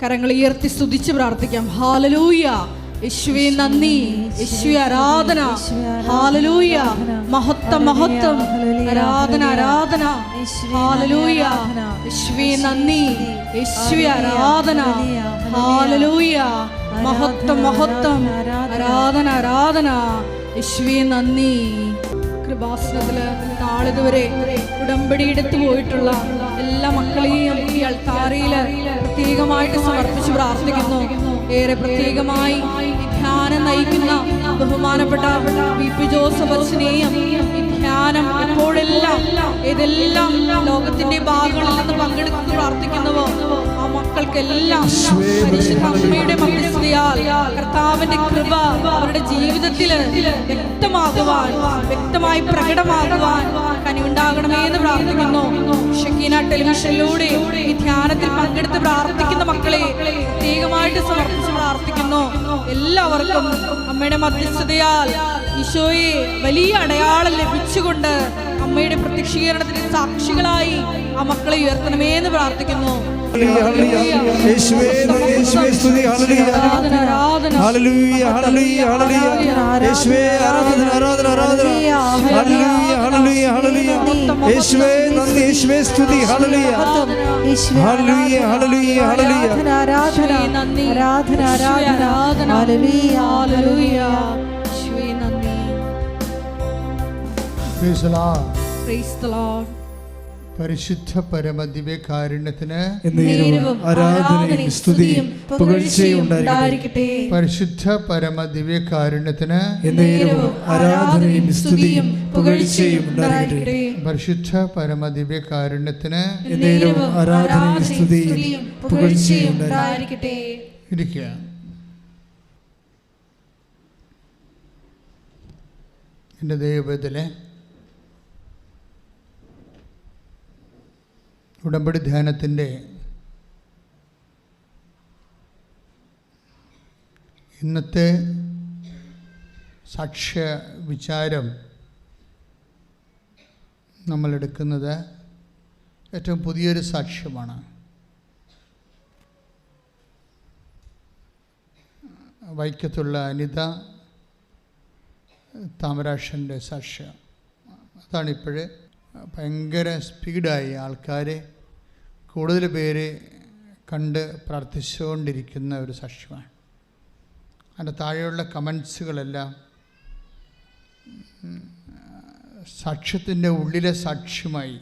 കരങ്ങൾ ഉയർത്തി സ്തുതിച്ച് പ്രാർത്ഥിക്കാം. ഹല്ലേലൂയ. യേശുവേ നന്ദി, യേശുവേ ആരാധന. ഹല്ലേലൂയ. മഹത്വം മഹത്വം, ആരാധന ആരാധന. ഹല്ലേലൂയ. യേശുവേ നന്ദി, യേശുവേ ആരാധന. ഹല്ലേലൂയ. മഹത്വം മഹത്വം, ആരാധന ആരാധന. യേശുവേ നന്ദി. കൃപാസനത്തില് നാളിതുവരെ ഉടമ്പടി എടുത്തു പോയിട്ടുള്ള എല്ലാ മക്കളെയും ഈ അൾത്താരയില് പ്രത്യേകമായിട്ട് സമർപ്പിച്ച് പ്രാർത്ഥിക്കുന്നു. ഏറെ പ്രത്യേകമായി ധ്യാനം നയിക്കുന്ന ബഹുമാനപ്പെട്ട VP ജോസഫ് അച്ഛനെയും ഈ ധ്യാനം എപ്പോഴെല്ലാം ഏതെല്ലാം ലോകത്തിന്റെ ഭാഗങ്ങളിൽ നിന്ന് പങ്കെടുത്ത് പ്രാർത്ഥിക്കുന്നുവോ ആ മക്കൾക്കെല്ലാം പരിശുദ്ധ അമ്മയുടെ മധ്യസ്ഥതയാൽ കർത്താവിന്റെ കൃപ അവരുടെ ജീവിതത്തില് വ്യക്തമാകുവാൻ, വ്യക്തമായി പ്രകടമാകുവാൻ കനിവുണ്ടാകണമേ എന്ന് പ്രാർത്ഥിക്കുന്നു. ഷക്കീന ടെലിവിഷനിലൂടെ ഈ ധ്യാനത്തിൽ പങ്കെടുത്ത് പ്രാർത്ഥിക്കുന്ന മക്കളെ പ്രത്യേകമായിട്ട് സമർപ്പിച്ച് പ്രാർത്ഥിക്കുന്നു. എല്ലാവർക്കും അമ്മയുടെ മധ്യസ്ഥതയാൽ ഈശോയെ വലിയ അടയാളം ലഭിച്ചുകൊണ്ട് അമ്മയുടെ പ്രത്യക്ഷീകരണത്തിന് സാക്ഷികളായി ആ മക്കളെ ഉയർത്തണമേ എന്ന് പ്രാർത്ഥിക്കുന്നു. പരിശുദ്ധ പരമദിവ്യകാരുണ്യത്തിന് ആരാധനയും സ്തുതിയും പുകഴ്ചയും ഉണ്ടായിരിക്കട്ടെ. പരിശുദ്ധ പരമദിവ്യകാരുണ്യത്തിന് ആരാധനയും സ്തുതിയും പുകഴ്ചയും ഉണ്ടായിരിക്കട്ടെ. പരിശുദ്ധ പരമദിവ്യകാരുണ്യത്തിന് ആരാധനയും സ്തുതിയും പുകഴ്ചയും ഉണ്ടായിരിക്കട്ടെ. ഇരിക്കുക. എൻ്റെ ദൈവത്തിലെ ഉടമ്പടി ധ്യാനത്തിൻ്റെ ഇന്നത്തെ സാക്ഷ്യ വിചാരം നമ്മളെടുക്കുന്നത് ഏറ്റവും പുതിയൊരു സാക്ഷ്യമാണ്. വൈക്കത്തുള്ള അനിത താമരാക്ഷൻ്റെ സാക്ഷ്യം. അതാണിപ്പോഴ് ഭയങ്കര സ്പീഡായി ആൾക്കാരെ കൂടുതൽ പേര് കണ്ട് പ്രാർത്ഥിച്ചുകൊണ്ടിരിക്കുന്ന ഒരു സാക്ഷ്യമാണ്. അതിൻ്റെ താഴെയുള്ള കമൻസുകളെല്ലാം സാക്ഷ്യത്തിൻ്റെ ഉള്ളിലെ സാക്ഷ്യമായി,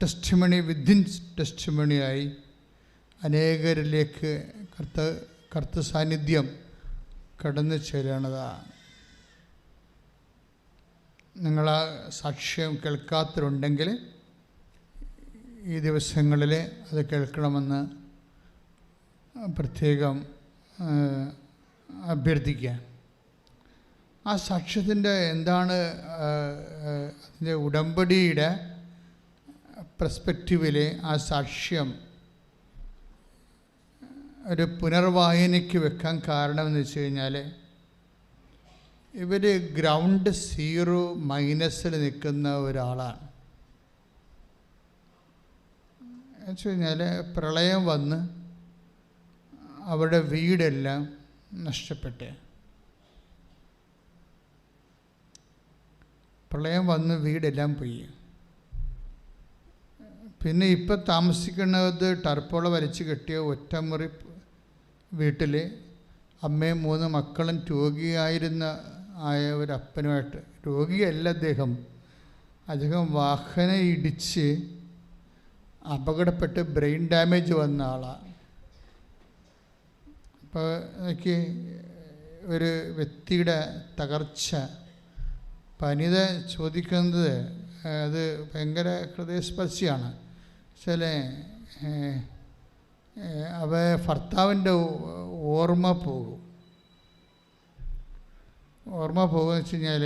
ടെസ്റ്റിമണി വിത്തിൻ ടെസ്റ്റിമണിയായി അനേകരിലേക്ക് കർത്ത സാന്നിധ്യം കടന്നു ചെല്ലണതാണ്. നിങ്ങൾ ആ സാക്ഷ്യം കേൾക്കാത്തവരുണ്ടെങ്കിൽ ഈ ദിവസങ്ങളിൽ അത് കേൾക്കണമെന്ന് പ്രത്യേകം അഭ്യർത്ഥിക്കുക. ആ സാക്ഷ്യത്തിൻ്റെ എന്താണ് അതിൻ്റെ ഉടമ്പടിയുടെ പെർസ്പെക്റ്റീവിൽ ആ സാക്ഷ്യം ഒരു പുനർവായനയ്ക്ക് വെക്കാൻ കാരണമെന്ന് വെച്ച് കഴിഞ്ഞാൽ ഇവർ ഗ്രൗണ്ട് സീറോ മൈനസിൽ നിൽക്കുന്ന ഒരാളാണ്. എന്ന് വെച്ച് കഴിഞ്ഞാൽ പ്രളയം വന്ന് അവരുടെ വീടെല്ലാം നഷ്ടപ്പെട്ടെ. പ്രളയം വന്ന് വീടെല്ലാം പോയി. പിന്നെ ഇപ്പം താമസിക്കുന്നത് ടർപ്പോള വരച്ച് കെട്ടിയ ഒറ്റമുറി വീട്ടിൽ അമ്മയും 3 മക്കളും രോഗിയായിരുന്ന ഒരപ്പനുമായിട്ട്. രോഗിയല്ല അദ്ദേഹം വാഹനം ഇടിച്ച് അപകടപ്പെട്ട് ബ്രെയിൻ ഡാമേജ് വന്ന ആളാണ്. അപ്പോൾ എനിക്ക് ഒരു വ്യക്തിയുടെ തകർച്ച പനിത ചോദിക്കുന്നത് അത് ഭയങ്കര ഹൃദയസ്പർശിയാണ്. ചില ഭർത്താവിൻ്റെ ഓർമ്മ പോകുമെന്ന് വെച്ച് കഴിഞ്ഞാൽ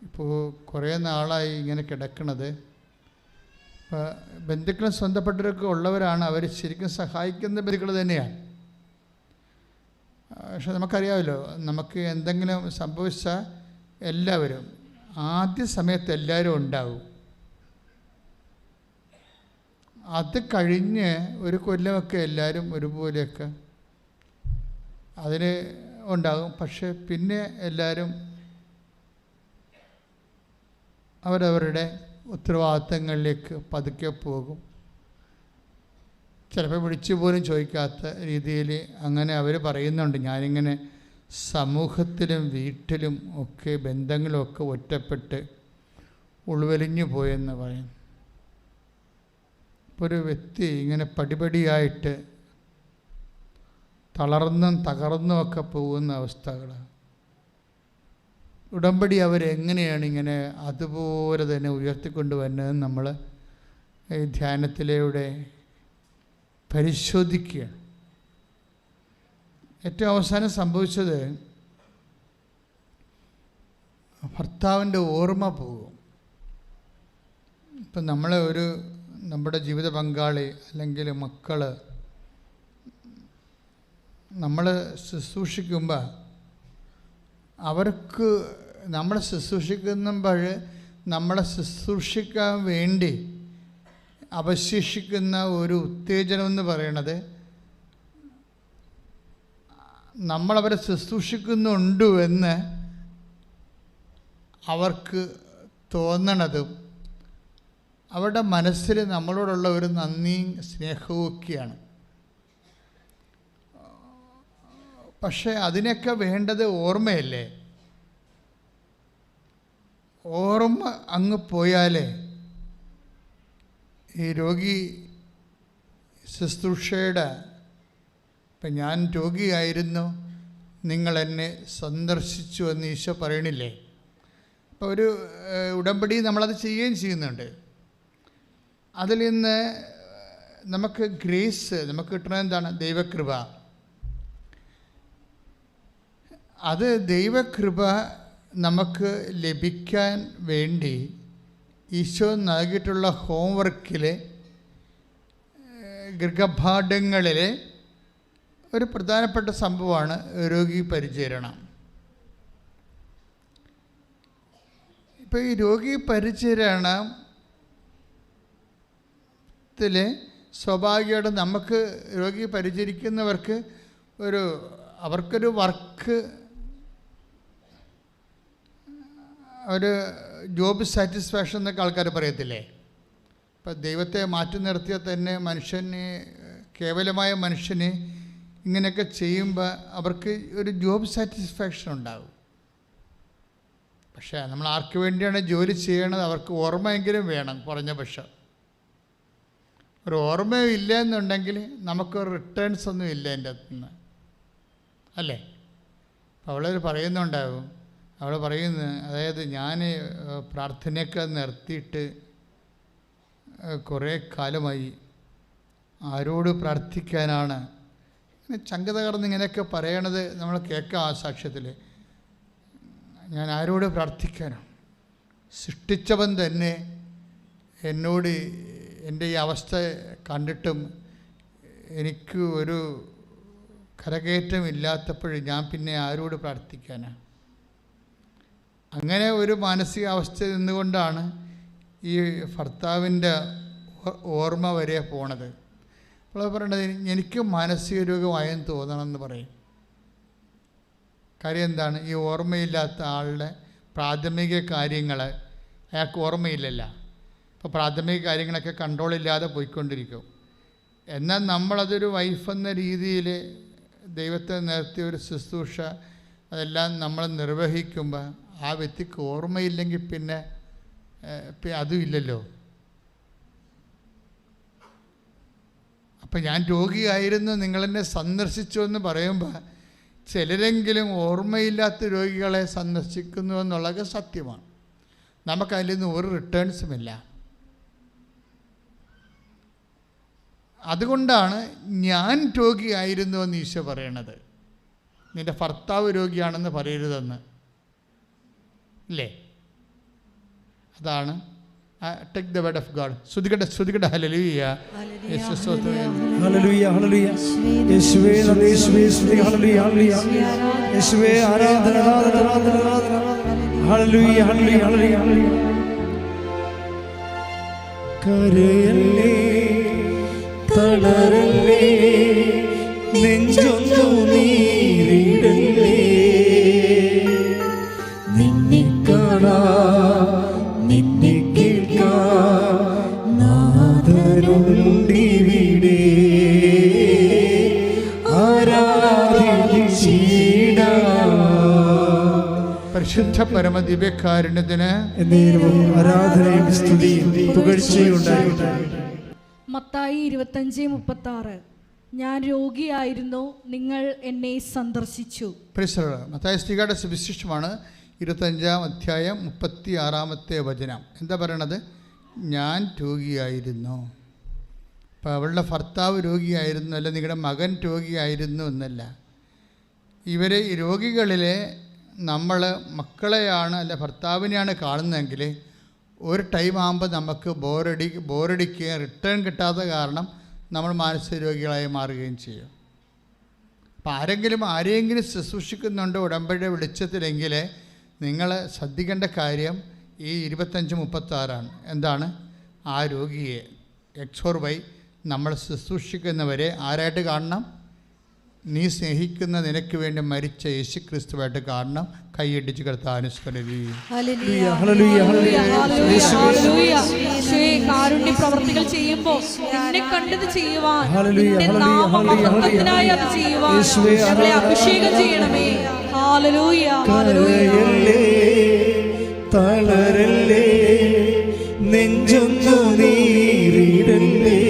ഇപ്പോൾ കുറേ നാളായി ഇങ്ങനെ കിടക്കണത്. ഇപ്പോൾ ബന്ധുക്കളും സ്വന്തപ്പെട്ടവരൊക്കെ ഉള്ളവരാണ്, അവർ ശരിക്കും സഹായിക്കുന്ന ബന്ധുക്കൾ തന്നെയാണ്. പക്ഷെ നമുക്കറിയാമല്ലോ, നമുക്ക് എന്തെങ്കിലും സംഭവിച്ചാൽ എല്ലാവരും ആദ്യ സമയത്ത് എല്ലാവരും ഉണ്ടാവും. അത് കഴിഞ്ഞ് ഒരു കൊല്ലമൊക്കെ എല്ലാവരും ഒരുപോലെയൊക്കെ അതിന് ഉണ്ടാകും. പക്ഷെ പിന്നെ എല്ലാവരും അവരവരുടെ ഉത്തരവാദിത്തങ്ങളിലേക്ക് പതുക്കെ പോകും. ചിലപ്പോൾ വിളിച്ചു പോലും ചോദിക്കാത്ത രീതിയിൽ അങ്ങനെ അവർ പറയുന്നുണ്ട്, ഞാനിങ്ങനെ സമൂഹത്തിലും വീട്ടിലും ഒക്കെ ബന്ധങ്ങളുമൊക്കെ ഒറ്റപ്പെട്ട് ഉൾവലിഞ്ഞു പോയെന്ന് പറയും. ഇപ്പോൾ ഒരു വ്യക്തി ഇങ്ങനെ പടിപടിയായിട്ട് തളർന്നും തകർന്നുമൊക്കെ പോകുന്ന അവസ്ഥകൾ, ഉടമ്പടി അവരെങ്ങനെയാണ് ഇങ്ങനെ അതുപോലെ തന്നെ ഉയർത്തിക്കൊണ്ട് വരുന്നതെന്ന് നമ്മൾ ഈ ധ്യാനത്തിലൂടെ പരിശോധിക്കുകയാണ്. ഏറ്റവും അവസാനം സംഭവിച്ചത് ഭർത്താവിൻ്റെ ഓർമ്മ പോകും. ഇപ്പം നമ്മുടെ ജീവിത പങ്കാളി അല്ലെങ്കിൽ മക്കൾ നമ്മൾ ശുശ്രൂഷിക്കുമ്പോൾ അവർക്ക് നമ്മളെ ശുശ്രൂഷിക്കുമ്പോൾ നമ്മളെ ശുശ്രൂഷിക്കാൻ വേണ്ടി അവശേഷിക്കുന്ന ഒരു ഉത്തേജനം എന്ന് പറയണത് നമ്മളവരെ ശുശ്രൂഷിക്കുന്നുണ്ട് എന്ന് അവർക്ക് തോന്നണതും അവരുടെ മനസ്സിൽ നമ്മളോടുള്ള ഒരു നന്ദിയും സ്നേഹവും ഒക്കെയാണ്. പക്ഷേ അതിനൊക്കെ വേണ്ടത് ഓർമ്മയല്ലേ? ഓർമ്മ അങ്ങ് പോയാലേ ഈ രോഗി ശുശ്രൂഷയുടെ, ഇപ്പം ഞാൻ രോഗിയായിരുന്നു, നിങ്ങളെന്നെ സന്ദർശിച്ചു എന്ന് ഈശോ പറയണില്ലേ? അപ്പോൾ ഒരു ഉടമ്പടി നമ്മളത് ചെയ്യുകയും ചെയ്യുന്നുണ്ട്. അതിൽ നിന്ന് നമുക്ക് ഗ്രേസ് നമുക്ക് കിട്ടുന്നത് എന്താണ്? ദൈവകൃപ. അത് ദൈവകൃപ നമുക്ക് ലഭിക്കാൻ വേണ്ടി ഈശോ നൽകിയിട്ടുള്ള ഹോംവർക്കിൽ ഗൃഹപാഠങ്ങളിൽ ഒരു പ്രധാനപ്പെട്ട സംഭവമാണ് രോഗി പരിചരണം. ഇപ്പോൾ ഈ രോഗി പരിചരണത്തിൽ സ്വാഭാവികമായിട്ട് നമുക്ക് രോഗി പരിചരിക്കുന്നവർക്ക് അവർക്കൊരു വർക്ക്, ഒരു ജോബ് സാറ്റിസ്ഫാക്ഷൻ എന്നൊക്കെ ആൾക്കാർ പറയത്തില്ലേ? ഇപ്പം ദൈവത്തെ മാറ്റി നിർത്തിയാൽ തന്നെ കേവലമായ മനുഷ്യന് ഇങ്ങനെയൊക്കെ ചെയ്യുമ്പോൾ അവർക്ക് ഒരു ജോബ് സാറ്റിസ്ഫാക്ഷൻ ഉണ്ടാകും. പക്ഷേ നമ്മൾ ആർക്ക് വേണ്ടിയാണ് ജോലി ചെയ്യണത്? അവർക്ക് ഓർമ്മയെങ്കിലും വേണം. കുറഞ്ഞ പക്ഷം ഒരു ഓർമ്മയും ഇല്ല എന്നുണ്ടെങ്കിൽ നമുക്ക് റിട്ടേൺസ് ഒന്നും ഇല്ല എൻ്റെ അടുത്തുനിന്ന്, അല്ലേ? അവളൊരു പറയുന്നുണ്ടാകും, അവൾ പറയുന്നത്, അതായത് ഞാൻ പ്രാർത്ഥനയൊക്കെ നിർത്തിയിട്ട് കുറേ കാലമായി, ആരോട് പ്രാർത്ഥിക്കാനാണ്? ചങ്ക തകർന്ന് ഇങ്ങനെയൊക്കെ പറയണത് നമ്മൾ കേൾക്കാം ആ സാക്ഷ്യത്തിൽ. ഞാൻ ആരോട് പ്രാർത്ഥിക്കാനാണ്? സൃഷ്ടിച്ചവൻ തന്നെ എന്നോട് എൻ്റെ ഈ അവസ്ഥ കണ്ടിട്ടും എനിക്ക് ഒരു കരകയറ്റം ഇല്ലാത്തപ്പോൾ ഞാൻ പിന്നെ ആരോട് പ്രാർത്ഥിക്കാനാണ്? അങ്ങനെ ഒരു മാനസികാവസ്ഥയിൽ നിന്നുകൊണ്ടാണ് ഈ ഭർത്താവിൻ്റെ ഓർമ്മ വരെ പോണത്. അപ്പോൾ പറയണത് എനിക്ക് മാനസിക രോഗമായെന്ന് തോന്നണമെന്ന് പറയും. കാര്യം എന്താണ്? ഈ ഓർമ്മയില്ലാത്ത ആളുടെ പ്രാഥമിക കാര്യങ്ങൾ അയാൾക്ക് ഓർമ്മയില്ലല്ലോ. അപ്പോൾ പ്രാഥമിക കാര്യങ്ങളൊക്കെ കൺട്രോളില്ലാതെ പോയിക്കൊണ്ടിരിക്കും. എന്നാൽ നമ്മളതൊരു വൈഫെന്ന രീതിയിൽ ദൈവത്തെ നിർത്തിയ ഒരു ശുശ്രൂഷ അതെല്ലാം നമ്മൾ നിർവഹിക്കുമ്പോൾ ആ വ്യക്തിക്ക് ഓർമ്മയില്ലെങ്കിൽ പിന്നെ അതും ഇല്ലല്ലോ. അപ്പം ഞാൻ രോഗിയായിരുന്നു, നിങ്ങളെന്നെ സന്ദർശിച്ചു എന്ന് പറയുമ്പോൾ ചിലരെങ്കിലും ഓർമ്മയില്ലാത്ത രോഗികളെ സന്ദർശിക്കുന്നു എന്നുള്ളത് സത്യമാണ്. നമുക്കതിൽ നിന്ന് ഒരു റിട്ടേൺസുമില്ല. അതുകൊണ്ടാണ് ഞാൻ രോഗിയായിരുന്നു എന്ന് ഈശോ പറയണത്. നിൻ്റെ ഭർത്താവ് രോഗിയാണെന്ന് പറയരുതെന്ന്, ഇല്ലേ? അതാണ് take the word of God. ശ്രുതികട ഹല്ലേലൂയ. ഹല്ലേലൂയ ഹല്ലേലൂയ. യേശുവേ നന്ദി, യേശുവേ സ്തുതി. ഹല്ലേലൂയ ഹല്ലേലൂയ. യേശുവേ ആരാധന ആരാധന ആരാധന. ഹല്ലേലൂയ ഹല്ലേലൂയ ഹല്ലേലൂയ. കരയല്ലേ തളരല്ലേ, നെഞ്ചൊന്നു നീറിടല്ലേ. നിന്നെ കാണാൻ, നിന്നെ കേൾക്കാൻ നാഥനുണ്ടിവിടെ. പരിശുദ്ധ പരമദിവ്യകാരുണ്യത്തിന് ആരാധനയും സ്തുതിയും പുകഴ്ചയും ഉണ്ടാകട്ടെ. മത്തായി 25:36 ഞാൻ രോഗിയായിരുന്നു, നിങ്ങൾ എന്നെ സന്ദർശിച്ചു. മത്തായി ശ്ലീഹായുടെ സുവിശേഷമാണ് 25-ാം അധ്യായം 36-ാമത്തെ വചനം. എന്താ പറയണത്? ഞാൻ രോഗിയായിരുന്നു. അപ്പോൾ അവളുടെ ഭർത്താവ് രോഗിയായിരുന്നു, അല്ല നിങ്ങളുടെ മകൻ രോഗിയായിരുന്നു എന്നല്ല. ഇവരെ ഈ രോഗികളിലെ നമ്മൾ മക്കളെയാണ് അല്ല ഭർത്താവിനെയാണ് കാണുന്നതെങ്കിൽ ഒരു ടൈം ആകുമ്പോൾ നമുക്ക് ബോറടിക്കുകയും റിട്ടേൺ കിട്ടാത്ത കാരണം നമ്മൾ മാനസിക രോഗികളായി മാറുകയും ചെയ്യും. അപ്പോൾ ആരെങ്കിലും ശുശ്രൂഷിക്കുന്നുണ്ട് ഉടമ്പടിയുടെ വെളിച്ചത്തിലെങ്കിൽ നിങ്ങൾ ശ്രദ്ധിക്കേണ്ട കാര്യം ഈ 25-36 എന്താണ്? ആ രോഗിയെ XY നമ്മൾ ശുശ്രൂഷിക്കുന്നവരെ ആരായിട്ട് കാണണം? നീ സ്നേഹിക്കുന്ന നിനക്ക് വേണ്ടി മരിച്ച യേശു ക്രിസ്തുവായിട്ട് കാണണം. കൈയടിച്ച് കാരുണ്യ പ്രവർത്തികൾ ചെയ്യുമ്പോൾ എന്നെ കണ്ടത് ചെയ്യുവാൻ, നാമമഹത്വത്തിനായി അത് ചെയ്യുവാൻ ഞങ്ങളെ അഭിഷേകം ചെയ്യണമേ. ഹല്ലേലൂയ ഹല്ലേലൂയ. തളരല്ലേ, നെഞ്ചൊന്നു നീറിടല്ലേ.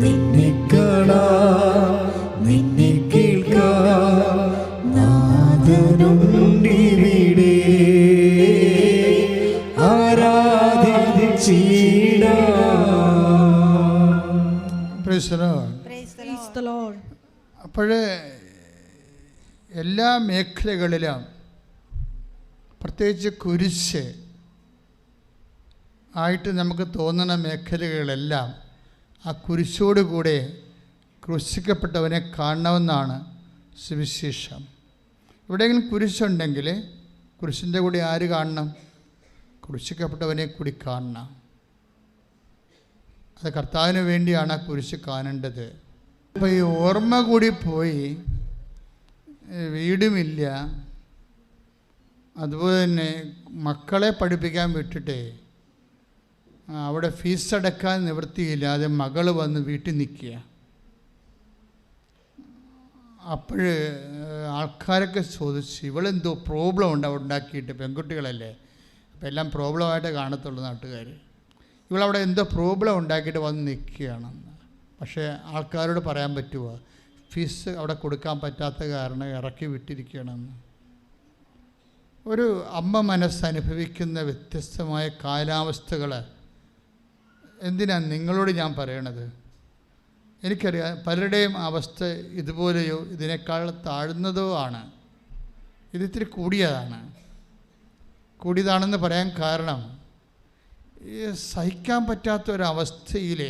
നിന്നെ കാണാൻ, നിന്നെ കേൾക്കാൻ നാഥനുണ്ടിവിടെ. ആരാധിച്ചിടാം. അപ്പോഴേ എല്ലാ മേഖലകളിലും പ്രത്യേകിച്ച് കുരിശ് ആയിട്ട് നമുക്ക് തോന്നുന്ന മേഖലകളെല്ലാം ആ കുരിശോടുകൂടെ ക്രൂശിക്കപ്പെട്ടവനെ കാണണമെന്നാണ് സുവിശേഷം. എവിടെയെങ്കിലും കുരിശുണ്ടെങ്കിൽ കുരിശിൻ്റെ കൂടെ ആര് കാണണം? ക്രൂശിക്കപ്പെട്ടവനെ കൂടി കാണണം. അത് കർത്താവിന് വേണ്ടിയാണ് ആ കുരിശ് കാണേണ്ടത്. അപ്പോൾ ഈ ഓർമ്മ കൂടി പോയി, വീടുമില്ല, അതുപോലെ തന്നെ മക്കളെ പഠിപ്പിക്കാൻ വിട്ടിട്ടേ അവിടെ ഫീസ് അടക്കാൻ നിവൃത്തിയില്ലാതെ മകൾ വന്ന് വീട്ടിൽ നിൽക്കുക. അപ്പോൾ ആൾക്കാരൊക്കെ ചോദിച്ചു, ഇവളെന്തോ പ്രോബ്ലം ഉണ്ട് അവിടെ ഉണ്ടാക്കിയിട്ട്, പെൺകുട്ടികളല്ലേ അപ്പം എല്ലാം പ്രോബ്ലമായിട്ട് കാണത്തുള്ളൂ നാട്ടുകാർ. ഇവളവിടെ എന്തോ പ്രോബ്ലം ഉണ്ടാക്കിയിട്ട് വന്ന് നിൽക്കുകയാണെന്ന്. പക്ഷേ ആൾക്കാരോട് പറയാൻ പറ്റുമോ? ഫീസ് അവിടെ കൊടുക്കാൻ പറ്റാത്ത കാരണം ഇറക്കി വിട്ടിരിക്കുകയാണെന്ന്. ഒരു അമ്മ മനസ്സനുഭവിക്കുന്ന വ്യത്യസ്തമായ കാലാവസ്ഥകൾ എന്തിനാണ് നിങ്ങളോട് ഞാൻ പറയണത്? എനിക്കറിയാം പലരുടെയും അവസ്ഥ ഇതുപോലെയോ ഇതിനേക്കാൾ താഴ്ന്നതോ ആണ്. ഇതിത്തിരി കൂടിയതാണെന്ന് പറയാൻ കാരണം ഈ സഹിക്കാൻ പറ്റാത്ത ഒരവസ്ഥയിൽ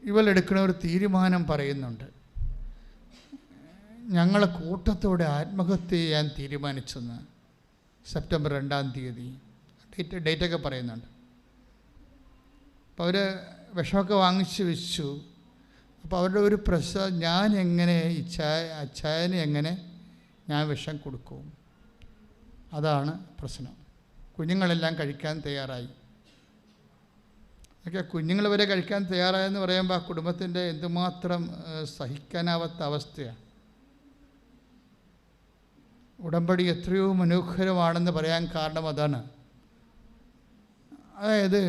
ഇവളെടുക്കുന്ന ഒരു തീരുമാനം പറയുന്നുണ്ട്. ഞങ്ങളെ കൂട്ടത്തോടെ ആത്മഹത്യ ചെയ്യാൻ തീരുമാനിച്ചെന്ന് സെപ്റ്റംബർ 2-ാം തീയതി ഡേറ്റൊക്കെ പറയുന്നുണ്ട്. അപ്പോൾ അവർ വിഷമൊക്കെ വാങ്ങിച്ച് വെച്ചു. അപ്പോൾ അവരുടെ ഒരു ഞാൻ എങ്ങനെ അച്ചായന് എങ്ങനെ ഞാൻ വിഷം കൊടുക്കും? അതാണ് പ്രശ്നം. കുഞ്ഞുങ്ങളെല്ലാം കഴിക്കാൻ തയ്യാറായി. ഒക്കെ കുഞ്ഞുങ്ങൾ വരെ കഴിക്കാൻ തയ്യാറായെന്ന് പറയുമ്പോൾ ആ കുടുംബത്തിൻ്റെ എന്തുമാത്രം സഹിക്കാനാവാത്ത അവസ്ഥയാണ്. ഉടമ്പടി എത്രയോ മനോഹരമാണെന്ന് പറയാൻ കാരണം അതാണ്. അതായത്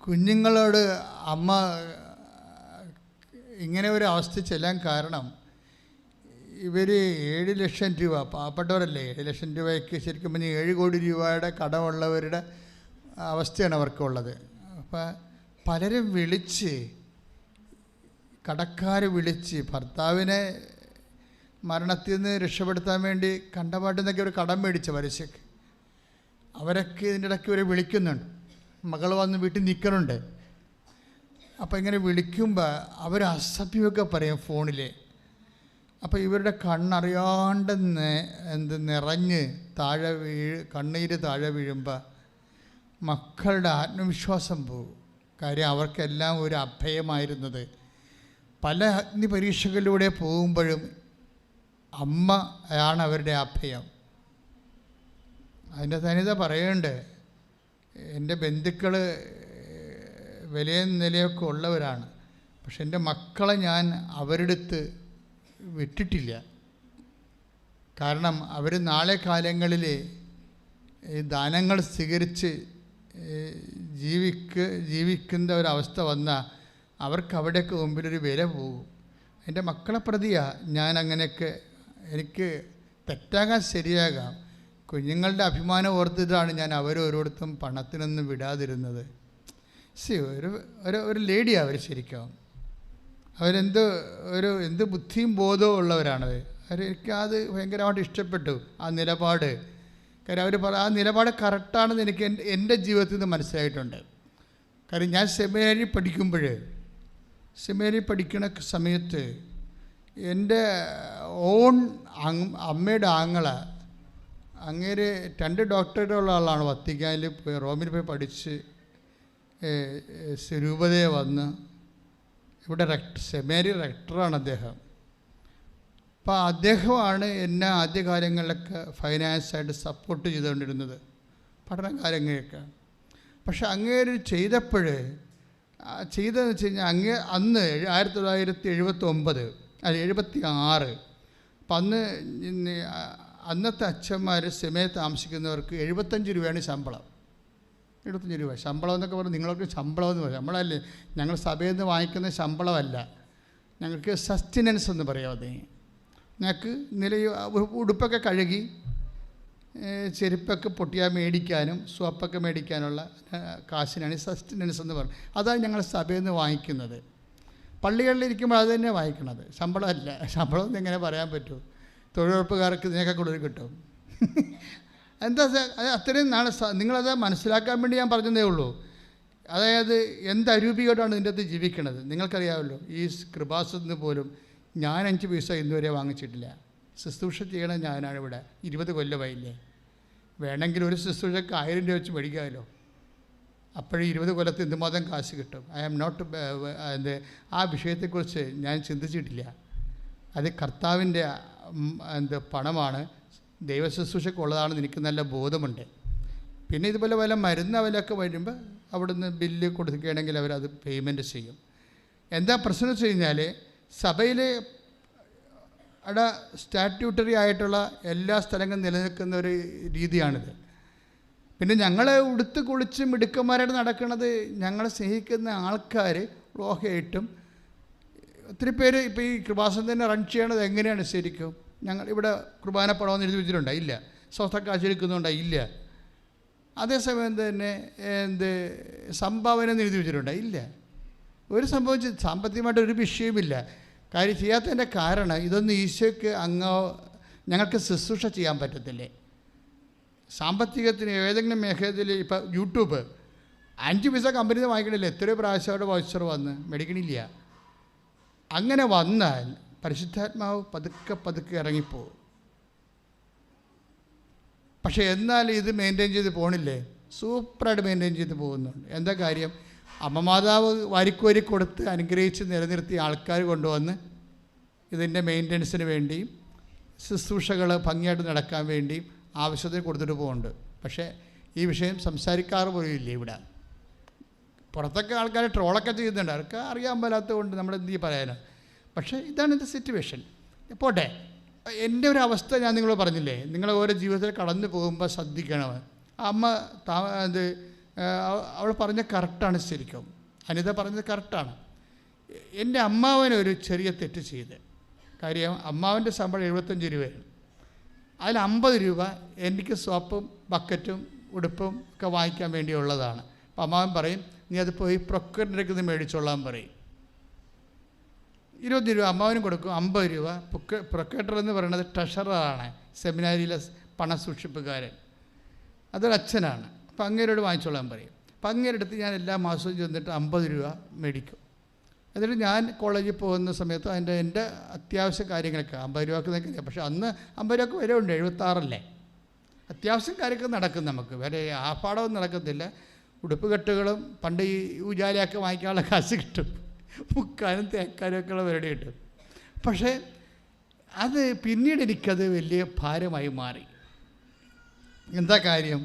കുഞ്ഞുങ്ങളോട് അമ്മ ഇങ്ങനെ ഒരു അവസ്ഥ ചെല്ലാൻ കാരണം ഇവർ 7 ലക്ഷം രൂപ, പാവപ്പെട്ടവരല്ലേ, 7 ലക്ഷം രൂപയ്ക്ക് ശരിക്കും പറഞ്ഞാൽ 7 കോടി രൂപയുടെ കടമുള്ളവരുടെ അവസ്ഥയാണ് അവർക്കുള്ളത്. അപ്പോൾ പലരും കടക്കാർ വിളിച്ച് ഭർത്താവിനെ മരണത്തിൽ നിന്ന് രക്ഷപ്പെടുത്താൻ വേണ്ടി കണ്ടപാട്ടുന്നൊക്കെ ഒരു കടം മേടിച്ച പലിശക്ക് അവരൊക്കെ ഇതിൻ്റെ ഇടയ്ക്ക് ഇവരെ വിളിക്കുന്നുണ്ട്. മകൾ വന്ന് വീട്ടിൽ നിൽക്കുന്നുണ്ട്. അപ്പോൾ ഇങ്ങനെ വിളിക്കുമ്പോൾ അവർ അസഭ്യമൊക്കെ പറയും ഫോണിൽ. അപ്പോൾ ഇവരുടെ കണ്ണറിയാണ്ട് നിറഞ്ഞ് കണ്ണീര് താഴെ വീഴുമ്പോൾ മക്കളുടെ ആത്മവിശ്വാസം പോകും. കാര്യം അവർക്കെല്ലാം ഒരു അഭയമായിരുന്നത്. പല അഗ്നി പരീക്ഷകളിലൂടെ പോകുമ്പോഴും അമ്മയാണ് അവരുടെ അഭയം. അതിൻ്റെ തനിത പറയുന്നുണ്ട്. എൻ്റെ ബന്ധുക്കൾ വിലയും നിലയൊക്കെ ഉള്ളവരാണ്, പക്ഷെ എൻ്റെ മക്കളെ ഞാൻ അവരുടെ അടുത്ത് വിട്ടിട്ടില്ല. കാരണം അവർ നാളെ കാലങ്ങളിൽ ദാനങ്ങൾ സ്വീകരിച്ച് ജീവിക്കുന്ന ഒരവസ്ഥ വന്നാൽ അവർക്ക് അവിടെയൊക്കെ മുമ്പിലൊരു വില പോകും. എൻ്റെ മക്കളെ പ്രതിയാണ് ഞാൻ അങ്ങനെയൊക്കെ. എനിക്ക് തെറ്റാകാൻ ശരിയാകാം, കുഞ്ഞുങ്ങളുടെ അഭിമാനം ഓർത്തിട്ടാണ് ഞാൻ അവരോരോരുത്തും പണത്തിനൊന്നും വിടാതിരുന്നത്. ഒരു ലേഡിയാണ് അവർ. ശരിക്കും എന്ത് ബുദ്ധിയും ബോധവും ഉള്ളവരാണത്. എനിക്കത് ഭയങ്കരമായിട്ട് ഇഷ്ടപ്പെട്ടു ആ നിലപാട്. കാര്യം അവർ ആ നിലപാട് കറക്റ്റാണെന്ന് എനിക്ക് എൻ്റെ ജീവിതത്തിൽ നിന്ന് മനസ്സിലായിട്ടുണ്ട്. കാര്യം ഞാൻ സെമിനാരി പഠിക്കുന്ന സമയത്ത് എൻ്റെ ഓൺ അമ്മയുടെ അങ്ങേര് 2 ഡോക്ടറേറ്റുള്ള ആളാണ്. വത്തിക്കാനിൽ പോയി റോമിൽ പോയി പഠിച്ച് രൂപതയെ വന്ന് ഇവിടെ സെമിനാരി റെക്ടറാണ് അദ്ദേഹം. അപ്പോൾ അദ്ദേഹമാണ് എന്നെ ആദ്യകാലങ്ങളിലൊക്കെ ഫൈനാൻസായിട്ട് സപ്പോർട്ട് ചെയ്തുകൊണ്ടിരുന്നത്, പഠനകാര്യങ്ങളൊക്കെ. പക്ഷെ അങ്ങേര് ചെയ്തതെന്ന് വെച്ച് കഴിഞ്ഞാൽ അന്ന് 1979 അല്ല 76. അപ്പം അന്നത്തെ അച്ഛന്മാർ സെമിനാരിൽ താമസിക്കുന്നവർക്ക് 75 രൂപയാണ് ശമ്പളം. 75 രൂപ ശമ്പളം എന്നൊക്കെ പറഞ്ഞാൽ നിങ്ങൾക്ക് ശമ്പളം എന്ന് പറയും. ശമ്പളമല്ലേ, ഞങ്ങൾ സഭയിൽ നിന്ന് വാങ്ങിക്കുന്ന ശമ്പളമല്ല, ഞങ്ങൾക്ക് സസ്റ്റ്നൻസ് എന്ന് പറയാതെ. ഞങ്ങൾക്ക് ഉടുപ്പൊക്കെ കഴുകി ചെരുപ്പൊക്കെ പൊട്ടിയാൽ മേടിക്കാനും സോപ്പൊക്കെ മേടിക്കാനുള്ള കാശിനാണ് സസ്റ്റ്നൻസ് എന്ന് പറയുന്നത്. അതാണ് ഞങ്ങൾ സഭയിൽ നിന്ന് വാങ്ങിക്കുന്നത്. പള്ളികളിലിരിക്കുമ്പോൾ അത് തന്നെ വാങ്ങിക്കണത്, ശമ്പളമല്ല. ശമ്പളം എന്ന് എങ്ങനെ പറയാൻ പറ്റും? തൊഴിലുറപ്പുകാർക്ക് ഇതിനൊക്കെ കൂടുതൽ കിട്ടും. എന്താ അത് അത്രയും നാളെ നിങ്ങളത് മനസ്സിലാക്കാൻ വേണ്ടി ഞാൻ പറഞ്ഞതേ ഉള്ളൂ. അതായത് എന്ത് അരൂപികമായിട്ടാണ് ഇതിൻ്റെ അകത്ത് ജീവിക്കണത്. നിങ്ങൾക്കറിയാമല്ലോ, ഈ കൃപാസനത്തിന് പോലും ഞാൻ 5 പൈസ ഇന്നുവരെ വാങ്ങിച്ചിട്ടില്ല. ശുശ്രൂഷ ചെയ്യണം ഞാനാണ് ഇവിടെ. 20 കൊല്ലമായില്ലേ. വേണമെങ്കിൽ ഒരു ശുശ്രൂഷക്ക് 1000 രൂപ വെച്ച് മേടിക്കാമല്ലോ. അപ്പോഴും 20 കൊല്ലത്ത് എന്തുമാത്രം കാശ് കിട്ടും. ഐ ആം നോട്ട് ആ വിഷയത്തെക്കുറിച്ച് ഞാൻ ചിന്തിച്ചിട്ടില്ല. അത് കർത്താവിൻ്റെ പണമാണ്, ദൈവ ശുശ്രൂഷക്കുള്ളതാണെന്ന് എനിക്ക് നല്ല ബോധമുണ്ട്. പിന്നെ ഇതുപോലെ വല്ല മരുന്ന് അവലൊക്കെ വരുമ്പോൾ അവിടുന്ന് ബില്ല് കൊടുക്കുകയാണെങ്കിൽ അവരത് പേയ്മെൻറ്റ് ചെയ്യും. എന്താ പ്രശ്നം വെച്ച് കഴിഞ്ഞാൽ സഭയിലെ സ്റ്റാറ്റ്യൂട്ടറി ആയിട്ടുള്ള എല്ലാ സ്ഥലങ്ങളും നിലനിൽക്കുന്ന ഒരു രീതിയാണിത്. പിന്നെ ഞങ്ങളെ ഉടുത്ത് കുളിച്ച് മിടുക്കന്മാരായിട്ട് നടക്കുന്നത് ഞങ്ങളെ സ്നേഹിക്കുന്ന ആൾക്കാർ ലോഹയായിട്ടും ഒത്തിരി പേര്. ഇപ്പോൾ ഈ കൃപാസനം തന്നെ റൺ ചെയ്യണത് എങ്ങനെയാണ് ശരിക്കും? ഞങ്ങൾ ഇവിടെ കുർബാന പണമെന്ന് എഴുതി വെച്ചിട്ടുണ്ടോ? ഇല്ല. സ്വസ്ഥ കാശ് എടുക്കുന്നുണ്ടോ? ഇല്ല. അതേസമയം തന്നെ സംഭാവന എന്ന് എഴുതി വെച്ചിട്ടുണ്ടോ? ഇല്ല. ഒരു സംഭവം സാമ്പത്തികമായിട്ടൊരു വിഷയമില്ല. കാര്യം ചെയ്യാത്തതിൻ്റെ കാരണം ഇതൊന്നും ഈശോയ്ക്ക് ഞങ്ങൾക്ക് ശുശ്രൂഷ ചെയ്യാൻ പറ്റത്തില്ലേ? സാമ്പത്തികത്തിന് ഏതെങ്കിലും മേഖലയിൽ ഇപ്പം യൂട്യൂബ് 5 പൈസ കമ്പനിയിൽ വാങ്ങിക്കണില്ല. എത്രയോ പ്രാവശ്യം വൗച്ചർ വന്ന് മേടിക്കണില്ല. അങ്ങനെ വന്നാൽ പരിശുദ്ധാത്മാവ് പതുക്കെ ഇറങ്ങിപ്പോവും. പക്ഷേ എന്നാൽ ഇത് മെയിൻറ്റെയിൻ ചെയ്ത് പോകണില്ലേ? സൂപ്പറായിട്ട് മെയിൻറ്റെയിൻ ചെയ്ത് പോകുന്നുണ്ട്. എന്താ കാര്യം? അമ്മമാതാവ് വാരിക്കോരി കൊടുത്ത് അനുഗ്രഹിച്ച് നിലനിർത്തിയ ആൾക്കാർ കൊണ്ടുവന്ന് ഇതിൻ്റെ മെയിൻ്റനൻസിന് വേണ്ടിയും ശുശ്രൂഷകൾ ഭംഗിയായിട്ട് നടക്കാൻ വേണ്ടിയും ആവശ്യത്തിന് കൊടുത്തിട്ട് പോകുന്നുണ്ട്. പക്ഷേ ഈ വിഷയം സംസാരിക്കാറ് പോലും ഇല്ല ഇവിടെ. പുറത്തൊക്കെ ആൾക്കാർ ട്രോളൊക്കെ ചെയ്യുന്നുണ്ട്, അവർക്ക് അറിയാൻ മേലാത്തത് കൊണ്ട് നമ്മളെന്ത് പറയാനാണ്. പക്ഷേ ഇതാണ് എൻ്റെ സിറ്റുവേഷൻ. പോട്ടെ, എൻ്റെ ഒരു അവസ്ഥ ഞാൻ നിങ്ങളോട് പറഞ്ഞില്ലേ, നിങ്ങൾ ഓരോ ജീവിതത്തിൽ കടന്നു പോകുമ്പോൾ ശ്രദ്ധിക്കണം. അമ്മ അവൾ പറഞ്ഞ കറക്റ്റാണ്. ശരിക്കും അനിത പറഞ്ഞത് കറക്റ്റാണ്. എൻ്റെ അമ്മാവനൊരു ചെറിയ തെറ്റ് ചെയ്ത്. കാര്യം അമ്മാവൻ്റെ ശമ്പളം 75 രൂപയാണ്. അതിൽ 50 രൂപ എനിക്ക് സോപ്പും ബക്കറ്റും ഉടുപ്പും ഒക്കെ വാങ്ങിക്കാൻ വേണ്ടിയുള്ളതാണ്. അപ്പം അമ്മാവൻ പറയും, നീ അത് പോയി പ്രൊക്കറിൻ്റെ നിന്ന് മേടിച്ചോളാൻ പറയും. 20 രൂപ അമ്മാവനും കൊടുക്കും. 50 രൂപ പ്രൊക്കേറ്റർ എന്ന് പറയുന്നത് ട്രഷററാണ്, സെമിനാരിയിലെ പണസൂക്ഷിപ്പുകാരൻ. അതൊരു അച്ഛനാണ്. അപ്പം അങ്ങേരോട് വാങ്ങിച്ചോളാൻ പറയും. അപ്പം അങ്ങേരെടുത്ത് ഞാൻ എല്ലാ മാസവും ചെന്നിട്ട് 50 രൂപ മേടിക്കും. എന്നിട്ട് ഞാൻ കോളേജിൽ പോകുന്ന സമയത്ത് എൻ്റെ അത്യാവശ്യ കാര്യങ്ങളൊക്കെ 50 രൂപക്ക് നിൽക്കില്ല. പക്ഷേ അന്ന് 50 രൂപക്ക് വില ഉണ്ട്, 76 അല്ലേ. അത്യാവശ്യം കാര്യമൊക്കെ നടക്കും നമുക്ക്. വേറെ ആഭാടമൊന്നും നടക്കത്തില്ല. ഉടുപ്പ് കെട്ടുകളും പണ്ട് ഈ ഉജാലയൊക്കെ വാങ്ങിക്കാനുള്ള കാശ് കിട്ടും, മുക്കാനും തേക്കാനും ഒക്കെയുള്ള പരിപാടി കിട്ടും. പക്ഷേ അത് പിന്നീട് എനിക്കത് വലിയ ഭാരമായി മാറി. എന്താ കാര്യം?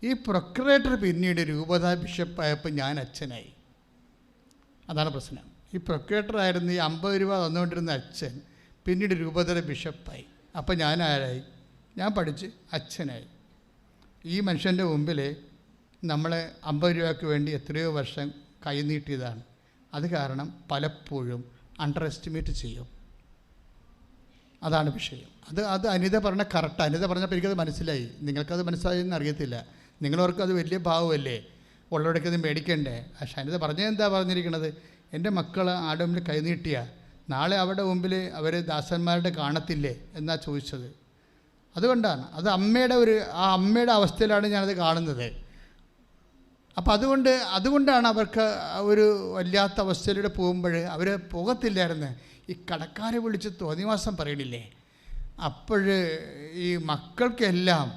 ഈ പ്രൊക്യുറേറ്റർ പിന്നീട് രൂപത ബിഷപ്പായപ്പോൾ ഞാൻ അച്ഛനായി. അതാണ് പ്രശ്നം. ഈ പ്രൊക്യുറേറ്ററായിരുന്നു ഈ 50 രൂപ തന്നുകൊണ്ടിരുന്ന അച്ഛൻ പിന്നീട് രൂപതയുടെ ബിഷപ്പായി. അപ്പം ഞാൻ ആരായി? ഞാൻ പഠിച്ച് അച്ഛനായി. ഈ മനുഷ്യൻ്റെ മുമ്പിൽ നമ്മൾ 50 രൂപയ്ക്ക് വേണ്ടി എത്രയോ വർഷം കൈനീട്ടിയതാണ്. അത് കാരണം പലപ്പോഴും അണ്ടർ എസ്റ്റിമേറ്റ് ചെയ്യും. അതാണ് വിഷയം. അത് അനിത പറഞ്ഞ കറക്റ്റ്. അനിത പറഞ്ഞപ്പോൾ എനിക്കത് മനസ്സിലായി. നിങ്ങൾക്കത് മനസ്സിലായെന്ന് അറിയത്തില്ല. നിങ്ങളവർക്ക് അത് വലിയ ഭാവമല്ലേ, ഉള്ളവരൊക്കെ അത് മേടിക്കണ്ടേ. പക്ഷേ അനിത പറഞ്ഞത് എന്താ പറഞ്ഞിരിക്കണത്? എൻ്റെ മക്കൾ ആടെ മുമ്പിൽ കൈനീട്ടിയ നാളെ അവിടെ മുമ്പിൽ അവർ ദാസന്മാരുടെ കാണത്തില്ലേ എന്നാ ചോദിച്ചത്. അതുകൊണ്ടാണ് അത് അമ്മയുടെ അവസ്ഥയിലാണ് ഞാനത് കാണുന്നത്. അപ്പം അതുകൊണ്ടാണ് അവർക്ക് ഒരു വല്ലാത്ത അവസ്ഥയിലൂടെ പോകുമ്പോൾ അവർ പോകത്തില്ലായിരുന്നു. ഈ കടക്കാരെ വിളിച്ച് തോന്നിവാസം പറയണില്ലേ, അപ്പോൾ ഈ മക്കൾക്കെല്ലാം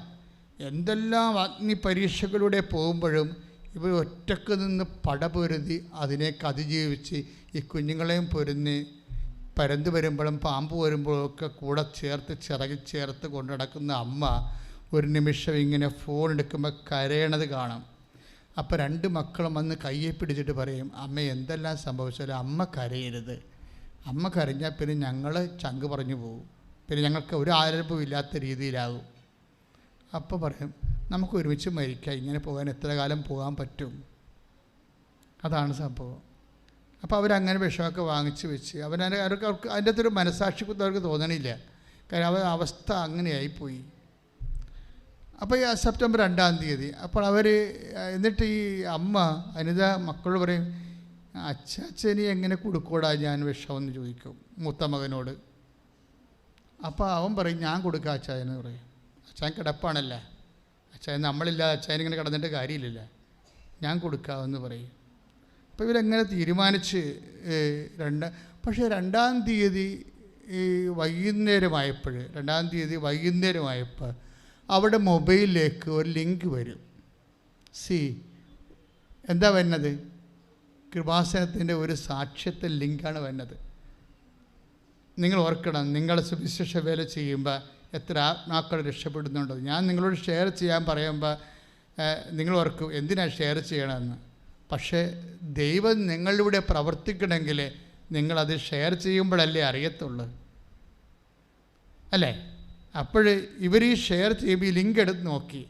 എന്തെല്ലാം അഗ്നി പരീക്ഷകളിലൂടെ പോകുമ്പോഴും ഇവർ ഒറ്റക്ക് നിന്ന് പടപൊരുതി അതിനേക്ക് അതിജീവിച്ച് ഈ കുഞ്ഞുങ്ങളെയും പൊരുന്ന് പരന്ത് വരുമ്പോഴും പാമ്പ് വരുമ്പോഴും ഒക്കെ കൂടെ ചിറകി ചേർത്ത് കൊണ്ടു നടക്കുന്ന അമ്മ ഒരു നിമിഷം ഇങ്ങനെ ഫോൺ എടുക്കുമ്പോൾ കരയണത് കാണാം. അപ്പോൾ 2 മക്കളും വന്ന് കയ്യെ പിടിച്ചിട്ട് പറയും, അമ്മ എന്തെല്ലാം സംഭവിച്ചാലും അമ്മ കരയരുത്. അമ്മ കരഞ്ഞാൽ പിന്നെ ഞങ്ങൾ ചങ്ക് പറഞ്ഞു പോകും, പിന്നെ ഞങ്ങൾക്ക് ഒരു ആരംഭവും ഇല്ലാത്ത രീതിയിലാകും. അപ്പോൾ പറയും, നമുക്ക് ഒരുമിച്ച് മരിക്കാം, ഇങ്ങനെ പോകാൻ എത്ര കാലം പോകാൻ പറ്റും. അതാണ് സംഭവം. അപ്പോൾ അവരങ്ങനെ വിഷമൊക്കെ വാങ്ങിച്ച് വെച്ച് അവർക്ക് അതിൻ്റെ അകത്തൊരു മനസാക്ഷി അവർക്ക് തോന്നണില്ല. കാരണം അവരുടെ അവസ്ഥ അങ്ങനെയായിപ്പോയി. അപ്പോൾ ഈ സെപ്റ്റംബർ 2-ാം തീയതി അപ്പോൾ എന്നിട്ട് ഈ അമ്മ അനിത മക്കളോട് പറയും, അച്ഛനി എങ്ങനെ കൊടുക്കൂടാ ഞാൻ വിഷമെന്ന് ചോദിക്കും മൂത്ത മകനോട്. അപ്പോൾ അവൻ പറയും, ഞാൻ കൊടുക്കാം അച്ചായനെന്ന് പറയും. അച്ചായൻ കിടപ്പാണല്ലേ, അച്ചായൻ നമ്മളില്ലാതെ അച്ചായൻ ഇങ്ങനെ കിടന്നിട്ട് കാര്യമില്ലല്ലോ, ഞാൻ കൊടുക്കാമെന്ന് പറയും. അപ്പോൾ ഇവരെങ്ങനെ തീരുമാനിച്ച് പക്ഷേ 2-ാം തീയതി വൈകുന്നേരമായപ്പോൾ അവിടെ മൊബൈലിലേക്ക് ഒരു ലിങ്ക് വരും. എന്താ വരുന്നത്? കൃപാസനത്തിൻ്റെ ഒരു സാക്ഷ്യത്തെ ലിങ്കാണ് വരുന്നത്. നിങ്ങൾ ഓർക്കണം, നിങ്ങളെ സുവിശേഷ വേല ചെയ്യുമ്പോൾ എത്ര ആത്മാക്കൾ രക്ഷപ്പെടുന്നുണ്ടോ. ഞാൻ നിങ്ങളോട് ഷെയർ ചെയ്യാൻ പറയുമ്പോൾ നിങ്ങൾ ഓർക്കും എന്തിനാണ് ഷെയർ ചെയ്യണമെന്ന്. പക്ഷേ ദൈവം നിങ്ങളിലൂടെ പ്രവർത്തിക്കണമെങ്കിൽ നിങ്ങളത് ഷെയർ ചെയ്യുമ്പോഴല്ലേ അറിയത്തുള്ളൂ, അല്ലേ? അപ്പോൾ ഇവർ ഈ ഷെയർ ചെയ്യുമ്പോൾ ഈ ലിങ്ക് എടുത്ത് നോക്കി.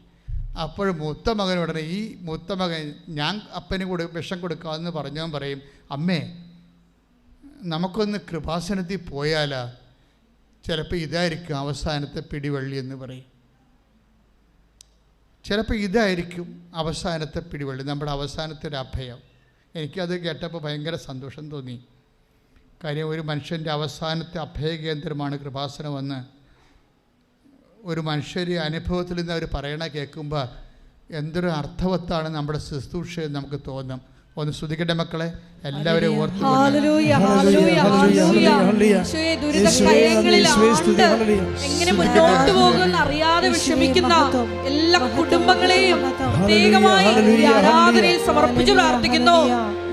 അപ്പോൾ മൂത്ത മകനോടനെ ഈ മൂത്ത മകൻ ഞാൻ അപ്പന് വിഷം കൊടുക്കാമെന്ന് പറഞ്ഞവൻ പറയും, അമ്മേ നമുക്കൊന്ന് കൃപാസനത്തിൽ പോയാലാ, ചിലപ്പോൾ ഇതായിരിക്കും അവസാനത്തെ പിടിവള്ളി എന്ന് പറയും. ചിലപ്പോൾ ഇതായിരിക്കും അവസാനത്തെ പിടിവള്ളി, നമ്മുടെ അവസാനത്തെ ഒരു അഭയം. എനിക്കത് കേട്ടപ്പോൾ ഭയങ്കര സന്തോഷം തോന്നി. കാര്യം ഒരു മനുഷ്യൻ്റെ അവസാനത്തെ അഭയകേന്ദ്രമാണ് കൃപാസനമെന്ന് ഒരു മനുഷ്യരെ അനുഭവത്തിൽ നിന്ന് അവർ പറയണ കേൾക്കുമ്പോൾ എന്തൊരു അർത്ഥവത്താണ് നമ്മുടെ ശുശ്രൂഷ നമുക്ക് തോന്നും. ഒന്ന് ശ്രുതിക്കട്ടെ മക്കളെ, എല്ലാവരെയും ഓർത്ത് എങ്ങനെ മുന്നോട്ട് പോകുമെന്ന് അറിയാതെ വിഷമിക്കുന്ന എല്ലാ കുടുംബങ്ങളെയും പ്രത്യേകമായി ആരാധനയിൽ സമർപ്പിച്ച് പ്രാർത്ഥിക്കുന്നു.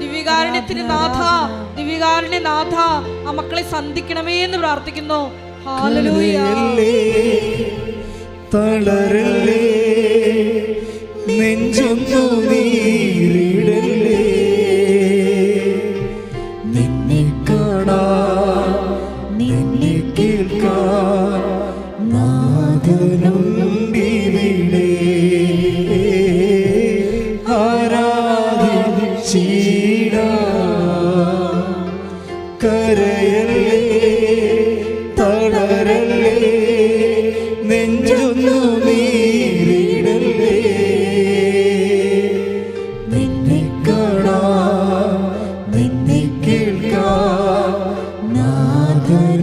ദിവ്യകാരുണ്യത്തിന് നാഥ ആ മക്കളെ സന്ധിക്കണമേ എന്ന് പ്രാർത്ഥിക്കുന്നു. തളരല്ലേ, നെഞ്ചൊന്നു നീരിടല്ലേ, നിന്നെ കാണാൻ നിന്നെ കേൾക്കാൻ നാഥനുണ്ടിവിടെ. ആരാധിച്ചിടാം, കരയല്ലേ, തളരല്ലേ, നെഞ്ചൊന്നു നീരിടല്ലേ, നിന്നെ കാണാൻ നിന്നെ കേൾക്കാൻ നാഥനുണ്ടിവിടെ.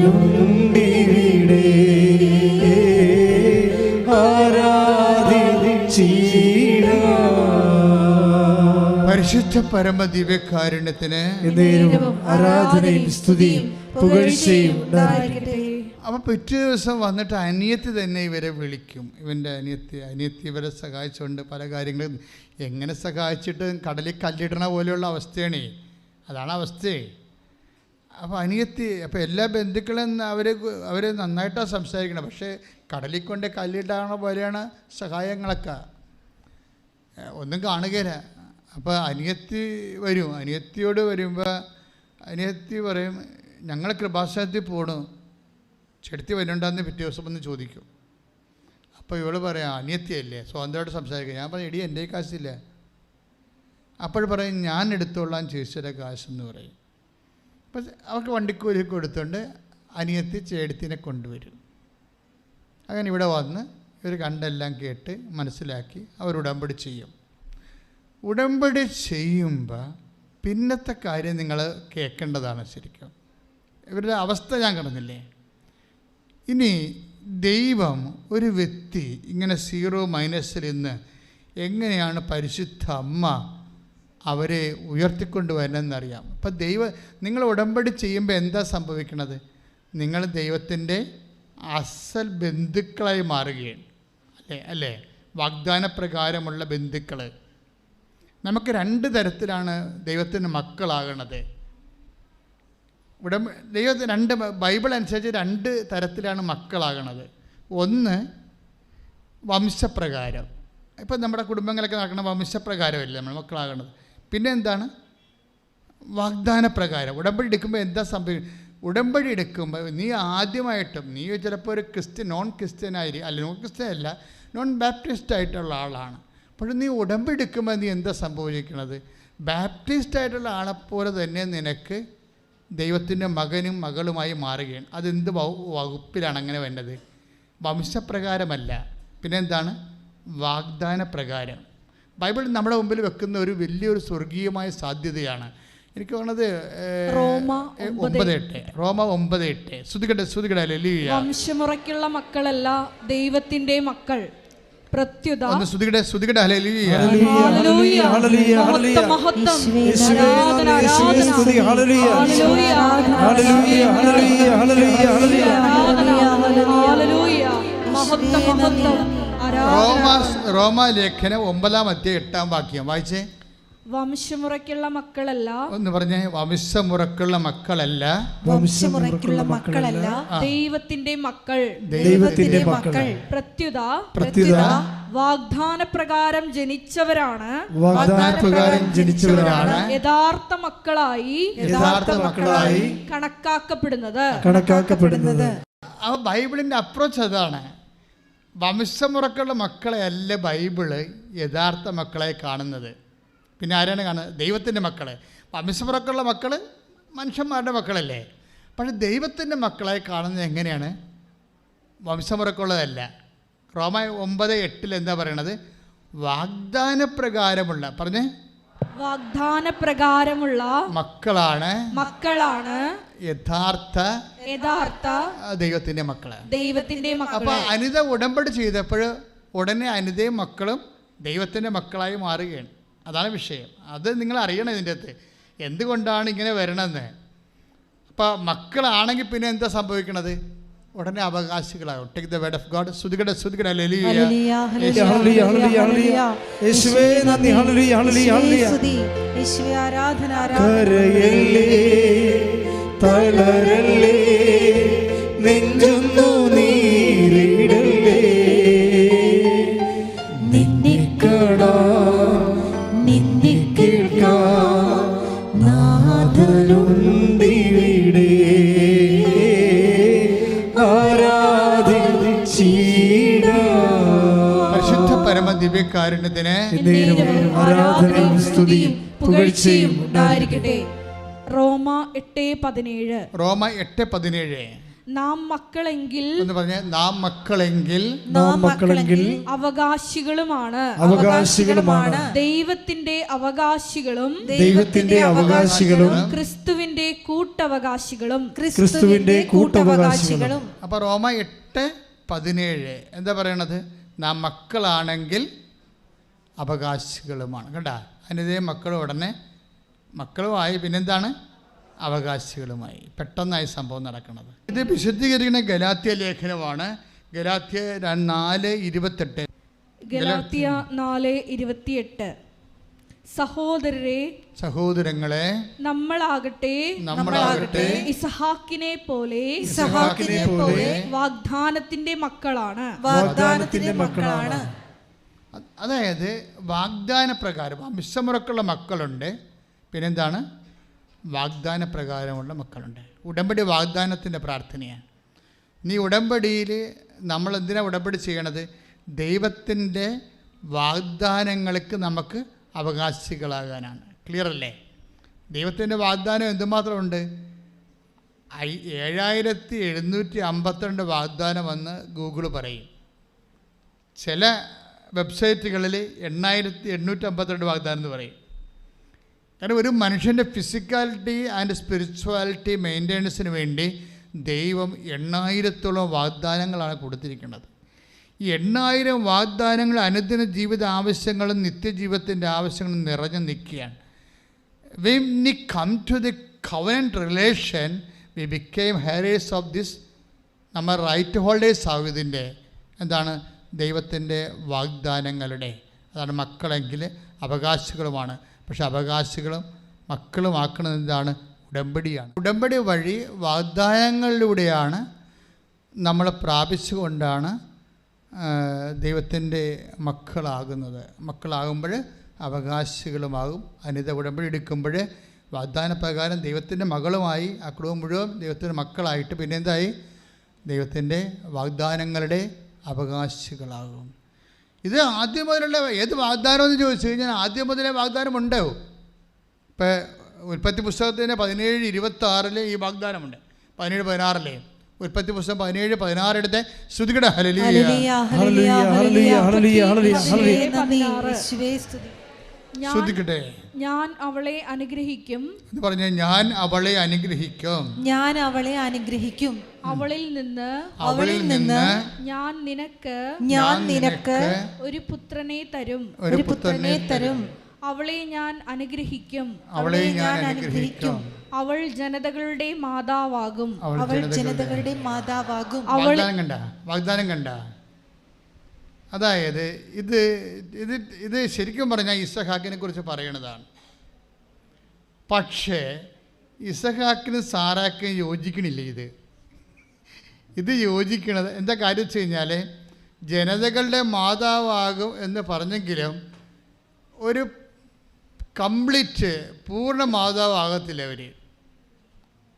പരിശുദ്ധ പരമ ദിവ്യകാരുണ്യത്തിന് ആരാധനയും സ്തുതിയും പുകഴ്ചയും ഉണ്ടായിരിക്കട്ടെ. അപ്പോൾ പിറ്റേ ദിവസം വന്നിട്ട് അനിയത്തി തന്നെ ഇവരെ വിളിക്കും. ഇവൻ്റെ അനിയത്തി ഇവരെ സഹായിച്ചുകൊണ്ട് പല കാര്യങ്ങളും എങ്ങനെ സഹായിച്ചിട്ട് കടലിൽ കല്ലിടണ പോലെയുള്ള അവസ്ഥയാണ്. അതാണ് അവസ്ഥയെ. അപ്പോൾ അനിയത്തി, അപ്പോൾ എല്ലാ ബന്ധുക്കളും അവർ നന്നായിട്ടാണ് സംസാരിക്കണം. പക്ഷേ കടലിൽ കൊണ്ട് കല്ലിടണ പോലെയാണ് സഹായങ്ങളൊക്കെ, ഒന്നും കാണുകയില്ല. അപ്പോൾ അനിയത്തി വരും. അനിയത്തിയോട് വരുമ്പോൾ അനിയത്തി പറയും, ഞങ്ങൾ കൃപാസനത്തിൽ പോകണു, ചെടുത്തി വരുന്നുണ്ടെന്ന് പിറ്റേ ദിവസം വന്ന് ചോദിക്കും. അപ്പോൾ ഇവള് പറയാം, അനിയത്തിയല്ലേ, സ്വതന്ത്രമായിട്ട് സംസാരിക്കുക. ഞാൻ പറയും, എടി എൻ്റെ കാശില്ല. അപ്പോൾ പറയും, ഞാൻ എടുത്തോളാം ചേച്ചിയുടെ കാശെന്ന് പറയും. അപ്പം അവർക്ക് വണ്ടിക്കൂലി കൊടുത്തുകൊണ്ട് അനിയത്തി ചേടത്തിനെ കൊണ്ടുവരും. അങ്ങനെ ഇവിടെ വന്ന് ഇവർ കണ്ടെല്ലാം കേട്ട് മനസ്സിലാക്കി അവർ ഉടമ്പടി ചെയ്യും. ഉടമ്പടി ചെയ്യുമ്പോൾ പിന്നത്തെ കാര്യം നിങ്ങൾ കേൾക്കേണ്ടതാണ്. ശരിക്കും ഇവരുടെ അവസ്ഥ ഞാൻ കാണുന്നില്ലേ? ഇനി ദൈവം ഒരു വ്യക്തി ഇങ്ങനെ 0 നിന്ന് എങ്ങനെയാണ് പരിശുദ്ധ അമ്മ അവരെ ഉയർത്തിക്കൊണ്ട് വരണമെന്നറിയാം. അപ്പം നിങ്ങൾ ഉടമ്പടി ചെയ്യുമ്പോൾ എന്താ സംഭവിക്കുന്നത്? നിങ്ങൾ ദൈവത്തിൻ്റെ അസൽ ബന്ധുക്കളായി മാറുകയാണ്. അല്ലേ? വാഗ്ദാനപ്രകാരമുള്ള ബന്ധുക്കൾ. നമുക്ക് 2 തരത്തിലാണ് ദൈവത്തിൻ്റെ മക്കളാകണത്. ദൈവത്തിന് 2 ബൈബിൾ അനുസരിച്ച് 2 തരത്തിലാണ് മക്കളാകണത്. ഒന്ന് വംശപ്രകാരം. ഇപ്പം നമ്മുടെ കുടുംബങ്ങളൊക്കെ നടക്കുന്ന വംശപ്രകാരമല്ലേ നമ്മൾ മക്കളാകണത്. പിന്നെ എന്താണ്? വാഗ്ദാനപ്രകാരം. ഉടമ്പടി എടുക്കുമ്പോൾ എന്താ സംഭവിക്കും? ഉടമ്പടി എടുക്കുമ്പോൾ നീ ആദ്യമായിട്ടും നീ ചിലപ്പോൾ ഒരു നോൺ ക്രിസ്ത്യൻ അല്ല, നോൺ ക്രിസ്ത്യൻ അല്ല, നോൺ ബാപ്റ്റിസ്റ്റ് ആയിട്ടുള്ള ആളാണ്. പക്ഷേ നീ ഉടമ്പടി എടുക്കുമ്പോൾ നീ എന്താ സംഭവിക്കുന്നത്? ബാപ്റ്റിസ്റ്റ് ആയിട്ടുള്ള ആളെപ്പോലെ തന്നെ നിനക്ക് ദൈവത്തിൻ്റെ മകനും മകളുമായി മാറുകയാണ്. അതെന്ത് വകുപ്പിലാണ് അങ്ങനെ വേണ്ടത്? വംശപ്രകാരമല്ല, പിന്നെന്താണ്? വാഗ്ദാനപ്രകാരം. ബൈബിൾ നമ്മുടെ മുമ്പിൽ വെക്കുന്ന ഒരു വലിയൊരു സ്വർഗീയമായ സാധ്യതയാണ്. എനിക്ക് തോന്നുന്നത് റോമ 9:8. ശ്രുതികട ഹല്ലേലൂയ. വംശമുറയ്ക്കുള്ള മക്കളല്ല ദൈവത്തിന്റെ മക്കൾ, പ്രത്യുത ശ്രുതികട ഹല്ലേലൂയ. ഹല്ലേലൂയ, മഹത്വം, മഹത്വം, ആരാധന, ആരാധന, സ്തുതി, ഹല്ലേലൂയ, ഹല്ലേലൂയ, ഹല്ലേലൂയ, ഹല്ലേലൂയ, ഹല്ലേലൂയ, ഹല്ലേലൂയ, മഹത്വം, മഹത്വം, ആരാധന. റോമാലേഖനം 9:8 വായിച്ചേ. വംശമുറയ്ക്കുള്ള മക്കളല്ല, ഒന്ന് പറഞ്ഞേ. വംശമുറക്കുള്ള മക്കളല്ല, വംശമുറയ്ക്കുള്ള മക്കളല്ല, ദൈവത്തിന്റെ മക്കൾ, ദൈവത്തിന്റെ മക്കൾ, പ്രത്യുത വാഗ്ദാനപ്രകാരം ജനിച്ചവരാണ്, വാഗ്ദാനപ്രകാരം ജനിച്ചവരാണ് യഥാർത്ഥ മക്കളായി കണക്കാക്കപ്പെടുന്നത്. ആ ബൈബിളിൻ്റെ അപ്രോച്ച് അതാണ്. വംശമുറക്കുള്ള മക്കളെ അല്ല ബൈബിള് യഥാർത്ഥ മക്കളെ കാണുന്നത്. പിന്നെ ആരാണ് കാണുന്നത്? ദൈവത്തിൻ്റെ മക്കളെ. വംശമുറക്കുള്ള മക്കൾ മനുഷ്യന്മാരുടെ മക്കളല്ലേ. പക്ഷെ ദൈവത്തിൻ്റെ മക്കളായി കാണുന്നത് എങ്ങനെയാണ്? വംശമുറക്കുള്ളതല്ല. റോമ 9:8 എന്താ പറയണത്? വാഗ്ദാനപ്രകാരമുള്ള, പറഞ്ഞേ, വാഗ്ദാനപ്രകാരമുള്ള മക്കളാണ് യഥാർത്ഥ ദൈവത്തിൻ്റെ മക്കള്. അപ്പൊ അനിത ഉടമ്പടി ചെയ്തപ്പോൾ ഉടനെ അനിതയും മക്കളും ദൈവത്തിൻ്റെ മക്കളായി മാറുകയാണ്. അതാണ് വിഷയം. അത് നിങ്ങൾ അറിയണം ഇതിൻ്റെ അകത്ത് എന്തുകൊണ്ടാണ് ഇങ്ങനെ വരണമെന്ന്. അപ്പോൾ മക്കളാണെങ്കിൽ പിന്നെ എന്താ സംഭവിക്കണത്? ഉടനെ അവകാശികളാകും. Take the word of God. ശ്രുതികട ഹല്ലേലൂയ, ഹല്ലേലൂയ, ഹല്ലേലൂയ, ഹല്ലേലൂയ, യേശുവേ നന്ദി, ഹല്ലേലൂയ, ഹല്ലേലൂയ, ഹല്ലേലൂയ. യേശുവേ ആരാധന, കരയല്ലേ, തളരല്ലേ, നെഞ്ചൊന്നു നീരിടല്ലേ, നിന്നെ കേൾക്കാൻ നാഥനുണ്ടിവിടെ, പരിശുദ്ധ പരമ ദിവ്യകാരുണ്യത്തിന് ആരാധനയും സ്തുതിയും പുകഴ്ചയും ഉണ്ടായിരിക്കട്ടെ. റോമ 8:17. നാം മക്കളെങ്കിൽ, എന്ന് പറഞ്ഞ നാം മക്കളെങ്കിൽ അവകാശികളുമാണ്, ദൈവത്തിന്റെ അവകാശികളും, ക്രിസ്തുവിന്റെ കൂട്ടവകാശികളും. അപ്പൊ റോമ 8:17 എന്താ പറയണത്? നാം മക്കളാണെങ്കിൽ അവകാശികളുമാണ്. കണ്ട, അതിൻ്റെ മക്കളും ഉടനെ മക്കളുമായി, പിന്നെന്താണ്? അവകാശികളുമായി. പെട്ടെന്നായി സംഭവം നടക്കുന്നത്. ഇത് വിശദീകരിക്കുന്ന ഗലാത്യ ലേഖനമാണ്. ഗലാത്യ 4:28. ഗലാത്യ 4:28. സഹോദരങ്ങളെ നമ്മളാകട്ടെ ഇസഹാക്കിനെ പോലെ വാഗ്ദാനത്തിന്റെ മക്കളാണ്. അതായത് വാഗ്ദാന പ്രകാരം മിശ്രമുറക്കുള്ള മക്കളുണ്ട്, പിന്നെന്താണ് വാഗ്ദാന പ്രകാരമുള്ള മക്കളുണ്ട്. ഉടമ്പടി വാഗ്ദാനത്തിൻ്റെ പ്രാർത്ഥനയാണ്. നീ ഉടമ്പടിയിൽ നമ്മൾ എന്തിനാണ് ഉടമ്പടി ചെയ്യണത്? ദൈവത്തിൻ്റെ വാഗ്ദാനങ്ങൾക്ക് നമുക്ക് അവകാശികളാകാനാണ്. ക്ലിയർ അല്ലേ? ദൈവത്തിൻ്റെ വാഗ്ദാനം എന്തുമാത്രമുണ്ട്? 7752 വാഗ്ദാനം വന്ന് ഗൂഗിൾ പറയും. ചില വെബ്സൈറ്റുകളിൽ 8852 വാഗ്ദാനം എന്ന് പറയും. കാരണം ഒരു മനുഷ്യൻ്റെ ഫിസിക്കാലിറ്റി ആൻഡ് സ്പിരിച്വാലിറ്റി മെയിൻ്റെനൻസിന് വേണ്ടി ദൈവം 8000-ഓളം വാഗ്ദാനങ്ങളാണ് കൊടുത്തിരിക്കുന്നത്. ഈ 8000 വാഗ്ദാനങ്ങൾ അനുദിന ജീവിത ആവശ്യങ്ങളും നിത്യജീവിതത്തിൻ്റെ ആവശ്യങ്ങളും നിറഞ്ഞു നിൽക്കുകയാണ്. When we come to the covenant relation, we became heirs of this. നമ്മൾ റൈറ്റ് ഹോൾഡേഴ്സ് ആവും ഇതിൻ്റെ എന്താണ് ദൈവത്തിൻ്റെ വാഗ്ദാനങ്ങളുടെ. അതാണ് മക്കളെങ്കിൽ അവകാശികളുമാണ്. പക്ഷെ അവകാശികളും മക്കളുമാക്കുന്നത് എന്താണ്? ഉടമ്പടിയാണ്. ഉടമ്പടി വഴി വാഗ്ദാനങ്ങളിലൂടെയാണ് നമ്മൾ പ്രാപിച്ചുകൊണ്ടാണ് ദൈവത്തിൻ്റെ മക്കളാകുമ്പോൾ അവകാശികളുമാകും. അനിത ഉടമ്പടി എടുക്കുമ്പോൾ വാഗ്ദാന പ്രകാരം ദൈവത്തിൻ്റെ മകളുമായി ആ കുടുംബം മുഴുവൻ ദൈവത്തിൻ്റെ മക്കളായിട്ട് പിന്നെന്തായി? ദൈവത്തിൻ്റെ വാഗ്ദാനങ്ങളുടെ അവകാശികളാകും. ഇത് ആദ്യം മുതലുള്ള ഏത് വാഗ്ദാനം എന്ന് ചോദിച്ചു കഴിഞ്ഞാൽ ആദ്യം മുതലേ വാഗ്ദാനം ഉണ്ടാവും. ഇപ്പോൾ ഉൽപ്പത്തി പുസ്തകത്തിൻ്റെ 17:26 ഈ വാഗ്ദാനമുണ്ട്. 17:16 ഉൽപ്പത്തി പുസ്തകം 17:16 എടുത്ത് ശ്രുതികട ശ്രുതിക്കട്ടെ. ഞാൻ അവളെ അനുഗ്രഹിക്കും എന്ന് പറഞ്ഞ ഞാൻ അവളെ അനുഗ്രഹിക്കും. അവളിൽ നിന്ന് ഞാൻ നിനക്ക് ഒരു പുത്രനെ തരും. അവളെ ഞാൻ അനുഗ്രഹിക്കും. അവൾ ജനതകളുടെ മാതാവാകും. വാഗ്ദാനം കണ്ട. അതായത് ഇത് ശരിക്കും പറഞ്ഞാൽ ഇസഹാക്കിനെ കുറിച്ച് പറയണതാണ്. പക്ഷേ ഇസഹാക്കിന് സാറാക്കിന് യോജിക്കണില്ല. ഇത് യോജിക്കണത് എന്താ കാര്യം വെച്ച് കഴിഞ്ഞാൽ ജനതകളുടെ മാതാവാകും എന്ന് പറഞ്ഞെങ്കിലും ഒരു കംപ്ലീറ്റ് പൂർണ്ണ മാതാവാകത്തില്ല അവർ.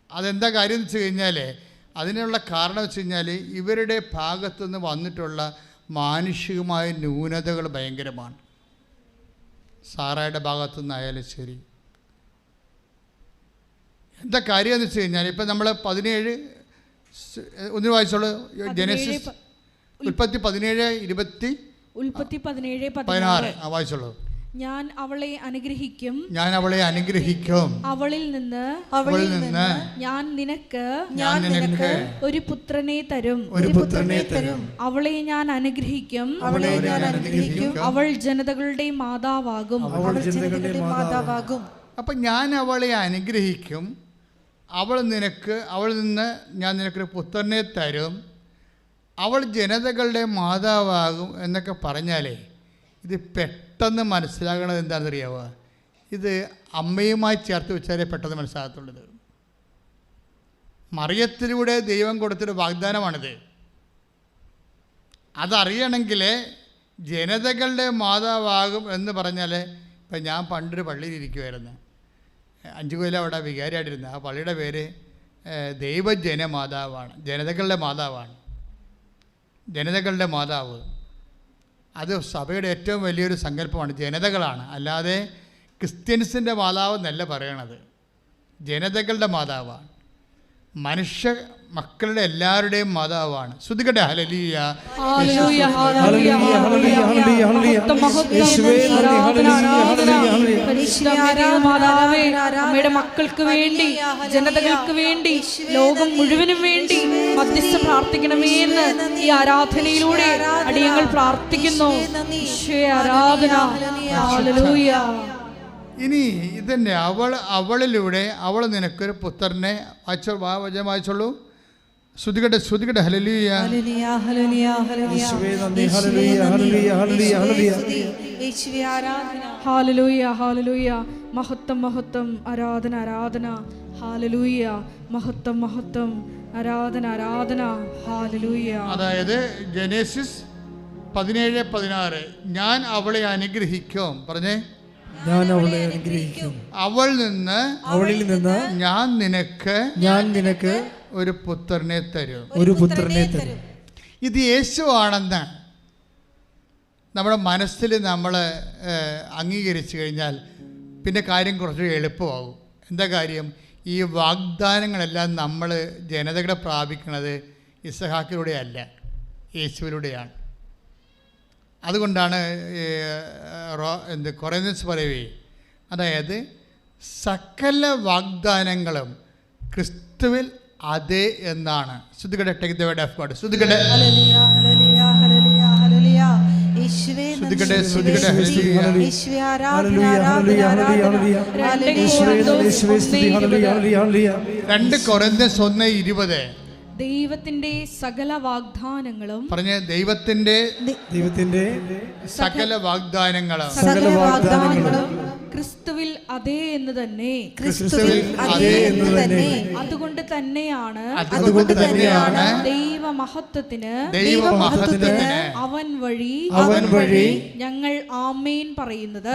അതെന്താ കാര്യം എന്ന് വെച്ച് കഴിഞ്ഞാൽ അതിനുള്ള കാരണം വെച്ച് കഴിഞ്ഞാൽ ഇവരുടെ ഭാഗത്തുനിന്ന് വന്നിട്ടുള്ള മാനുഷികമായ ന്യൂനതകൾ ഭയങ്കരമാണ്. സാറയുടെ ഭാഗത്തുനിന്നായാലും ശരി. എന്താ കാര്യം എന്ന് വെച്ച് കഴിഞ്ഞാൽ ഇപ്പം നമ്മൾ 17 ഒന്ന് വായിച്ചോളൂ. ജനസിസ് ഉൽപ്പത്തി 17:16 വായിച്ചോളൂ. ഞാൻ അവളെ അനുഗ്രഹിക്കും. അവളിൽ നിന്ന് ഞാൻ നിനക്ക് ഒരു പുത്രനെ തരും. അവളെ ഞാൻ അനുഗ്രഹിക്കും. അവൾ ജനതകളുടെ മാതാവാകും. അപ്പം ഞാൻ അവളെ അനുഗ്രഹിക്കും. അവളിൽ നിന്ന് ഞാൻ നിനക്കൊരു പുത്രനെ തരും. അവൾ ജനതകളുടെ മാതാവാകും എന്നൊക്കെ പറഞ്ഞാലേ ഇത് പെട്ടെന്ന് മനസ്സിലാകണത് എന്താണെന്നറിയാവുക? ഇത് അമ്മയുമായി ചേർത്ത് വെച്ചാലേ പെട്ടെന്ന് മനസ്സിലാകത്തുള്ളത്. മറിയത്തിലൂടെ ദൈവം കൊടുത്തൊരു വാഗ്ദാനമാണിത്. അതറിയണമെങ്കിൽ ജനതകളുടെ മാതാവാകും എന്ന് പറഞ്ഞാൽ ഇപ്പം ഞാൻ പണ്ടൊരു പള്ളിയിലിരിക്കുമായിരുന്നു. 5 കൊല്ലം അവിടെ വികാരിയായിട്ടിരുന്ന ആ പള്ളിയുടെ പേര് ദൈവജനമാതാവാണ്. ജനതകളുടെ മാതാവ്. അത് സഭയുടെ ഏറ്റവും വലിയൊരു സങ്കല്പമാണ്. ജനതകളാണ്, അല്ലാതെ ക്രിസ്ത്യൻസിൻ്റെ മാതാവ് എന്നല്ല പറയണത്. ജനതകളുടെ മാതാവാണ്. മനുഷ്യ മക്കളുടെ എല്ലാവരുടെയും മാതാവാണ്. ശ്രുതികട്ടെ ഹല്ലേലൂയ. അമ്മയുടെ മക്കൾക്ക് വേണ്ടി, ജനതകൾക്ക് വേണ്ടി, ലോകം മുഴുവനും വേണ്ടി മധ്യസ്ഥ പ്രാർത്ഥിക്കണമേ എന്ന് ഈ ആരാധനയിലൂടെ അടിയങ്ങൾ പ്രാർത്ഥിക്കുന്നു. ആരാധന. ഹല്ലേലൂയ. ഇനി ഇതന്നെ അവളിലൂടെ അവൾ നിനക്കൊരു പുത്രനെ വായിച്ചോളൂ. ശ്രുതികട്ടെ ഹല്ലേലൂയ. യേശുവേ ആരാധന. Hallelujah hallelujah. മഹത്വം മഹത്വം, ആരാധന ആരാധന. ഹാലലൂയ. മഹത്വം മഹത്വം, ആരാധന ആരാധന. ഹാലലൂയ. അതായത് ജനേസിസ് 17:16 ഞാൻ അവളെ അനുഗ്രഹിക്കും. പറഞ്ഞേ, ഞാൻ അവളെ അനുഗ്രഹിക്കും. അവളിൽ നിന്ന് ഞാൻ നിനക്ക് ഒരു പുത്രനെ തരും. ഒരു പുത്രനെ തരും. ഇത് യേശുവാണെന്ന് നമ്മുടെ മനസ്സിൽ നമ്മൾ അംഗീകരിച്ചു കഴിഞ്ഞാൽ പിന്നെ കാര്യം കുറച്ച് എളുപ്പമാകും. എന്താ കാര്യം? ഈ വാഗ്ദാനങ്ങളെല്ലാം നമ്മൾ ജനതകളെ പ്രാപിക്കുന്നത് ഇസഹാക്കിലൂടെ അല്ല, യേശുവിലൂടെയാണ്. അതുകൊണ്ടാണ് കൊറിന്ത്യൻസ് പറയുകയെ, അതായത് സകല വാഗ്ദാനങ്ങളും ക്രിസ്തുവിൽ അതെ എന്നാണ്. ശ്രുതികടെ take the word of God. ശ്രുതികടെ ഹല്ലേലൂയ ഹല്ലേലൂയ ഹല്ലേലൂയ ഹല്ലേലൂയ. യേശുവേ ശ്രുതികടെ നന്ദി. ശ്രുതികടെ ഹല്ലേലൂയ. യേശുവേ ആരാധന ഹല്ലേലൂയ ആരാധന ഹല്ലേലൂയ ആരാധന. ഹല്ലേലൂയ. യേശുവേ യേശുവേ സ്തുതി. ഹല്ലേലൂയ ഹല്ലേലൂയ ഹല്ലേലൂയ. 2 കൊരിന്ത്യൻസ് 1:20 ദൈവത്തിന്റെ സകല വാഗ്ദാനങ്ങളും, പറഞ്ഞ ദൈവത്തിന്റെ സകല വാഗ്ദാനങ്ങളും സകല വാഗ്ദാനങ്ങളും ക്രിസ്തുവിൽ അതേ എന്ന് തന്നെ. ക്രിസ്തുവിൽ അതേ എന്ന് തന്നെ. അതുകൊണ്ട് തന്നെയാണ് ദൈവമഹത്വത്തിന് അവൻ വഴി ഞങ്ങൾ ആമേൻ പറയുന്നത്.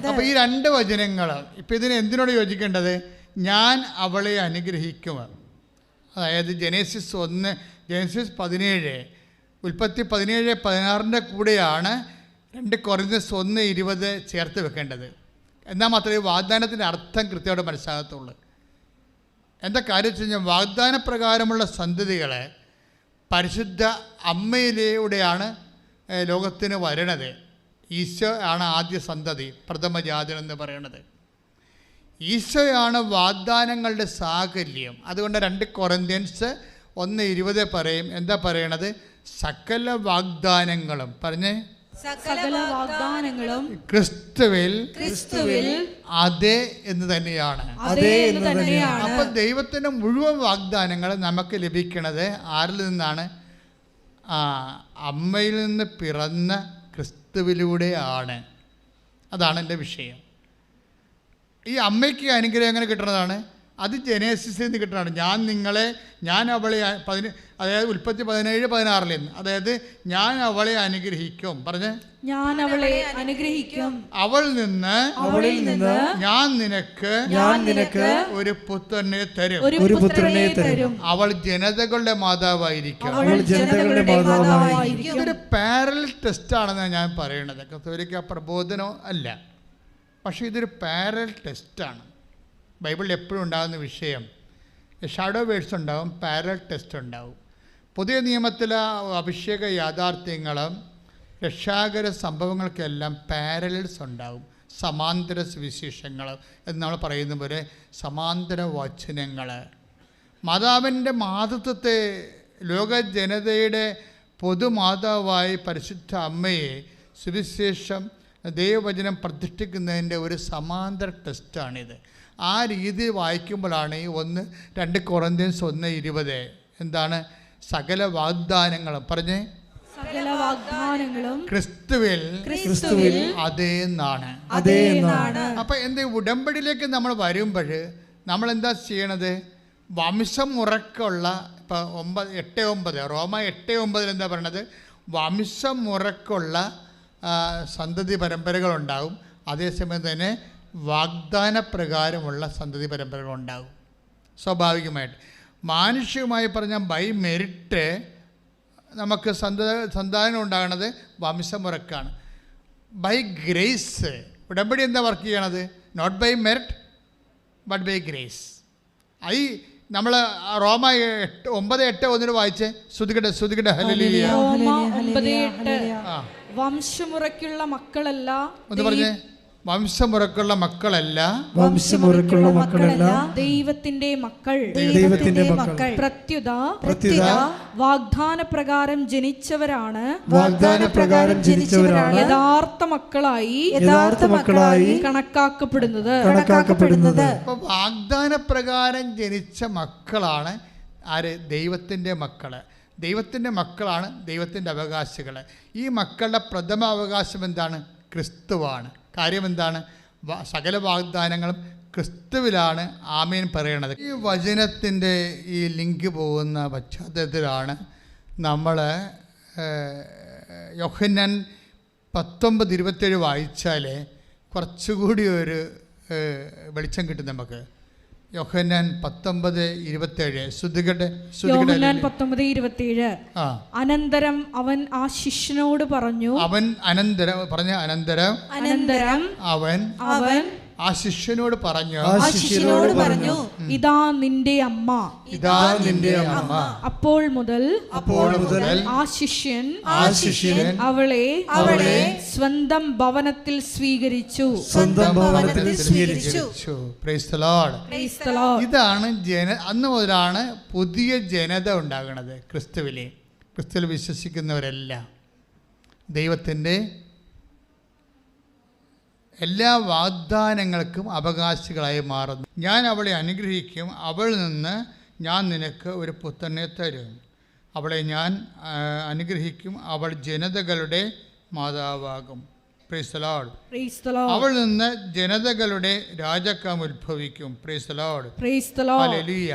അപ്പൊ ഈ 2 വചനങ്ങൾ ഇപ്പൊ ഇതിന് എന്തിനോട് യോജിക്കേണ്ടത്? ഞാൻ അവളെ അനുഗ്രഹിക്കും. അതായത് ജനേസിസ് 17, ഉൽപ്പത്തി 17:16 കൂടെയാണ് 2 കൊരിന്ത്യൻസ് 1:20 ചേർത്ത് വെക്കേണ്ടത്. എന്നാൽ മാത്രമേ വാഗ്ദാനത്തിൻ്റെ അർത്ഥം കൃത്യമായിട്ട് മനസ്സിലാകത്തുള്ളൂ. എന്താ കാര്യം വെച്ച് കഴിഞ്ഞാൽ, വാഗ്ദാനപ്രകാരമുള്ള സന്തതികളെ പരിശുദ്ധ അമ്മയിലൂടെയാണ് ലോകത്തിന് വരണത്. ഈശോ ആണ് ആദ്യ സന്തതി, പ്രഥമജാതൻ എന്ന് പറയുന്നത്. ഈശോയാണ് വാഗ്ദാനങ്ങളുടെ സാകല്യം. അതുകൊണ്ട് 2 കൊരിന്ത്യൻസ് 1:20 പറയും. എന്താ പറയണത്? സകല വാഗ്ദാനങ്ങളും, പറഞ്ഞേ, സകല വാഗ്ദാനങ്ങളും ക്രിസ്തുവിൽ അതെ എന്ന് തന്നെയാണ്. അപ്പൊ ദൈവത്തിന്റെ മുഴുവൻ വാഗ്ദാനങ്ങളും നമുക്ക് ലഭിക്കണത് ആരിൽ നിന്നാണ്? അമ്മയിൽ നിന്ന് പിറന്ന ക്രിസ്തുവിലൂടെയാണ്. അതാണ് എൻ്റെ വിഷയം. ഈ അമ്മയ്ക്ക് അനുഗ്രഹം എങ്ങനെ കിട്ടുന്നതാണ്? അത് ജനേസിസിൽ നിന്ന് കിട്ടുന്നതാണ്. ഞാൻ അവളെ അതായത് ഉൽപ്പത്തി 17:16 അതായത് ഞാൻ അവളെ അനുഗ്രഹിക്കും. പറഞ്ഞേ, ഞാൻ അവളെ അനുഗ്രഹിക്കും. അവളിൽ നിന്ന് ഞാൻ നിനക്ക് ഒരു പുത്രനെ തരും. അവൾ ജനതകളുടെ മാതാവായിരിക്കും. ഇതൊരു പാരലൽ ടെസ്റ്റ് ആണെന്നാണ് ഞാൻ പറയണത്. കത്തോലിക്ക പ്രബോധനം അല്ല, പക്ഷേ ഇതൊരു പാരലൽ ടെസ്റ്റാണ്. ബൈബിളിൽ എപ്പോഴും ഉണ്ടാകുന്ന വിഷയം ഷാഡോ വേഴ്സ് ഉണ്ടാവും, പാരലൽ ടെസ്റ്റ് ഉണ്ടാവും. പുതിയ നിയമത്തിലെ അഭിഷേക യാഥാർത്ഥ്യങ്ങളും രക്ഷാകര സംഭവങ്ങൾക്കെല്ലാം പാരലൽസ് ഉണ്ടാവും. സമാന്തര സുവിശേഷങ്ങൾ എന്ന് നമ്മൾ പറയുന്ന പോലെ സമാന്തര വചനങ്ങൾ. മാതാവിൻ്റെ മാതൃത്വത്തെ ലോക ജനതയുടെ പൊതുമാതാവായി പരിശുദ്ധ അമ്മയെ സുവിശേഷം ദൈവവചനം പ്രതിഷ്ഠിക്കുന്നതിൻ്റെ ഒരു സമാന്തര ടെസ്റ്റാണിത്. ആ രീതി വായിക്കുമ്പോഴാണ് ഈ 2 കൊരിന്ത്യൻസ് 1:20 എന്താണ്? സകല വാഗ്ദാനങ്ങളും, പറഞ്ഞേ, സകല വാഗ്ദാനങ്ങളും ക്രിസ്തുവിൽ അതേ എന്നാണ്. അപ്പൊ എന്ത് ഉടമ്പടിയിലേക്ക് നമ്മൾ വരുമ്പോൾ നമ്മൾ എന്താ ചെയ്യണത്? വംശമുറക്കുള്ള ഇപ്പം 8:9 റോമ 8:9 എന്താ പറയണത്? വംശമുറക്കുള്ള സന്തതി പരമ്പരകളുണ്ടാകും. അതേസമയം തന്നെ വാഗ്ദാനപ്രകാരമുള്ള സന്തതി പരമ്പരകളുണ്ടാകും. സ്വാഭാവികമായിട്ട് മാനുഷികമായി പറഞ്ഞാൽ ബൈ മെറിറ്റ് നമുക്ക് സന്താനം ഉണ്ടാകുന്നത് വംശമുറക്കാണ്. ബൈ ഗ്രേസ് ഉടമ്പടി എന്താ വർക്ക് ചെയ്യണത്? Not by merit but by grace. ഈ നമ്മൾ റോമ 9:8 വായിച്ചേ. ശ്രുതികട്ടെ ഹല്ലേലൂയ. വംശമുറയ്ക്കുള്ള മക്കളല്ല, ഒന്ന് പറഞ്ഞേ, വംശമുറക്കുള്ള മക്കളല്ല, ദൈവത്തിന്റെ മക്കൾ. പ്രത്യുത വാഗ്ദാനപ്രകാരം ജനിച്ചവരാണ് യഥാർത്ഥ മക്കളായി കണക്കാക്കപ്പെടുന്നത്. അപ്പോൾ വാഗ്ദാനപ്രകാരം ജനിച്ച മക്കളാണ് ആര്? ദൈവത്തിൻ്റെ മക്കള്. ദൈവത്തിൻ്റെ മക്കളാണ് ദൈവത്തിൻ്റെ അവകാശികൾ. ഈ മക്കളുടെ പ്രഥമ അവകാശം എന്താണ്? ക്രിസ്തുവാണ്. കാര്യം എന്താണ്? സകല വാഗ്ദാനങ്ങളും ക്രിസ്തുവിലാണ് ആമേൻ പറയണത്. ഈ വചനത്തിൻ്റെ ഈ ലിങ്ക് പോകുന്ന പശ്ചാത്തലത്തിലാണ് നമ്മൾ യോഹന്നാൻ 19:27 വായിച്ചാൽ കുറച്ചുകൂടി ഒരു വെളിച്ചം കിട്ടും നമുക്ക്. യോഹന്നാൻ 19:27 ശ്രദ്ധിക്കട്ടെ. യോഹന്നാൻ 19:27 അനന്തരം അവൻ ആ ശിഷ്യനോട് പറഞ്ഞു. അനന്തരം അവൻ ആ ശിഷ്യനോട് പറഞ്ഞു, ഇതാ നിന്റെ അമ്മ. അപ്പോൾ മുതൽ ആ ശിഷ്യൻ അവളെ സ്വന്തം ഭവനത്തിൽ സ്വീകരിച്ചു. Price the Lord. ഇതാണ് അന്ന് മുതലാണ് പുതിയ ജനത ഉണ്ടാകുന്നത്. ക്രിസ്തുവിൽ വിശ്വസിക്കുന്നവരെല്ലാം ദൈവത്തിൻ്റെ എല്ലാ വാഗ്ദാനങ്ങൾക്കും അവകാശികളായി മാറുന്നു. ഞാൻ അവളെ അനുഗ്രഹിക്കും, അവളിൽ നിന്ന് ഞാൻ നിനക്ക് ഒരു പുത്രനെ തരും. അവളെ ഞാൻ അനുഗ്രഹിക്കും, അവൾ ജനതകളുടെ മാതാവാകും. Price the Lord. അവളിൽ നിന്ന് ജനതകളുടെ രാജാക്കം ഉത്ഭവിക്കും. Praise the lord. ഹല്ലേലൂയ.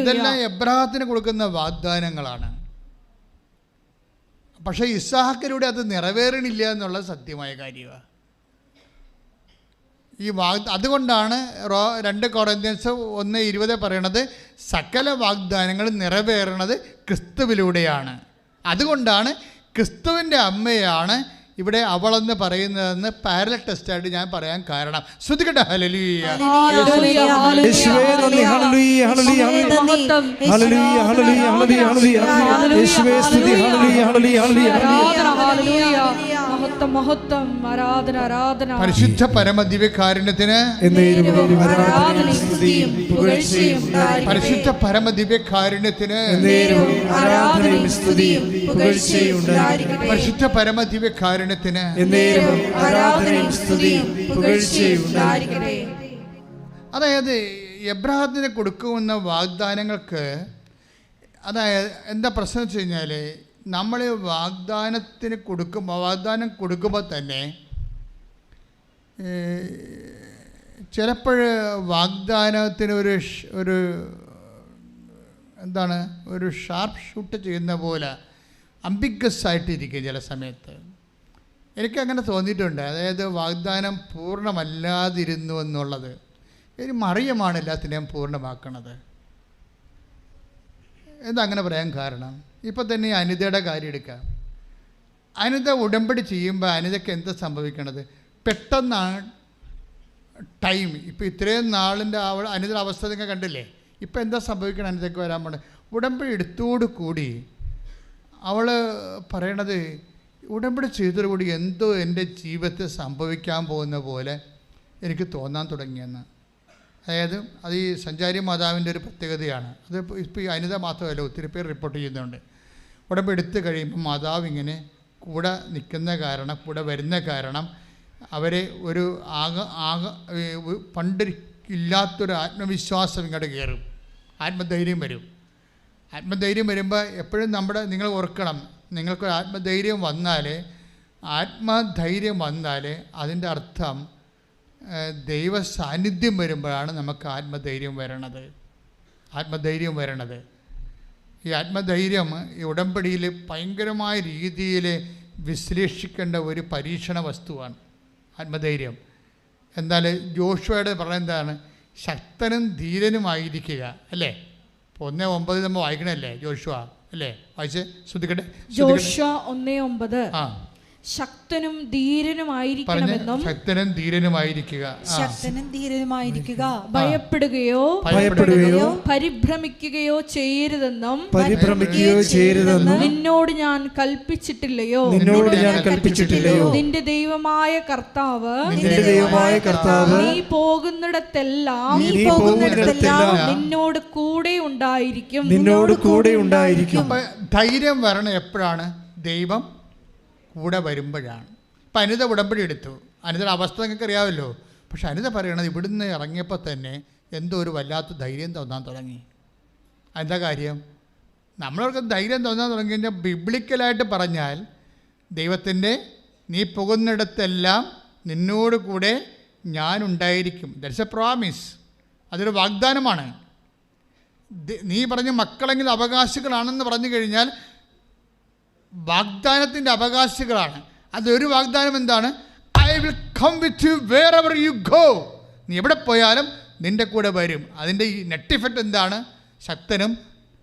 ഇതെല്ലാം എബ്രാഹത്തിന് കൊടുക്കുന്ന വാഗ്ദാനങ്ങളാണ്. പക്ഷേ ഇസ്ഹാക്കിലൂടെ അത് നിറവേറണില്ല എന്നുള്ളത് സത്യമായ കാര്യമാണ്. അതുകൊണ്ടാണ് 2 കൊറിന്ത്യൻസ് 1:20 പറയണത് സകല വാഗ്ദാനങ്ങളും നിറവേറണത് ക്രിസ്തുവിലൂടെയാണ്. അതുകൊണ്ടാണ് ക്രിസ്തുവിൻ്റെ അമ്മയാണ് ഇവിടെ അവളെന്ന് പറയുന്നതെന്ന് പാരലൽ ടെസ്റ്റായിട്ട് ഞാൻ പറയാൻ കാരണം. ശ്രദ്ധിക്കട്ടെ. ഹല്ലേലൂയ. പരിശുദ്ധ പരമദിവ്യകാരുണ്യത്തിന് പരിശുദ്ധ പരമദിവ്യകാരുണ്യത്തിന് പരിശുദ്ധ പരമദിവ്യകാരുണ്യത്തിന് അതായത് എബ്രാഹത്തിന് കൊടുക്കുന്ന വാഗ്ദാനങ്ങൾക്ക് അതായത് എന്താ പ്രശ്നം വെച്ച് കഴിഞ്ഞാൽ നമ്മൾ വാഗ്ദാനം കൊടുക്കുമ്പോൾ തന്നെ ചിലപ്പോൾ വാഗ്ദാനത്തിന് ഒരു ഷാർപ്പ് ഷൂട്ട് ചെയ്യുന്ന പോലെ അംബിഗസ് ആയിട്ടിരിക്കും ചില സമയത്ത്. എനിക്കങ്ങനെ തോന്നിയിട്ടുണ്ട്. അതായത് വാഗ്ദാനം പൂർണ്ണമല്ലാതിരുന്നു എന്നുള്ളത്. ഒരു മറിയമാണ് എല്ലാത്തിനെയും പൂർണ്ണമാക്കണത്. എന്താ അങ്ങനെ പറയാൻ കാരണം? ഇപ്പം തന്നെ അനിതയുടെ കാര്യം എടുക്കാം. അനിത ഉടമ്പടി ചെയ്യുമ്പോൾ അനിതയ്ക്ക് എന്താ സംഭവിക്കണത്? പെട്ടെന്നാണ് ടൈം. ഇപ്പോൾ ഇത്രയും നാളിൻ്റെ അനിതയുടെ അവസ്ഥ നിങ്ങൾ കണ്ടില്ലേ? ഇപ്പം എന്താ സംഭവിക്കണം? അനിതയ്ക്ക് വരാൻ പോണത് ഉടമ്പടി എടുത്തോടു കൂടി അവൾ പറയണത് ഉടമ്പടി ചെയ്തതോടുകൂടി എന്തോ എൻ്റെ ജീവിതത്തിൽ സംഭവിക്കാൻ പോകുന്ന പോലെ എനിക്ക് തോന്നാൻ തുടങ്ങിയെന്ന്. അതായത് അത് ഈ സഞ്ചാരി മാതാവിൻ്റെ ഒരു പ്രത്യേകതയാണ്. അത് ഇപ്പോൾ ഈ അനിത മാത്രമല്ല, ഒത്തിരി പേർ റിപ്പോർട്ട് ചെയ്യുന്നുണ്ട്. ഉടമ്പടി എടുത്തു കഴിയുമ്പോൾ മാതാവ് ഇങ്ങനെ കൂടെ നിൽക്കുന്ന കാരണം, കൂടെ വരുന്ന കാരണം അവരെ ഒരു പണ്ടില്ലാത്തൊരു ആത്മവിശ്വാസം ഇങ്ങോട്ട് കയറും. ആത്മധൈര്യം വരും. ആത്മധൈര്യം വരുമ്പോൾ എപ്പോഴും നിങ്ങൾ ഓർക്കണം, നിങ്ങൾക്കൊരു ആത്മധൈര്യം വന്നാൽ അതിൻ്റെ അർത്ഥം ദൈവ സാന്നിധ്യം വരുമ്പോഴാണ് നമുക്ക് ആത്മധൈര്യം വരണത്. ഈ ആത്മധൈര്യം ഈ ഉടമ്പടിയിൽ ഭയങ്കരമായ രീതിയിൽ വിശ്ലേഷിക്കേണ്ട ഒരു പരീക്ഷണ വസ്തുവാണ് ആത്മധൈര്യം. എന്നാൽ ജോഷുവയുടെ പറയുന്നതാണ് ശക്തനും ധീരനുമായിരിക്കുക, അല്ലേ? 1:9 നമ്മൾ വായിക്കണല്ലേ ജോഷുവ, അല്ലേ? വായിച്ച് ശ്രദ്ധിക്കട്ടെ. ജോഷുവ 1:9 ശക്തനും ധീരനുമായിരിക്കണമെന്നും ഭയപ്പെടുകയോ പരിഭ്രമിക്കുകയോ ചെയ്യരുതെന്നും നിന്നോട് ഞാൻ കൽപ്പിച്ചിട്ടില്ലയോ? നിന്റെ ദൈവമായ കർത്താവ് നീ പോകുന്നിടത്തെല്ലാം നിന്നോട് കൂടെ ഉണ്ടായിരിക്കും. ധൈര്യം വരണം എപ്പോഴാണ്? ദൈവം കൂടെ വരുമ്പോഴാണ്. ഇപ്പം അനിത ഉടമ്പടി എടുത്തു. അനിതയുടെ അവസ്ഥ നിങ്ങൾക്ക് അറിയാമല്ലോ. പക്ഷെ അനിത പറയണത് ഇവിടുന്ന് ഇറങ്ങിയപ്പോൾ തന്നെ എന്തോ ഒരു വല്ലാത്ത ധൈര്യം തോന്നാൻ തുടങ്ങി. എന്താ കാര്യം? നമ്മളവർക്ക് ധൈര്യം തോന്നാൻ തുടങ്ങി കഴിഞ്ഞാൽ ബിബ്ലിക്കലായിട്ട് പറഞ്ഞാൽ ദൈവത്തിൻ്റെ നീ പോകുന്നിടത്തെല്ലാം നിന്നോട് കൂടെ ഞാനുണ്ടായിരിക്കും. That's A promise. അതൊരു വാഗ്ദാനമാണ്. നീ പറഞ്ഞ മക്കളെങ്കിൽ അവകാശികളാണെന്ന് പറഞ്ഞു കഴിഞ്ഞാൽ വാഗ്ദാനത്തിൻ്റെ അവകാശികളാണ്. അതൊരു വാഗ്ദാനം എന്താണ്? I will come with you wherever you go. നീ എവിടെ പോയാലും നിൻ്റെ കൂടെ വരും. അതിൻ്റെ ഈ നെറ്റ് ഇഫക്റ്റ് എന്താണ്? ശക്തനും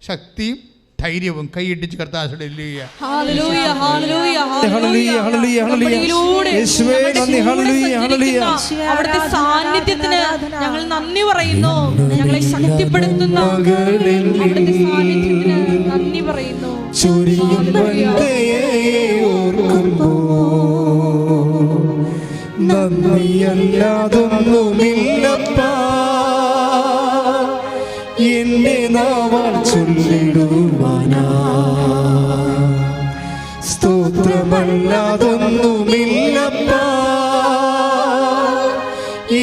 ശക്തിയും ധൈര്യവും. കൈയിട്ടിച്ച് കർത്താവേ ഹല്ലേലൂയ ഹല്ലേലൂയ ഹല്ലേലൂയ ഹല്ലേലൂയ ഹല്ലേലൂയ യേശുവേ നന്ദി. ഹല്ലേലൂയ ഹല്ലേലൂയ അവിടുത്തെ സാന്നിധ്യത്തിന് ഞങ്ങൾ നന്ദി പറയുന്നു. ഞങ്ങളെ ശക്തിപ്പെടുത്തുന്ന അവിടുത്തെ സാന്നിധ്യത്തിന് നന്ദി പറയുന്നു. ചൊരിയും വന്ദയെ ഓർക്കുമ്പോൾ നന്ദിയല്ലാതൊന്നുമില്ലപ്പാ. എന്റെ നാവാൽ ചൊല്ലിടുവാനാ സ്തോത്രമല്ലാതൊന്നുമില്ലപ്പാ.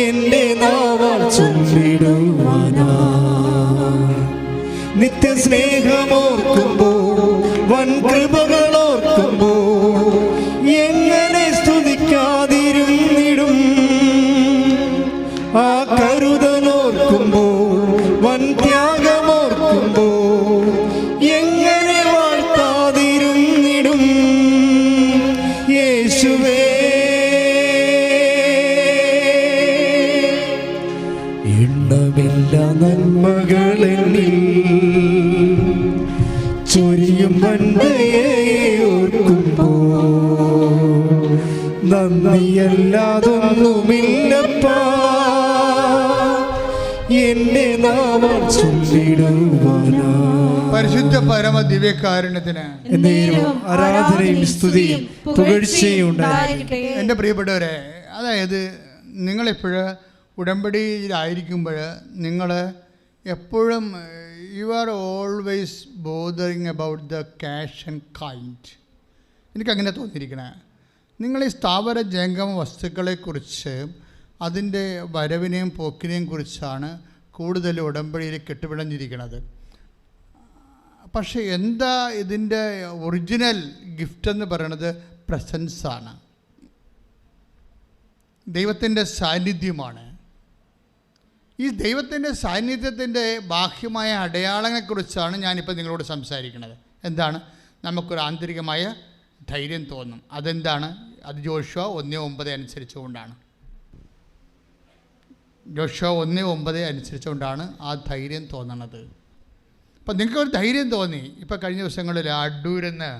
എന്റെ നാവാൽ ചൊല്ലിടുവാനാ നിത്യസ്നേഹമോർക്കുമ്പോ വൻ കൃപകളോർക്കുമ്പോ എങ്ങനെ സ്തുതിക്കാതിരുന്നിടും. ആ കരുതലോർക്കുമ്പോ വൻ ത്യാഗമോർക്കുമ്പോ എങ്ങനെ വാഴ്ത്താതിരുന്നിടും. യേശുവേ എണ്ണമില്ല നന്മകളെന്നിൽ ചൊരിയും വന്ദയെ ഓർക്കുമ്പോ നന്ദിയല്ലാതൊന്നുമില്ലപ്പാ. എന്നെ നാമം ചൊല്ലിടുവാനാ. പരിശുദ്ധ പരമ ദിവ്യകാരുണ്യത്തിന് ആരാധനയും സ്തുതിയും പുകഴ്ചയും ഉണ്ടായിരിക്കട്ടെ. എൻ്റെ പ്രിയപ്പെട്ടവരെ, അതായത് നിങ്ങളിപ്പോഴ് ഉടമ്പടിയിലായിരിക്കുമ്പോൾ നിങ്ങൾ എപ്പോഴും you are always bothering about the cash and kind. എനിക്കങ്ങനെ തോന്നിയിരിക്കണേ. നിങ്ങൾ ഈ സ്ഥാവര ജംഗമ വസ്തുക്കളെക്കുറിച്ച് അതിൻ്റെ വരവിനെയും പോക്കിനെയും കുറിച്ചാണ് കൂടുതൽ ഉടമ്പടിയിൽ കെട്ടുപിടഞ്ഞിരിക്കുന്നത്. പക്ഷേ എന്താ ഇതിൻ്റെ ഒറിജിനൽ ഗിഫ്റ്റ് എന്ന് പറയുന്നത്? പ്രസൻസാണ്, ദൈവത്തിൻ്റെ സാന്നിധ്യമാണ്. ഈ ദൈവത്തിൻ്റെ സാന്നിധ്യത്തിൻ്റെ ബാഹ്യമായ അടയാളങ്ങളെക്കുറിച്ചാണ് ഞാനിപ്പോൾ നിങ്ങളോട് സംസാരിക്കുന്നത്. എന്താണ്? നമുക്കൊരു ആന്തരികമായ ധൈര്യം തോന്നും. അതെന്താണ്? അത് ജോഷുവ 1:9 അനുസരിച്ചുകൊണ്ടാണ്. ജോഷുവ 1:9 അനുസരിച്ചുകൊണ്ടാണ് ആ ധൈര്യം തോന്നണത്. അപ്പം നിങ്ങൾക്കൊരു ധൈര്യം തോന്നി. ഇപ്പോൾ കഴിഞ്ഞ ദിവസങ്ങളിൽ അടൂരെന്ന്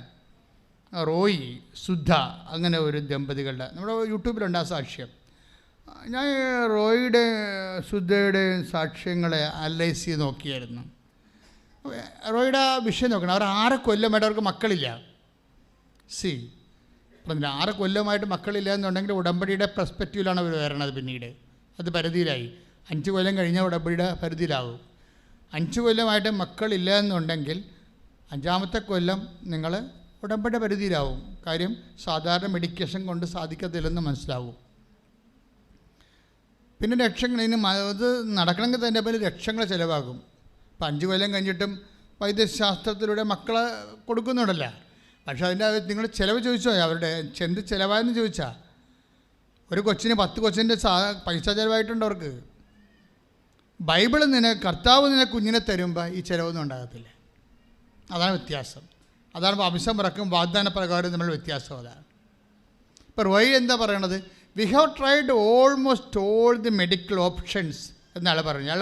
റോയി സുധ അങ്ങനെ ഒരു ദമ്പതികളുടെ നമ്മുടെ യൂട്യൂബിലുണ്ട് ആ സാക്ഷ്യം. ഞാൻ റോയിയുടെ സുധയുടെ സാക്ഷ്യങ്ങളെ അനലൈസ് ചെയ്ത് നോക്കിയായിരുന്നു. റോയിയുടെ ആ വിഷയം നോക്കണം. അവർ 6 കൊല്ലമായിട്ട് അവർക്ക് മക്കളില്ല. അപ്പം 6 കൊല്ലമായിട്ട് മക്കളില്ല എന്നുണ്ടെങ്കിൽ ഉടമ്പടിയുടെ പെർസ്പെക്റ്റീവിലാണ് അവർ വരണത്. പിന്നീട് അത് പരിധിയിലായി. 5 കൊല്ലം കഴിഞ്ഞാൽ ഉടമ്പടിയുടെ പരിധിയിലാകും. 5 കൊല്ലമായിട്ട് മക്കളില്ല എന്നുണ്ടെങ്കിൽ 5ാമത്തെ കൊല്ലം നിങ്ങൾ ഉടമ്പടി പരിധിയിലാവും. കാര്യം സാധാരണ മെഡിക്കേഷൻ കൊണ്ട് സാധിക്കത്തില്ലെന്ന് മനസ്സിലാവും. പിന്നെ ലക്ഷങ്ങൾ, ഇനി അത് നടക്കണമെങ്കിൽ തന്നെ പിന്നെ ലക്ഷങ്ങൾ ചിലവാകും. ഇപ്പം 5 കൊല്ലം കഴിഞ്ഞിട്ടും വൈദ്യശാസ്ത്രത്തിലൂടെ മക്കളെ കൊടുക്കുന്നുണ്ടല്ലോ. പക്ഷേ അതിൻ്റെ നിങ്ങൾ ചിലവ് ചോദിച്ചോ? അവരുടെ എന്ത് ചിലവായെന്ന് ചോദിച്ചാൽ ഒരു കൊച്ചിന് 10 കൊച്ചിൻ്റെ പൈസ ചിലവായിട്ടുണ്ട് അവർക്ക്. ബൈബിൾ കർത്താവ് കുഞ്ഞിനെ തരുമ്പോൾ ഈ ചിലവൊന്നും ഉണ്ടാകത്തില്ല. അതാണ് വ്യത്യാസം. അതാണ് വംശം പിറക്കും വാഗ്ദാന പ്രകാരം നമ്മൾ വ്യത്യാസം. അതാണ് ഇപ്പോൾ റോയി എന്താ പറയണത്? We have tried almost all the medical options എന്നാണ് പറഞ്ഞത്. അയാൾ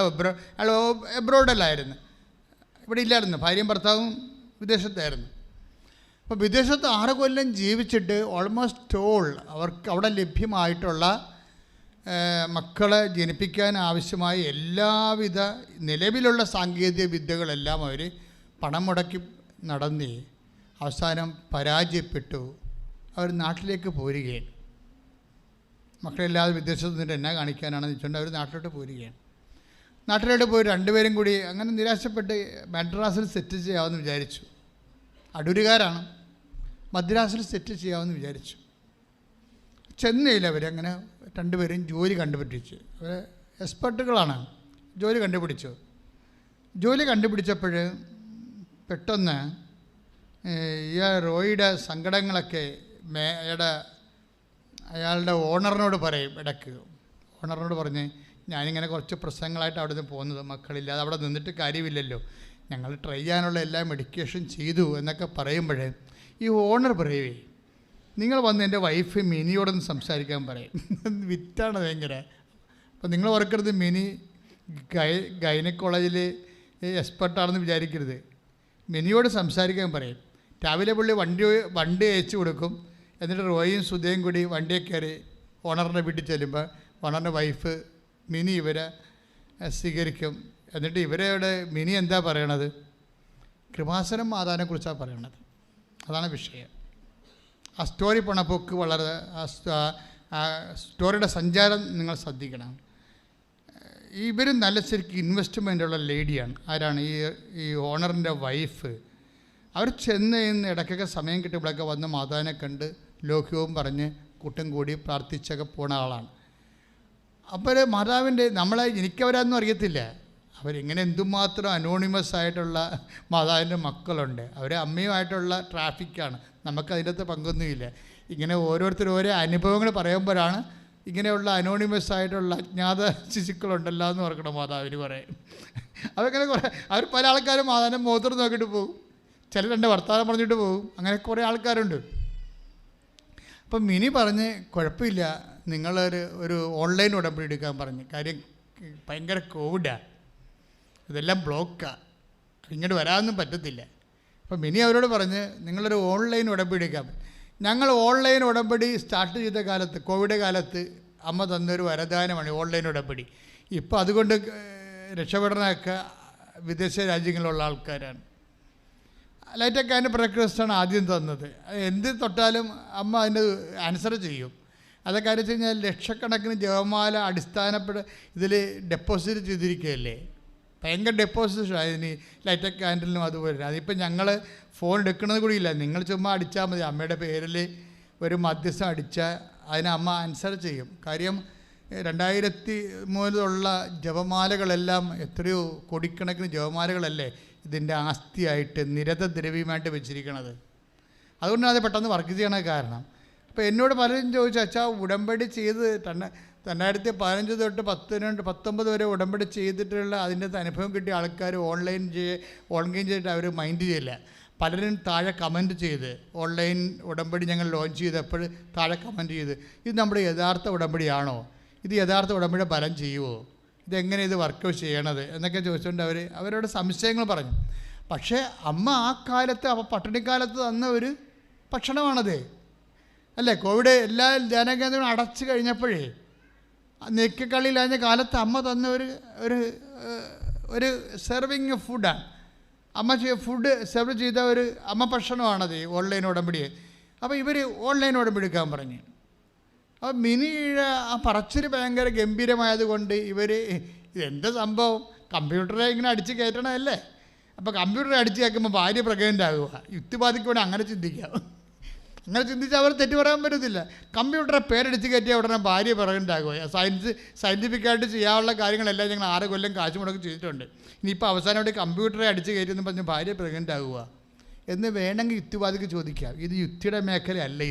എബ്രോഡല്ലായിരുന്നു, ഇവിടെ ഇല്ലായിരുന്നു. ഭാര്യയും ഭർത്താവും വിദേശത്തായിരുന്നു. അപ്പോൾ വിദേശത്ത് 6 കൊല്ലം ജീവിച്ചിട്ട് ഓൾമോസ്റ്റ് ഓൾ അവർക്ക് അവിടെ ലഭ്യമായിട്ടുള്ള മക്കളെ ജനിപ്പിക്കാൻ ആവശ്യമായ എല്ലാവിധ നിലവിലുള്ള സാങ്കേതിക വിദ്യകളെല്ലാം അവർ പണം മുടക്കി നടന്നേ അവസാനം പരാജയപ്പെട്ടു. അവർ നാട്ടിലേക്ക് പോരുകയാണ്. മക്കളില്ലാതെ വിദേശത്ത് നിന്നിട്ട് എന്നാ കാണിക്കാനാണെന്ന് വെച്ചുകൊണ്ട് അവർ നാട്ടിലോട്ട് പോരുകയാണ്. നാട്ടിലോട്ട് പോയി 2 പേരും കൂടി അങ്ങനെ നിരാശപ്പെട്ട് മദ്രാസിൽ സെറ്റ് ചെയ്യാമെന്ന് വിചാരിച്ചു. അടൂരുകാരാണ്. മദ്രാസിൽ സെറ്റ് ചെയ്യാമെന്ന് വിചാരിച്ചു. ചെന്നൈയിൽ അവരങ്ങനെ 2 പേരും ജോലി കണ്ടുപിടിച്ചു. അവർ എക്സ്പെർട്ടുകളാണ്. ജോലി കണ്ടുപിടിച്ചു. ജോലി കണ്ടുപിടിച്ചപ്പോൾ പെട്ടെന്ന് ഈ റോയിയുടെ സങ്കടങ്ങളൊക്കെ അയാളുടെ ഓണറിനോട് പറയും. ഇടയ്ക്ക് ഓണറിനോട് പറഞ്ഞ്, ഞാനിങ്ങനെ കുറച്ച് പ്രശ്നങ്ങളായിട്ട് അവിടെ നിന്ന് പോകുന്നത്, മക്കളില്ലാതെ അവിടെ നിന്നിട്ട് കാര്യമില്ലല്ലോ, ഞങ്ങൾ ട്രൈ ചെയ്യാനുള്ള എല്ലാ മെഡിക്കേഷൻ ചെയ്തു എന്നൊക്കെ പറയുമ്പോഴേ ഈ ഓണർ പറയുവേ, നിങ്ങൾ വന്ന് എൻ്റെ വൈഫ് മിനിയോടൊന്ന് സംസാരിക്കാൻ പറയും. വിറ്റാണ് ഭയങ്കര. അപ്പോൾ നിങ്ങൾ ഓർക്കരുത് മിനി ഗൈനക്കോളേജിൽ എക്സ്പെർട്ടാണെന്ന് വിചാരിക്കരുത്. മിനിയോട് സംസാരിക്കാൻ പറയും. രാവിലെ പുള്ളി വണ്ടി അയച്ചു കൊടുക്കും. എന്നിട്ട് റോയും സുധയും കൂടി വണ്ടിയെ കയറി ഓണറിൻ്റെ വീട്ടിൽ ചെല്ലുമ്പോൾ ഓണറിൻ്റെ വൈഫ് മിനി ഇവരെ സ്വീകരിക്കും. എന്നിട്ട് ഇവരുടെ മിനി എന്താ പറയണത്? കൃപാസനം മാതാവിനെക്കുറിച്ചാണ് പറയണത്. അതാണ് വിഷയം. ആ സ്റ്റോറി പോണപ്പോക്ക് വളരെ ആ സ്റ്റോറിയുടെ സഞ്ചാരം നിങ്ങൾ ശ്രദ്ധിക്കണം. ഇവർ നല്ല ശരിക്കും ഇൻവെസ്റ്റ്മെൻ്റുള്ള ലേഡിയാണ്. ആരാണ്? ഈ ഓണറിൻ്റെ വൈഫ്. അവർ ചെന്ന് ഇടയ്ക്കൊക്കെ സമയം കിട്ടുമ്പോഴൊക്കെ വന്ന് മാതാവിനെ കണ്ട് ലോക്യവും പറഞ്ഞ് കൂട്ടം കൂടി പ്രാർത്ഥിച്ചൊക്കെ പോണ ആളാണ്. അപ്പോൾ മാതാവിൻ്റെ എനിക്കവരാന്നും അറിയത്തില്ല. അവരിങ്ങനെ എന്തുമാത്രം അനോണിമസ് ആയിട്ടുള്ള മാതാവിൻ്റെ മക്കളുണ്ട്. അവർ അമ്മയുമായിട്ടുള്ള ട്രാഫിക്കാണ്. നമുക്കതിൻ്റെ അകത്ത് പങ്കൊന്നുമില്ല. ഇങ്ങനെ ഓരോരുത്തർ ഓരോ അനുഭവങ്ങൾ പറയുമ്പോഴാണ് ഇങ്ങനെയുള്ള അനോണിമസ് ആയിട്ടുള്ള അജ്ഞാത ശിശുക്കളുണ്ടല്ലോ എന്ന് ഓർക്കണം മാതാവിന് പറയും. അതങ്ങനെ കുറേ അവർ പല ആൾക്കാരും മാതാവിനെ മുഖത്തോട് നോക്കിയിട്ട് പോകും. ചിലർ എൻ്റെ വർത്താനം പറഞ്ഞിട്ട് പോകും. അങ്ങനെ കുറേ ആൾക്കാരുണ്ട്. അപ്പം മിനി പറഞ്ഞ്, കുഴപ്പമില്ല, നിങ്ങളൊരു ഓൺലൈൻ ഉടമ്പടി എടുക്കാൻ പറഞ്ഞ്. കാര്യം ഭയങ്കര കോവിഡാണ്, ഇതെല്ലാം ബ്ലോക്കാണ്, ഇങ്ങോട്ട് വരാനൊന്നും പറ്റത്തില്ല. അപ്പം മിനി അവരോട് പറഞ്ഞ്, നിങ്ങളൊരു ഓൺലൈൻ ഉടമ്പടി എടുക്കാൻ. ഞങ്ങൾ ഓൺലൈൻ ഉടമ്പടി സ്റ്റാർട്ട് ചെയ്ത കാലത്ത്, കോവിഡ് കാലത്ത് അമ്മ തന്നൊരു വരദാനമാണ് ഓൺലൈൻ ഉടമ്പടി. ഇപ്പോൾ അതുകൊണ്ട് രക്ഷപ്പെടാനൊക്കെ വിദേശ രാജ്യങ്ങളിലുള്ള ആൾക്കാരാണ്. ലൈറ്റൊക്കെ അതിൻ്റെ ബ്രേക്ക്ഫാസ്റ്റാണ് ആദ്യം തന്നത്. എന്ത് തൊട്ടാലും അമ്മ അതിൻ്റെ ആൻസർ ചെയ്യും. അതൊക്കെ വെച്ച് കഴിഞ്ഞാൽ ലക്ഷക്കണക്കിന് ജപമാല ഇതിൽ ഡെപ്പോസിറ്റ് ചെയ്തിരിക്കുകയല്ലേ. ഭയങ്കര ഡെപ്പോസിറ്റ് അതിന് ലൈറ്റൊക്കെ ക്യാൻഡലിനും അതുപോലെ. അതിപ്പോൾ ഞങ്ങൾ ഫോൺ എടുക്കുന്നത് കൂടിയില്ല. നിങ്ങൾ ചുമ്മാ അടിച്ചാൽ മതി. അമ്മയുടെ പേരിൽ ഒരു മധ്യസ്ഥം അടിച്ചാൽ അതിന് അമ്മ ആൻസർ ചെയ്യും. കാര്യം 2003 ജപമാലകളെല്ലാം എത്രയോ കോടിക്കണക്കിന് ജപമാലകളല്ലേ ഇതിൻ്റെ ആസ്തിയായിട്ട് നിരതദ്രവ്യമായിട്ട് വെച്ചിരിക്കണത്. അതുകൊണ്ടാണ് അത് പെട്ടെന്ന് വർക്ക് ചെയ്യണ കാരണം. അപ്പോൾ എന്നോട് പലരും ചോദിച്ചു, അച്ഛാ ഉടമ്പടി ചെയ്ത് 2015 തൊട്ട് 19 വരെ ഉടമ്പടി ചെയ്തിട്ടുള്ള അതിൻ്റെ അനുഭവം കിട്ടിയ ആൾക്കാർ ഓൺലൈൻ ചെയ്തിട്ട് അവർ മൈൻഡ് ചെയ്യില്ല. പലരും താഴെ കമൻറ്റ് ചെയ്ത്, ഓൺലൈൻ ഉടമ്പടി ഞങ്ങൾ ലോഞ്ച് ചെയ്തപ്പോൾ താഴെ കമൻറ്റ് ചെയ്ത്, ഇത് നമ്മുടെ യഥാർത്ഥ ഉടമ്പടിയാണോ, ഇത് യഥാർത്ഥ ഉടമ്പടി ഫലം ചെയ്യുമോ, ഇതെങ്ങനെ ഇത് വർക്ക് ചെയ്യണത് എന്നൊക്കെ ചോദിച്ചുകൊണ്ട് അവരോട് സംശയങ്ങൾ പറഞ്ഞു. പക്ഷേ അമ്മ ആ കാലത്ത് പട്ടിണിക്കാലത്ത് തന്ന ഒരു ഭക്ഷണമാണത് അല്ലേ. കോവിഡ് എല്ലാ ധ്യാനകേന്ദ്രങ്ങളും അടച്ചു കഴിഞ്ഞപ്പോഴേ നെക്കിക്കളിയിലാഞ്ഞ കാലത്ത് അമ്മ തന്ന ഒരു സെർവിങ് ഫുഡാണ്. അമ്മ ഫുഡ് സെർവ് ചെയ്ത ഒരു അമ്മ ഭക്ഷണമാണത് ഓൺലൈൻ ഉടമ്പടിയെ. അപ്പോൾ ഇവർ ഓൺലൈൻ ഉടമ്പടി എടുക്കാൻ പറഞ്ഞു. അപ്പോൾ മിനിയുടെ ആ പറച്ചിൽ ഭയങ്കര ഗംഭീരമായതുകൊണ്ട് ഇതെന്താ സംഭവം, കമ്പ്യൂട്ടറെ ഇങ്ങനെ അടിച്ച് കയറ്റണമല്ലേ. അപ്പോൾ കമ്പ്യൂട്ടറെ അടിച്ച് കയറ്റുമ്പോൾ ഭാര്യ പ്രഗ്നൻ്റ് ആകുക. യുക്തിവാദിക്ക് വേണ്ടി അങ്ങനെ ചിന്തിക്കാം. അങ്ങനെ ചിന്തിച്ചാൽ അവർ തെറ്റ് പറയാൻ പറ്റത്തില്ല. കമ്പ്യൂട്ടറെ പേരടിച്ച് കയറ്റിയാൽ ഉടനെ ഭാര്യ പ്രഗ്നൻ്റ് ആകുക. സയൻറ്റിഫിക്കായിട്ട് ചെയ്യാനുള്ള കാര്യങ്ങളെല്ലാം ഞങ്ങൾ 6 കൊല്ലം കാശ് മുടക്കി ചെയ്തിട്ടുണ്ട്. ഇനിയിപ്പോൾ അവസാനമായിട്ട് കമ്പ്യൂട്ടറെ അടിച്ച് കയറ്റിയെന്ന് പറഞ്ഞ് ഭാര്യ പ്രഗ്നൻ്റ് ആകുക എന്ന് വേണമെങ്കിൽ യുക്തിവാദിക്ക് ചോദിക്കാം. ഇത് യുക്തിയുടെ മേഖലയല്ല,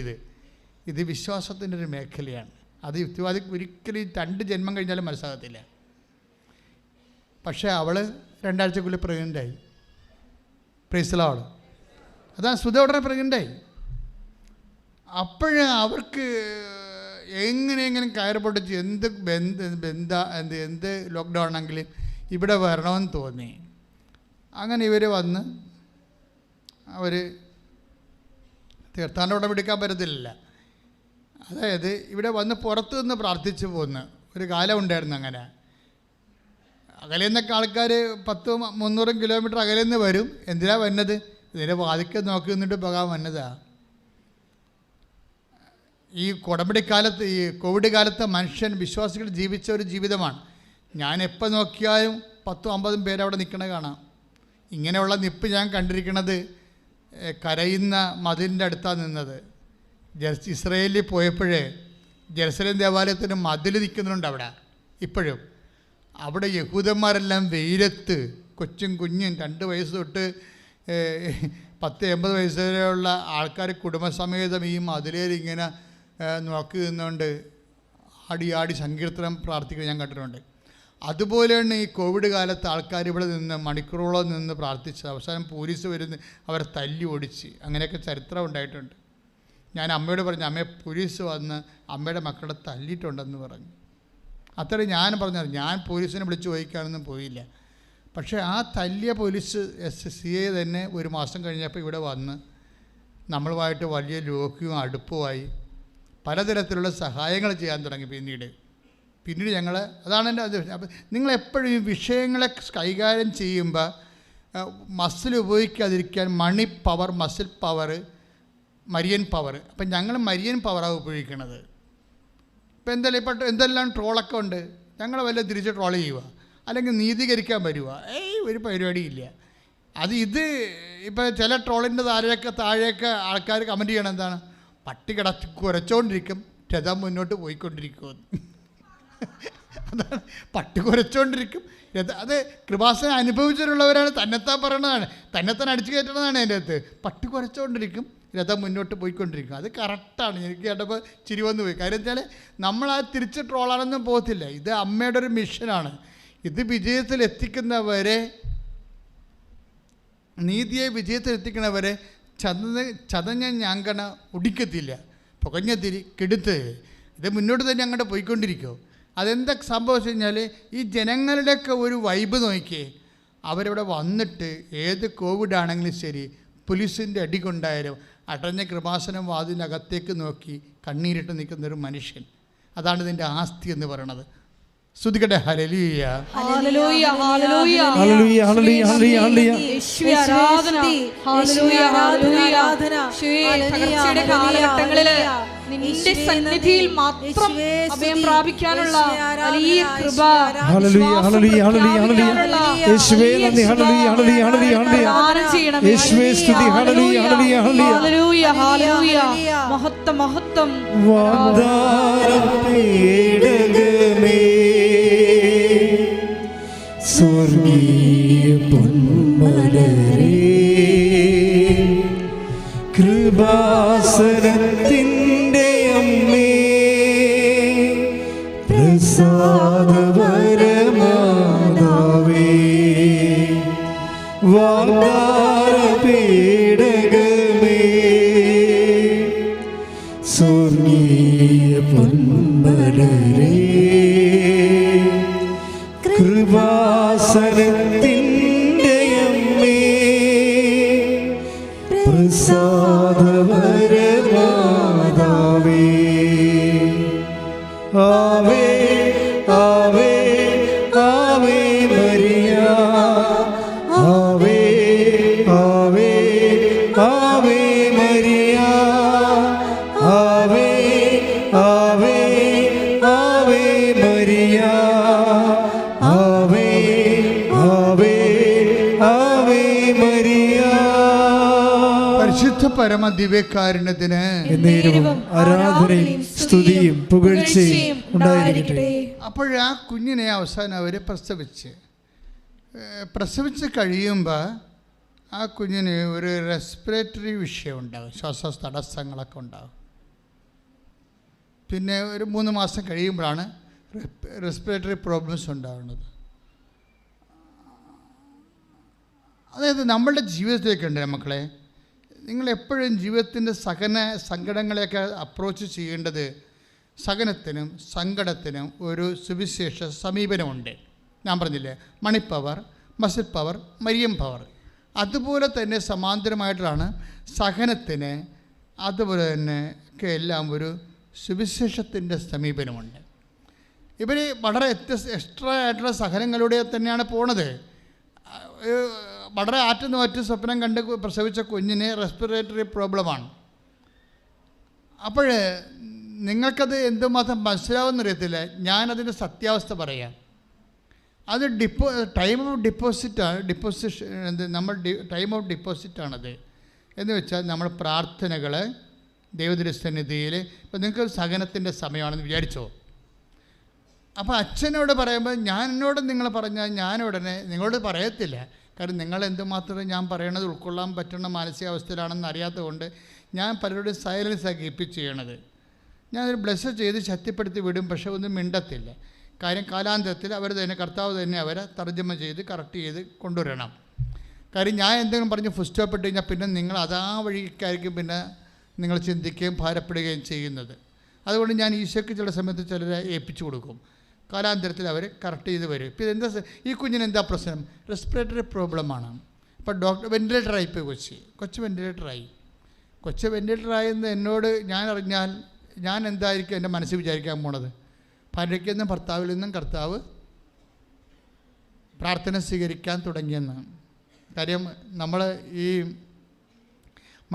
ഇത് വിശ്വാസത്തിൻ്റെ ഒരു മേഖലയാണ്. അത് യുക്തിവാദിക്ക് ഒരിക്കലും 2 ജന്മം കഴിഞ്ഞാലും മനസ്സിലാകത്തില്ല. പക്ഷേ അവൾ 2 ആഴ്ചക്കുള്ളിൽ പ്രഗ്നൻ്റായി. Praise the lord. അതാണ് സുധ ഉടനെ പ്രഗ്നൻ്റായി. അപ്പോഴ് അവർക്ക് എങ്ങനെയെങ്കിലും കയറ് പൊട്ടിച്ച് എന്ത് ലോക്ക്ഡൗൺ ആണെങ്കിലും ഇവിടെ വരണമെന്ന് തോന്നി. അങ്ങനെ ഇവർ വന്ന് അവർ തീർത്ഥാടനം ഉടമ്പടി എടുക്കാൻ പറ്റത്തില്ല. അതായത് ഇവിടെ വന്ന് പുറത്തു നിന്ന് പ്രാർത്ഥിച്ചു പോകുന്ന ഒരു കാലം ഉണ്ടായിരുന്നു. അങ്ങനെ അകലെ നിന്നൊക്കെ ആൾക്കാർ 100-300 കിലോമീറ്റർ അകലെ നിന്ന് വരും. എന്തിനാണ് വന്നത്? ഇതിൻ്റെ വാതിക്കെ നോക്കി നിന്നിട്ട് പോകാൻ വന്നതാണ്. ഈ ഉടമ്പടിക്കാലത്ത്, ഈ കോവിഡ് കാലത്ത് മനുഷ്യൻ വിശ്വാസികൾ ജീവിച്ച ഒരു ജീവിതമാണ്. ഞാൻ എപ്പോൾ നോക്കിയാലും 10-50 പേരവിടെ നിൽക്കണ കാണാം. ഇങ്ങനെയുള്ള നിപ്പ് ഞാൻ കണ്ടിരിക്കുന്നത് കരയുന്ന മതിലിൻ്റെ അടുത്താണ് നിന്നത്. ഇസ്രയേലിൽ പോയപ്പോഴേ ജെറുസലേം ദേവാലയത്തിന് മതിൽ നിൽക്കുന്നുണ്ട് അവിടെ ഇപ്പോഴും. അവിടെ യഹൂദന്മാരെല്ലാം വെയിലത്ത്, കൊച്ചും കുഞ്ഞും 2 വയസ്സ് തൊട്ട് 10-80 വയസ്സ് വരെയുള്ള ആൾക്കാർ കുടുംബസമേതം ഈ മതിലേലിങ്ങനെ നോക്കി നിന്നുകൊണ്ട് ആടി സങ്കീർത്തനം പ്രാർത്ഥിക്കുന്നത് ഞാൻ കണ്ടിട്ടുണ്ട്. അതുപോലെയാണ് ഈ കോവിഡ് കാലത്ത് ആൾക്കാർ ഇവിടെ നിന്ന് മണിക്കൂറോളം നിന്ന് പ്രാർത്ഥിച്ചത്. അവസാനം പോലീസ് വരുന്ന അവരെ തല്ലി ഓടിച്ച്, അങ്ങനെയൊക്കെ ചരിത്രം ഉണ്ടായിട്ടുണ്ട്. ഞാൻ അമ്മയോട് പറഞ്ഞു, അമ്മയെ പോലീസ് വന്ന് അമ്മയുടെ മക്കളെ തല്ലിയിട്ടുണ്ടെന്ന് പറഞ്ഞു. അത്രയും ഞാൻ പറഞ്ഞത്. ഞാൻ പോലീസിനെ വിളിച്ച് ചോദിക്കാനൊന്നും പോയില്ല. പക്ഷേ ആ തല്ലിയ പോലീസ് CI തന്നെ ഒരു മാസം കഴിഞ്ഞപ്പോൾ ഇവിടെ വന്ന് നമ്മളുമായിട്ട് വലിയ ലോക്യവും അടുപ്പമായി പലതരത്തിലുള്ള സഹായങ്ങൾ ചെയ്യാൻ തുടങ്ങി. പിന്നീട് ഞങ്ങൾ, അതാണ് എൻ്റെ അത്. അപ്പം നിങ്ങളെപ്പോഴും ഈ വിഷയങ്ങളെ കൈകാര്യം ചെയ്യുമ്പോൾ മസിൽ ഉപയോഗിക്കാതിരിക്കാൻ money power, muscle power, Marian power. അപ്പം ഞങ്ങൾ മരിയൻ പവറാണ് ഉപയോഗിക്കണത്. ഇപ്പം എന്തെല്ലാം ട്രോളൊക്കെ ഉണ്ട്, ഞങ്ങൾ വല്ല തിരിച്ച് ട്രോൾ ചെയ്യുക, അല്ലെങ്കിൽ നീതീകരിക്കാൻ വരുക, ഒരു പരിപാടിയില്ല. ഇത് ഇപ്പോൾ ചില ട്രോളിൻ്റെ താഴെയൊക്കെ ആൾക്കാർ കമൻറ്റ് ചെയ്യണം, എന്താണ്, പട്ടി കിടത്തി കുരച്ചുകൊണ്ടിരിക്കും, രഥം മുന്നോട്ട് പോയിക്കൊണ്ടിരിക്കുമെന്ന്. അതാണ്, പട്ടി കുരച്ചുകൊണ്ടിരിക്കും രഥം. അത് കൃപാസനം അനുഭവിച്ചിട്ടുള്ളവരാണ് തന്നെത്താൻ പറയണതാണ്, തന്നെത്താൻ അടിച്ചു കയറ്റണതാണ് അതിൻ്റെ അകത്ത്. പട്ടി കുരച്ചുകൊണ്ടിരിക്കും, രഥം മുന്നോട്ട് പോയിക്കൊണ്ടിരിക്കും. അത് കറക്റ്റാണ്. എനിക്ക് കേട്ടപ്പോൾ ചിരി വന്നു പോയി. കാര്യം വെച്ചാൽ നമ്മൾ ആ തിരിച്ച് ട്രോളാനൊന്നും പോകത്തില്ല. ഇത് അമ്മയുടെ ഒരു മിഷനാണ്. ഇത് വിജയത്തിലെത്തിക്കുന്നവരെ, നീതിയെ വിജയത്തിലെത്തിക്കുന്നവരെ ചതഞ്ഞ ഞാങ്കണ ഒടിക്കത്തില്ല, പുകഞ്ഞ തിരി കെടുത്ത്. ഇത് മുന്നോട്ട് തന്നെ അങ്ങോട്ട് പോയിക്കൊണ്ടിരിക്കുമോ. അതെന്താ സംഭവിച്ചു കഴിഞ്ഞാൽ, ഈ ജനങ്ങളുടെയൊക്കെ ഒരു വൈബ് നോക്കിയേ. അവരിവിടെ വന്നിട്ട് ഏത് കോവിഡ് ആണെങ്കിലും ശരി, പോലീസിൻ്റെ അടി കൊണ്ടായാലും അടഞ്ഞ കൃപാസനം വാതിലകത്തേക്ക് നോക്കി കണ്ണീരിട്ട് നിൽക്കുന്നൊരു മനുഷ്യൻ. അതാണ് ഇതിൻ്റെ ആസ്തി എന്ന് പറയണത്. സ്തുതിക്കട്ടെ. ഹല്ലേലൂയ, ഹല്ലേലൂയ, ഹല്ലേലൂയ, ഹല്ലേലൂയ, ഹല്ലേലൂയ, ഹല്ലേലൂയ. യേശുവേ ആരാധന, ഹല്ലേലൂയ, ഹല്ലേലൂയ. യേശുവേ, തകർച്ചയുടെ കാലഘട്ടങ്ങളില് നിന്റെ സന്നിധിയിൽ മാത്രം അഭയം പ്രാപിക്കാനുള്ള വലിയ കൃപ, ഹല്ലേലൂയ, ഹല്ലേലൂയ, ഹല്ലേലൂയ, ഹല്ലേലൂയ. യേശുവേ നന്ദി. ഹല്ലേലൂയ, ഹല്ലേലൂയ, ഹല്ലേലൂയ, ഹല്ലേലൂയ. യേശുവേ സ്തുതി. ഹല്ലേലൂയ, ഹല്ലേലൂയ, ഹല്ലേലൂയ, ഹല്ലേലൂയ. മഹത്വം, മഹത്വം. വാഗ്ദാനം പേടകമേ, സ്വർഗീയ പൊന്മലരേ, കൃപാസനത്തിൻ്റെ അമ്മേ, പ്രസാദവരമാതാവേ, വാഗ്ദാന പേടകമേ, സ്വർഗീയ പൊന്മലരേ, കൃപാസനത്തിൻ്റെ അമ്മേ, പ്രസാദവരമാതാവേ. ആവേ ആവേ ആവേ മരിയ, ആവേ ആവേ ആവേ മരിയ, ആവേ ആവേ ആവേ മരിയ, ആവേ ആവേ ആവേ മരിയ. പരിശുദ്ധ പരമ ദിവ്യകാരുണ്യത്തിന് എന്നേരവും ആരാധനയും സ്തുതിയും പുകഴ്ചയും ഉണ്ടായിരിക്കട്ടെ. അപ്പോൾ ആ കുഞ്ഞിനെ അവസാനം അവർ പ്രസവിച്ച് കഴിയുമ്പോൾ ആ കുഞ്ഞിന് ഒരു റെസ്പിറേറ്ററി വിഷയം ഉണ്ടാകും, ശ്വാസ തടസ്സങ്ങളൊക്കെ ഉണ്ടാകും. പിന്നെ ഒരു 3 മാസം കഴിയുമ്പോഴാണ് റെസ്പിറേറ്ററി പ്രോബ്ലംസ് ഉണ്ടാകുന്നത്. അതായത് നമ്മളുടെ ജീവിതത്തിലേക്കുണ്ട് മക്കളെ, നിങ്ങളെപ്പോഴും ജീവിതത്തിൻ്റെ സങ്കടങ്ങളെയൊക്കെ അപ്രോച്ച് ചെയ്യേണ്ടത് സഹനത്തിനും സങ്കടത്തിനും ഒരു സുവിശേഷ സമീപനമുണ്ട്. ഞാൻ പറഞ്ഞില്ലേ, money power, muscle power, Mariam power. അതുപോലെ തന്നെ സമാന്തരമായിട്ടാണ് സഹനത്തിന്, അതുപോലെ തന്നെ ഒക്കെ എല്ലാം ഒരു സുവിശേഷത്തിൻ്റെ സമീപനമുണ്ട്. ഇവർ വളരെ എക്സ്ട്രാ ആയിട്ടുള്ള സഹനങ്ങളിലൂടെ തന്നെയാണ് പോണത്. വളരെ ആറ്റുന്ന സ്വപ്നം കണ്ട് പ്രസവിച്ച കുഞ്ഞിന് റെസ്പിറേറ്ററി പ്രോബ്ലമാണ്. അപ്പോൾ നിങ്ങൾക്കത് എന്തുമാത്രം മനസ്സിലാവുമെന്നറിയത്തില്ല. ഞാനതിൻ്റെ സത്യാവസ്ഥ പറയാം. അത് ടൈം ഓഫ് ഡിപ്പോസിറ്റാണത്. എന്ന് വെച്ചാൽ നമ്മൾ പ്രാർത്ഥനകൾ ദൈവത്തിൻ്റെ ഇപ്പം നിങ്ങൾക്ക് സഹനത്തിൻ്റെ സമയമാണെന്ന് വിചാരിച്ചോ. അപ്പോൾ അച്ഛനോട് പറയുമ്പോൾ എന്നോട് നിങ്ങൾ പറഞ്ഞാൽ ഞാനുടനെ നിങ്ങളോട് പറയത്തില്ല. കാരണം നിങ്ങൾ എന്തുമാത്രം ഞാൻ പറയണത് ഉൾക്കൊള്ളാൻ പറ്റുന്ന മാനസികാവസ്ഥയിലാണെന്ന് അറിയാത്തതുകൊണ്ട് ഞാൻ പലരുടെയും സൈലൻസാണ് കീപ്പ് ചെയ്യണത്. ഞാനൊരു ബ്ലെസ് ചെയ്ത് ശക്തിപ്പെടുത്തി വിടും, പക്ഷേ ഒന്നും മിണ്ടത്തില്ല. കാര്യം കാലാന്തരത്തിൽ അവർ തന്നെ, കർത്താവ് തന്നെ അവരെ തർജ്ജമ ചെയ്ത് കറക്റ്റ് ചെയ്ത് കൊണ്ടുവരണം. കാര്യം ഞാൻ എന്തെങ്കിലും പറഞ്ഞ് ഫുൾ സ്റ്റോപ്പ് ഇട്ട് കഴിഞ്ഞാൽ പിന്നെ നിങ്ങൾ അതാ വഴിക്കായിരിക്കും പിന്നെ നിങ്ങൾ ചിന്തിക്കുകയും ഭാരപ്പെടുകയും ചെയ്യുന്നത്. അതുകൊണ്ട് ഞാൻ ഈശോയ്ക്ക് ചില സമയത്ത് ചിലരെ ഏൽപ്പിച്ചു കൊടുക്കും. കാലാന്തരത്തിൽ അവർ കറക്റ്റ് ചെയ്ത് വരും. ഇപ്പോൾ എന്താ ഈ കുഞ്ഞിന് എന്താ പ്രശ്നം? റെസ്പിറേറ്ററി പ്രോബ്ലമാണ്. ഇപ്പോൾ ഡോക്ടർ വെൻറ്റിലേറ്ററായി ഇപ്പോൾ കൊച്ച് വെൻറ്റിലേറ്ററായി. കൊച്ച് വെൻറ്റിലേറ്ററായെന്ന് എന്നോട് ഞാൻ അറിഞ്ഞാൽ ഞാൻ എന്തായിരിക്കും എൻ്റെ മനസ്സിൽ വിചാരിക്കാൻ പോണത്? ഭാര്യയ്ക്ക് നിന്നും ഭർത്താവിൽ നിന്നും കർത്താവ് പ്രാർത്ഥന സ്വീകരിക്കാൻ തുടങ്ങിയെന്നാണ്. കാര്യം നമ്മൾ ഈ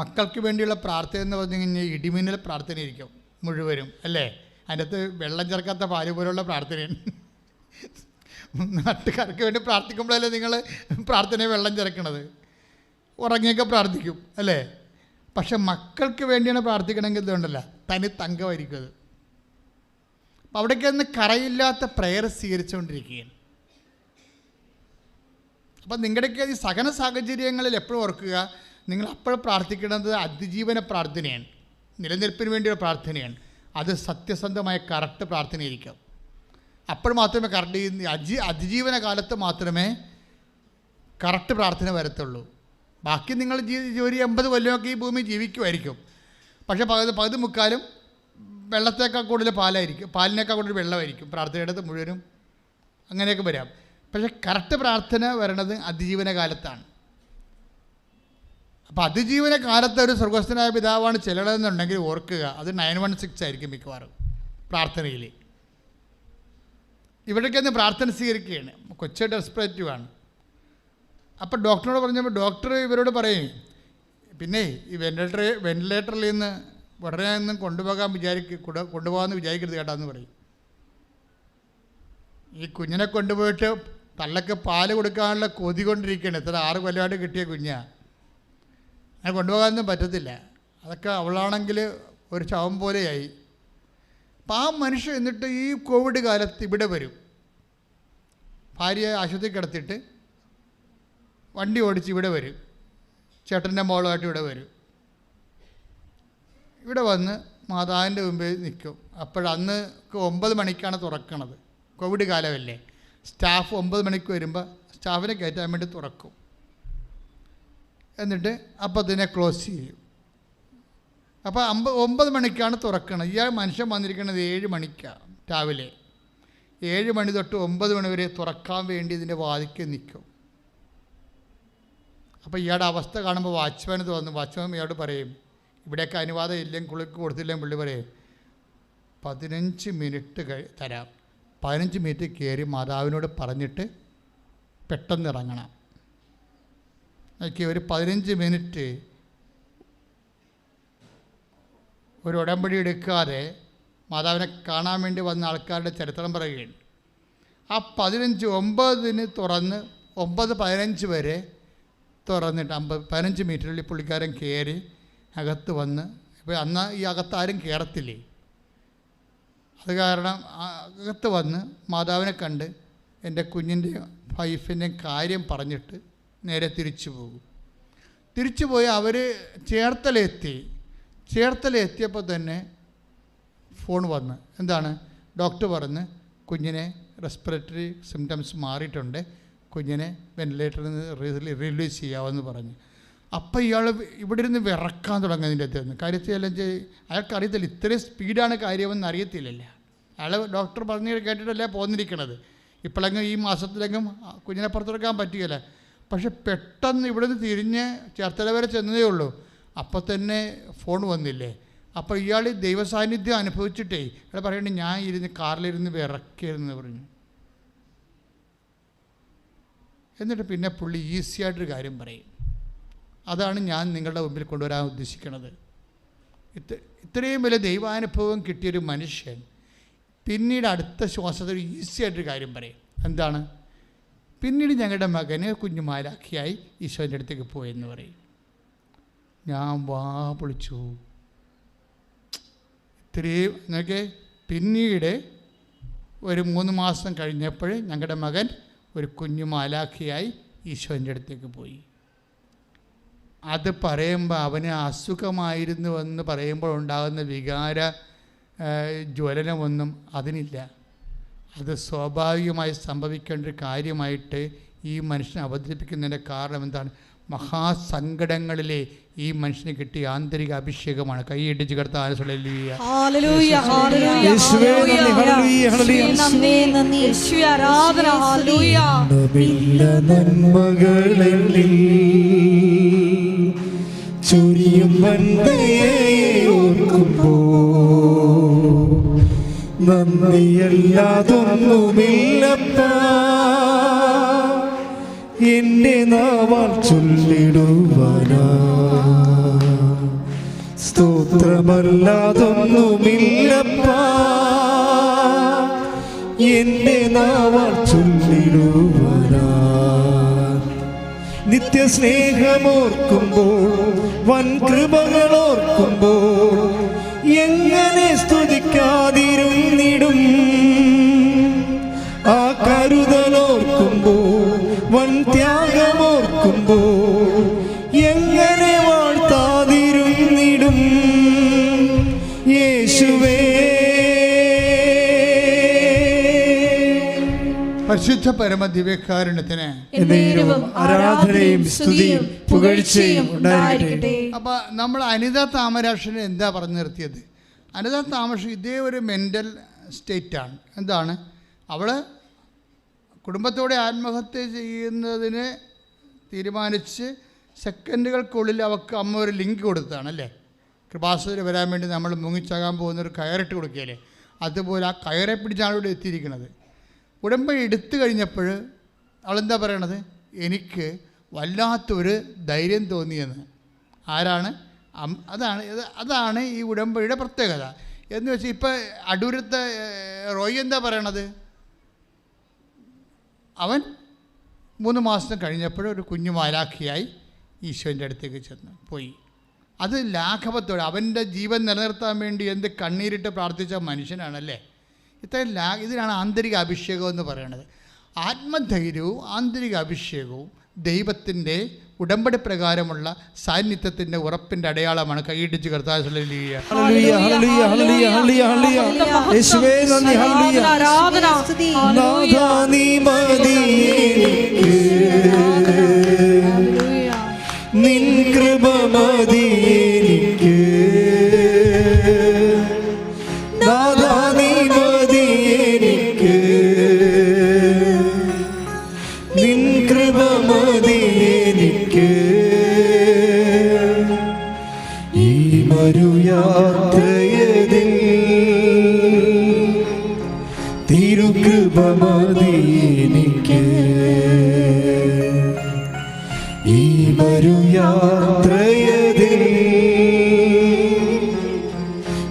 മക്കൾക്ക് വേണ്ടിയുള്ള പ്രാർത്ഥന എന്ന് പറഞ്ഞു കഴിഞ്ഞാൽ ഇടിമിന്നൽ പ്രാർത്ഥനയായിരിക്കും മുഴുവനും, അല്ലേ? അതിൻ്റെ അകത്ത് വെള്ളം ചേർക്കാത്ത പാല് പോലുള്ള പ്രാർത്ഥനയാണ്. നാട്ടുകാർക്ക് വേണ്ടി പ്രാർത്ഥിക്കുമ്പോഴല്ലേ നിങ്ങൾ പ്രാർത്ഥനയെ വെള്ളം ചേർക്കണത്? ഉറങ്ങിയൊക്കെ പ്രാർത്ഥിക്കും, അല്ലേ? പക്ഷെ മക്കൾക്ക് വേണ്ടിയാണ് പ്രാർത്ഥിക്കണമെങ്കിൽ ഇതുണ്ടല്ല, തനി തങ്കമായിരിക്കും അത്. അപ്പം അവിടേക്ക് ഒന്ന് കറയില്ലാത്ത പ്രയർ സ്വീകരിച്ചുകൊണ്ടിരിക്കുകയാണ്. അപ്പം നിങ്ങളുടെയൊക്കെ ഈ സഹന സാഹചര്യങ്ങളിൽ എപ്പോഴും ഓർക്കുക, നിങ്ങൾ അപ്പോഴും പ്രാർത്ഥിക്കേണ്ടത് അതിജീവന പ്രാർത്ഥനയാണ്, നിലനിൽപ്പിന് വേണ്ടിയുള്ള പ്രാർത്ഥനയാണ്. അത് സത്യസന്ധമായ കറക്റ്റ് പ്രാർത്ഥനയായിരിക്കും. അപ്പോൾ മാത്രമേ കറക്റ്റ് അതിജീവന കാലത്ത് മാത്രമേ കറക്റ്റ് പ്രാർത്ഥന വരത്തുള്ളൂ. ബാക്കി നിങ്ങൾ ഒരു 80 കൊല്ലമൊക്കെ ഈ ഭൂമി ജീവിക്കുമായിരിക്കും. പക്ഷേ പകുതി മുക്കാലും വെള്ളത്തേക്കാൾ കൂടുതൽ പാലായിരിക്കും, പാലിനേക്കാൾ കൂടുതൽ വെള്ളമായിരിക്കും പ്രാർത്ഥനയുടെ മുഴുവനും. അങ്ങനെയൊക്കെ വരാം. പക്ഷേ കറക്റ്റ് പ്രാർത്ഥന വരണത് അതിജീവന കാലത്താണ്. അപ്പോൾ അതിജീവന കാലത്ത് ഒരു സ്വർഗസ്ഥനായ പിതാവാണ് ചെല്ലണമെന്നുണ്ടെങ്കിൽ ഓർക്കുക, അത് 916 ആയിരിക്കും മിക്കവാറും പ്രാർത്ഥനയിൽ. ഇവിടേക്കൊന്ന് പ്രാർത്ഥന സ്വീകരിക്കുകയാണ്. കൊച്ചു ഡെസ്പറേറ്റീവാണ്. അപ്പോൾ ഡോക്ടറിനോട് പറഞ്ഞപ്പോൾ ഡോക്ടർ ഇവരോട് പറയും, പിന്നെ ഈ വെന്റിലേറ്ററിൽ നിന്ന് ഉടനെ ഒന്നും കൊണ്ടുപോകാമെന്ന് വിചാരിക്കരുത് കേട്ടാന്ന് പറയും. ഈ കുഞ്ഞിനെ കൊണ്ടുപോയിട്ട് തള്ളക്ക് പാല് കൊടുക്കാനുള്ള കൊതി കൊണ്ടിരിക്കുകയാണ്. ഇത്ര 6 കൊല്ലമായിട്ട് കിട്ടിയ കുഞ്ഞാണ്. അങ്ങനെ കൊണ്ടുപോകാനൊന്നും പറ്റത്തില്ല. അതൊക്കെ അവളാണെങ്കിൽ ഒരു ശവം പോലെയായി. അപ്പം ആ മനുഷ്യൻ എന്നിട്ട് ഈ കോവിഡ് കാലത്ത് ഇവിടെ വരും. ഭാര്യയെ ആശുപത്രി കിടത്തിയിട്ട് വണ്ടി ഓടിച്ച് ഇവിടെ വരും. ചേട്ടൻ്റെ മോളുമായിട്ട് ഇവിടെ വരും. ഇവിടെ വന്ന് മാതാവിൻ്റെ മുമ്പിൽ നിൽക്കും. അപ്പോഴന്ന് 9 മണിക്കാണ് തുറക്കണത്. കോവിഡ് കാലമല്ലേ. സ്റ്റാഫ് 9 മണിക്ക് വരുമ്പോൾ സ്റ്റാഫിനെ കയറ്റാൻ വേണ്ടി തുറക്കും. എന്നിട്ട് അപ്പോൾ അതിനെ ക്ലോസ് ചെയ്യും. അപ്പോൾ 9 മണിക്കാണ് തുറക്കണത്. ഈ മനുഷ്യൻ വന്നിരിക്കുന്നത് 7 മണിക്കാണ് രാവിലെ. 7 മണി തൊട്ട് 9 മണി വരെ തുറക്കാൻ വേണ്ടി ഇതിൻ്റെ വാതിക്ക് നിൽക്കും. അപ്പോൾ ഇയാളുടെ അവസ്ഥ കാണുമ്പോൾ വാച്ച്മാൻ തോന്നുന്നു. വാച്ച്മാൻ ഇയാളോട് പറയും, ഇവിടെയൊക്കെ അനുവാദം ഇല്ലെങ്കിൽ കുളിക്ക് കൊടുത്തില്ലെങ്കിൽ പുള്ളി പറയും 15 മിനിറ്റ് തരാം. 15 മിനിറ്റ് കയറി മാതാവിനോട് പറഞ്ഞിട്ട് പെട്ടെന്ന് ഇറങ്ങണം. നോക്കി, ഒരു 15 മിനിറ്റ് ഒരു ഉടമ്പടി എടുക്കാതെ മാതാവിനെ കാണാൻ വേണ്ടി വന്ന ആൾക്കാരുടെ ചരിത്രം പറയുകയാണ്. ആ 9:15 തുറന്ന് 9:15 വരെ തുറന്നിട്ട് 15 മിനിറ്റിനുള്ളിൽ പുള്ളിക്കാരൻ കയറി അകത്ത് വന്ന്. ഇപ്പോൾ അന്ന് ഈ അകത്താരും കയറത്തില്ലേ. അത് കാരണം അകത്ത് വന്ന് മാതാവിനെ കണ്ട് എൻ്റെ കുഞ്ഞിൻ്റെ വൈഫിൻ്റെ കാര്യം പറഞ്ഞിട്ട് നേരെ തിരിച്ചു പോകും. തിരിച്ചു പോയി അവർ ചേർത്തലെത്തിയപ്പോൾ തന്നെ ഫോൺ വന്ന്, എന്താണ് ഡോക്ടർ പറഞ്ഞ് കുഞ്ഞിനെ റെസ്പിറേറ്ററി സിംറ്റംസ് മാറിയിട്ടുണ്ട്, കുഞ്ഞിനെ വെന്റിലേറ്ററിൽ നിന്ന് റിലീസ് ചെയ്യാമെന്ന് പറഞ്ഞു. അപ്പം ഇയാൾ ഇവിടെ ഇരുന്ന് വിറക്കാൻ തുടങ്ങുന്നതിൻ്റെ അകത്ത് കാര്യത്തിലെല്ലാം അയാൾക്കറിയത്തില്ല ഇത്രയും സ്പീഡാണ് കാര്യമെന്ന് അറിയത്തില്ലല്ലോ. അയാൾ ഡോക്ടർ പറഞ്ഞ് കേട്ടിട്ടല്ലേ പോന്നിരിക്കണത്. ഇപ്പോഴെങ്കിലും ഈ മാസത്തിലെങ്കിലും കുഞ്ഞിനെ പുറത്തെടുക്കാൻ പറ്റുകയില്ല. പക്ഷെ പെട്ടെന്ന് ഇവിടുന്ന് തിരിഞ്ഞ് ചേർത്തല വരെ ചെന്നതേ ഉള്ളൂ. അപ്പോൾ തന്നെ ഫോൺ വന്നില്ലേ. അപ്പോൾ ഇയാൾ ദൈവസാന്നിധ്യം അനുഭവിച്ചിട്ടേ അയാൾ പറയണേ, ഞാൻ കാറിലിരുന്ന് വിറക്കിയിരുന്നു പറഞ്ഞു. എന്നിട്ട് പിന്നെ പുള്ളി ഈസിയായിട്ടൊരു കാര്യം പറയും. അതാണ് ഞാൻ നിങ്ങളുടെ മുമ്പിൽ കൊണ്ടുവരാൻ ഉദ്ദേശിക്കുന്നത്. ഇത്രയും വലിയ ദൈവാനുഭവം കിട്ടിയൊരു മനുഷ്യൻ പിന്നീട് അടുത്ത ശ്വാസത്തിൽ ഈസിയായിട്ടൊരു കാര്യം പറയും. എന്താണ്? പിന്നീട് ഞങ്ങളുടെ മകന് കുഞ്ഞുമാലാഖിയായി ഈശോൻ്റെ അടുത്തേക്ക് പോയെന്ന് പറയും. ഞാൻ വാ പൊളിച്ചു. ഇത്രയും എന്നൊക്കെ പിന്നീട് ഒരു 3 മാസം കഴിഞ്ഞപ്പോൾ ഞങ്ങളുടെ മകൻ ഒരു കുഞ്ഞുമാലാഖിയായി ഈശോൻ്റെ അടുത്തേക്ക് പോയി. അത് പറയുമ്പോൾ അവന് അസുഖമായിരുന്നുവെന്ന് പറയുമ്പോൾ ഉണ്ടാകുന്ന വികാര ജ്വലനമൊന്നും അതിനില്ല. അത് സ്വാഭാവികമായി സംഭവിക്കേണ്ട ഒരു കാര്യമായിട്ട് ഈ മനുഷ്യനെ അവതരിപ്പിക്കുന്നതിൻ്റെ കാരണം എന്താണ്? മഹാസങ്കടങ്ങളിലെ ഈ മനുഷ്യന് കിട്ടിയ ആന്തരിക അഭിഷേകമാണ്. കൈയിടിച്ച് കർത്താവേ ഹല്ലേലൂയ. ഹല്ലേലൂയ ഹല്ലേലൂയ യേശുവേ നന്ദി, ഹല്ലേലൂയ ഹല്ലേലൂയ. നന്ദി നന്ദി യേശുവേ ആരാധന. ഹല്ലേലൂയ. നന്മകളിൽ ചൊരിയും വന്ദയെ ഓർക്കുമ്പോൾ നന്ദിയല്ലാതൊന്നുമില്ലപ്പാ എന്റെ നാവാൽ ചൊല്ലിടുവാനാ. സ്തോത്രമല്ലാതൊന്നുമില്ലപ്പാ എന്റെ നാവാൽ ചൊല്ലിടുവാനാ. നിത്യസ്നേഹമോർക്കുമ്പോൾ വൻ കൃപകളോർക്കുമ്പോൾ എങ്ങനെ സ്തുതിക്കാതിരുന്നിടും. ആ കരുതലോർക്കുമ്പോൾ വൻ ത്യാഗമോർക്കുമ്പോൾ എങ്ങനെ വാഴ്ത്താതിരുന്നിടും. യേശുവേ പരിശുദ്ധ പരമദിവ്യകാരുണ്യത്തിന് ആരാധനയും സ്തുതിയും പുകഴ്ചയും ഉണ്ടായിരിക്കട്ടെ. അപ്പോൾ നമ്മൾ അനിത താമരാക്ഷനെ എന്താ പറഞ്ഞു നിർത്തിയത്? അനിത താമരാക്ഷൻ ഇതേ ഒരു മെൻ്റൽ സ്റ്റേറ്റാണ്. എന്താണ്? അവൾ കുടുംബത്തോടെ ആത്മഹത്യ ചെയ്യുന്നതിന് തീരുമാനിച്ച് സെക്കൻഡുകൾക്കുള്ളിൽ അവൾക്ക് അമ്മ ഒരു ലിങ്ക് കൊടുത്തതാണ് അല്ലേ? കൃപാസനത്തിൽ വരാൻ വേണ്ടി നമ്മൾ മുങ്ങിച്ചാകാൻ പോകുന്നൊരു കയറിട്ട് കൊടുക്കുകയല്ലേ? അതുപോലെ ആ കയറെ പിടിച്ചാണ് ഇവിടെ എത്തിയിരിക്കുന്നത്. ഉടമ്പടി എടുത്തു കഴിഞ്ഞപ്പോൾ അവളെന്താ പറയണത്? എനിക്ക് വല്ലാത്തൊരു ധൈര്യം തോന്നിയെന്ന്. ആരാണ്? അതാണ് ഈ ഉടമ്പടിയുടെ പ്രത്യേകത. എന്ന് വെച്ചാൽ ഇപ്പോൾ അടൂരത്തെ റോയി എന്താ പറയണത്? അവൻ 3 മാസം കഴിഞ്ഞപ്പോൾ ഒരു കുഞ്ഞു മാലാഖിയായി ഈശോൻ്റെ അടുത്തേക്ക് പോയി. അത് ലാഘവത്തോടെ അവൻ്റെ ജീവൻ നിലനിർത്താൻ വേണ്ടി എന്ത് കണ്ണീരിട്ട് പ്രാർത്ഥിച്ച മനുഷ്യനാണല്ലേ? ഇതിനാണ് ആന്തരിക അഭിഷേകം എന്ന് പറയുന്നത്. ആത്മധൈര്യവും ആന്തരിക അഭിഷേകവും ദൈവത്തിൻ്റെ ഉടമ്പടി പ്രകാരമുള്ള സാന്നിധ്യത്തിൻ്റെ ഉറപ്പിൻ്റെ അടയാളമാണ്. കൈയിടിച്ച് കർത്താവേ ഹല്ലേലൂയ. ഹല്ലേലൂയ ഹല്ലേലൂയ ഹല്ലേലൂയ ഹല്ലേലൂയ. യേശുവേ നന്ദി, ഹല്ലേലൂയ. ആരാധന. നാഥാ നീ മതി എനിക്ക്, നിൻ കൃപ മതി എനിക്ക്. നാഥാ നീ മതി എനിക്ക്, നിൻ കൃപ മതി എനിക്ക്. ഈ മരുയാത്രയതിൽ തിരുകൃപ മതി എനിക്ക്. ഈ മരുയാത്രയതിൽ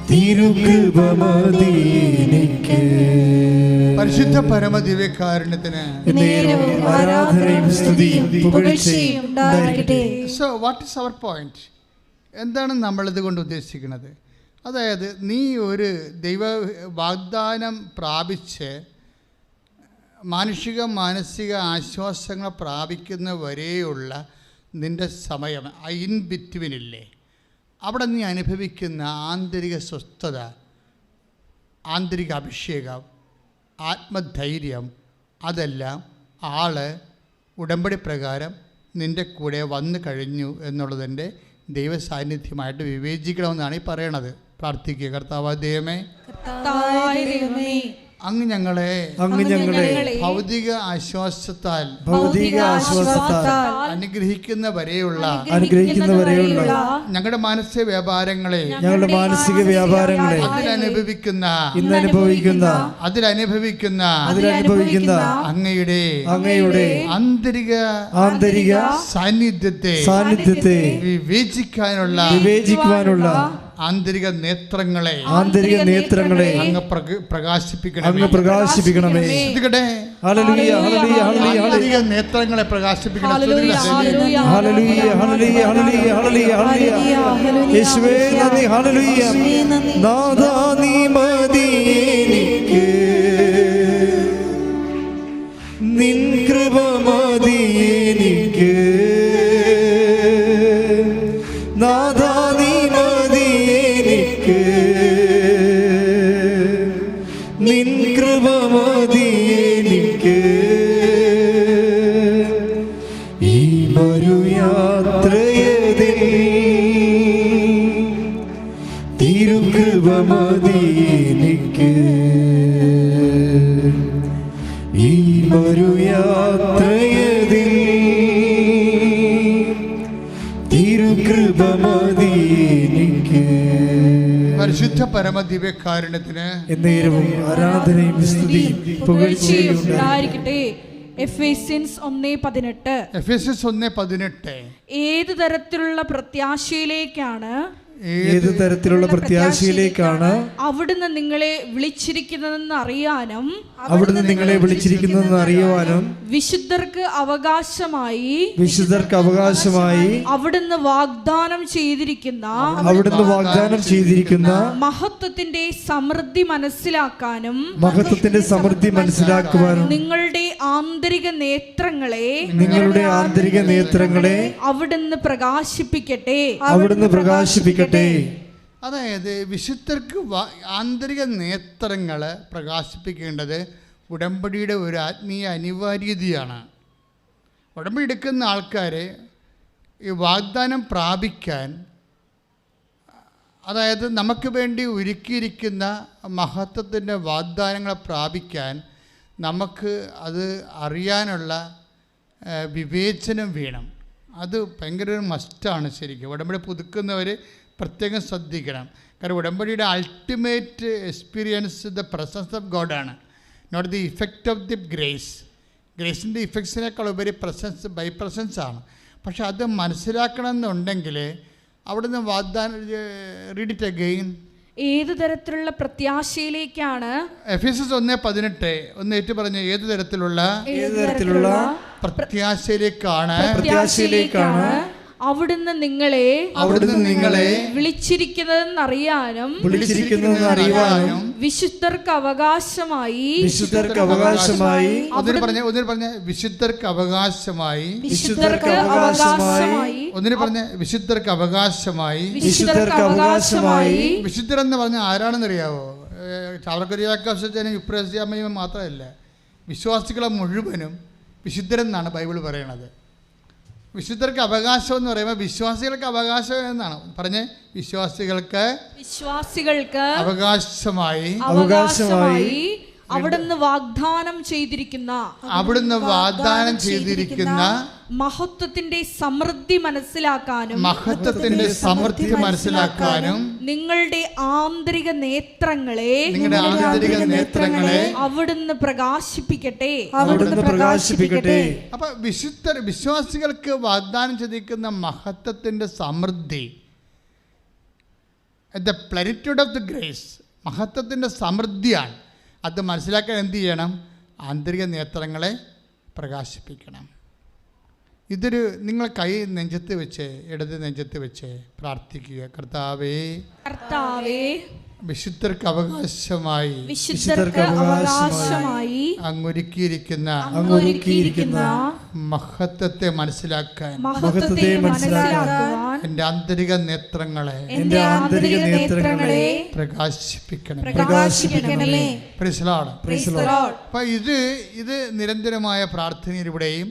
തിരുകൃപ മതി എനിക്ക്. പരിശുദ്ധ പരമദിവ്യകാരുണ്യത്തിന് ആരാധനയും സ്തുതിയും പുകഴ്ചയും ഉണ്ടായിരിക്കട്ടെ. So what is our point? എന്താണ് നമ്മളിത് കൊണ്ട് ഉദ്ദേശിക്കുന്നത്? അതായത് നീ ഒരു ദൈവ വാഗ്ദാനം പ്രാപിച്ച് മാനസിക ആശ്വാസങ്ങൾ പ്രാപിക്കുന്ന വരെയുള്ള നിൻ്റെ സമയം ഇൻ ബിറ്റ്വീനില്ലേ, അവിടെ നീ അനുഭവിക്കുന്ന ആന്തരിക സ്വസ്ഥത, ആന്തരിക അഭിഷേകം, ആത്മധൈര്യം, അതെല്ലാം ഉടമ്പടി പ്രകാരം നിൻ്റെ കൂടെ വന്നു കഴിഞ്ഞു എന്നുള്ളതിൻ്റെ ദൈവസാന്നിധ്യമായിട്ട് വിവേചിക്കണമെന്നാണ് ഈ പറയണത്. പ്രാർത്ഥിക്കുക. കർത്താവായ ദൈവമേ, അങ്ങ് ഞങ്ങളെ ഭൗതിക ആശ്വാസത്താൽ അനുഗ്രഹിക്കുന്ന വരെയുള്ള ഞങ്ങളുടെ മാനസിക വ്യാപാരങ്ങളെ അതിലനുഭവിക്കുന്ന അങ്ങയുടെ ആന്തരിക സാന്നിധ്യത്തെ വിവേചിക്കാനുള്ള ആന്തരിക നേത്രങ്ങളെ അങ്ങ് പ്രകാശിപ്പിക്കണമേ. ഹല്ലേലൂയ ഹല്ലേലൂയ ഹല്ലേലൂയ. ആന്തരിക നേത്രങ്ങളെ പ്രകാശിപ്പിക്കണം. യേശുവേ നന്ദി, ഹല്ലേലൂയ. നാഥാ നീ മതി എനിക്ക്, നിൻ കൃപ മതി എനിക്ക് നാഥാ നീ മതി എനിക്ക് നിൻ കൃപ മതി എനിക്ക് ഈ മരുയാത്രയതിൽ തിരുകൃപ മതി എനിക്ക് ഈ മരുയാത്രയതിൽ തിരുകൃപ മതി എനിക്ക്. പരിശുദ്ധ പരമദിവ്യകാരുണ്യത്തിന് എന്നേരവും ആരാധനയും സ്തുതിയും പുകഴ്ചയും ഉണ്ടായിരിക്കട്ടെ. എഫേസ്യൻസ് 1:18. എഫേസ്യൻസ് 1:18. ഏത് തരത്തിലുള്ള പ്രത്യാശയിലേക്കാണ് ഏത് തരത്തിലുള്ള പ്രത്യാശയിലേക്കാണ് അവിടുന്ന് നിങ്ങളെ വിളിച്ചിരിക്കുന്നതെന്ന് അറിയാനും വിശുദ്ധർക്ക് അവകാശമായി അവിടുന്ന് വാഗ്ദാനം ചെയ്തിരിക്കുന്ന മഹത്വത്തിന്റെ സമൃദ്ധി മനസ്സിലാക്കാനും നിങ്ങളുടെ ആന്തരിക നേത്രങ്ങളെ അവിടുന്ന് പ്രകാശിപ്പിക്കട്ടെ. അതായത് വിശുദ്ധർക്ക് ആന്തരിക നേത്രങ്ങൾ പ്രകാശിപ്പിക്കേണ്ടത് ഉടമ്പടിയുടെ ഒരു ആത്മീയ അനിവാര്യതയാണ്. ഉടമ്പടി എടുക്കുന്ന ആൾക്കാർ ഈ വാഗ്ദാനം പ്രാപിക്കാൻ, അതായത് നമുക്ക് വേണ്ടി ഒരുക്കിയിരിക്കുന്ന മഹത്വത്തിൻ്റെ വാഗ്ദാനങ്ങളെ പ്രാപിക്കാൻ നമുക്ക് അത് അറിയാനുള്ള വിവേചനം വേണം. അത് ഭയങ്കര ഒരു മസ്റ്റാണ്. ശരിക്കും ഉടമ്പടി പുതുക്കുന്നവർ പ്രത്യേകം ശ്രദ്ധിക്കണം. കാരണം ഉടമ്പടിയുടെ ultimate experience the presence of ഗോഡാണ്, not the effect of the grace. ഗ്രേസിൻ്റെ ഇഫക്ട്സിനേക്കാൾ ഉപരി ബൈ പ്രസൻസ് ആണ്. പക്ഷെ അത് മനസ്സിലാക്കണമെന്നുണ്ടെങ്കിൽ അവിടുന്ന് വാഗ്ദാനം, റീഡ് ഇറ്റ് അഗെയിൻ. ഏത് തരത്തിലുള്ള പ്രത്യാശയിലേക്കാണ് എഫേസ്യൻസ് 1:18 ഒന്ന് ഏറ്റു പറഞ്ഞ ഏത് തരത്തിലുള്ള പ്രത്യാശയിലേക്കാണ് അവിടുന്ന് നിങ്ങളെ വിളിച്ചിരിക്കുന്നതെന്നറിയാനും വിശുദ്ധർക്ക് അവകാശമായി വിശുദ്ധർക്ക് അവകാശമായി വിശുദ്ധരെന്ന് പറഞ്ഞാൽ ആരാണെന്ന് അറിയാവോ? ചാവറക്കുരിയാക്കമ്മയും യുപ്രസ്യാമ്മയും മാത്രമല്ല, വിശ്വാസികളെ മുഴുവനും വിശുദ്ധരെന്നാണ് ബൈബിൾ പറയണത്. വിശുദ്ധർക്ക് അവകാശം എന്ന് പറയുമ്പോൾ വിശ്വാസികൾക്ക് അവകാശം എന്നാണ് പറഞ്ഞ്, വിശ്വാസികൾക്ക് അവകാശമായി അവിടുന്ന് വാഗ്ദാനം ചെയ്തിരിക്കുന്ന മഹത്വത്തിന്റെ സമൃദ്ധി മനസ്സിലാക്കാനും നിങ്ങളുടെ ആന്തരിക നേത്രങ്ങളെ അവിടുന്ന് പ്രകാശിപ്പിക്കട്ടെ. അപ്പൊ വിശ്വാസികൾക്ക് വാഗ്ദാനം ചെയ്തിരിക്കുന്ന മഹത്വത്തിന്റെ സമൃദ്ധി, ദ പ്ലെനിറ്റ്യൂഡ് ഓഫ് ദ ഗ്രേസ്, മഹത്വത്തിന്റെ സമൃദ്ധിയാണ്. അത് മനസ്സിലാക്കാൻ എന്ത് ചെയ്യണം? ആന്തരിക നേത്രങ്ങളെ പ്രകാശിപ്പിക്കണം. ഇതൊരു നിങ്ങൾ കൈ നെഞ്ചത്ത് വെച്ച്, ഇടത് നെഞ്ചത്ത് വെച്ച് പ്രാർത്ഥിക്കുക. കർത്താവേ, വിശുദ്ധർക്ക് അവകാശമായി അങ്ങൊരുക്കിയിരിക്കുന്ന മഹത്വത്തെ മനസ്സിലാക്കാൻ എൻ്റെ ആന്തരിക നേത്രങ്ങളെ പ്രകാശിപ്പിക്കണം. അപ്പൊ ഇത് നിരന്തരമായ പ്രാർത്ഥനയിലൂടെയും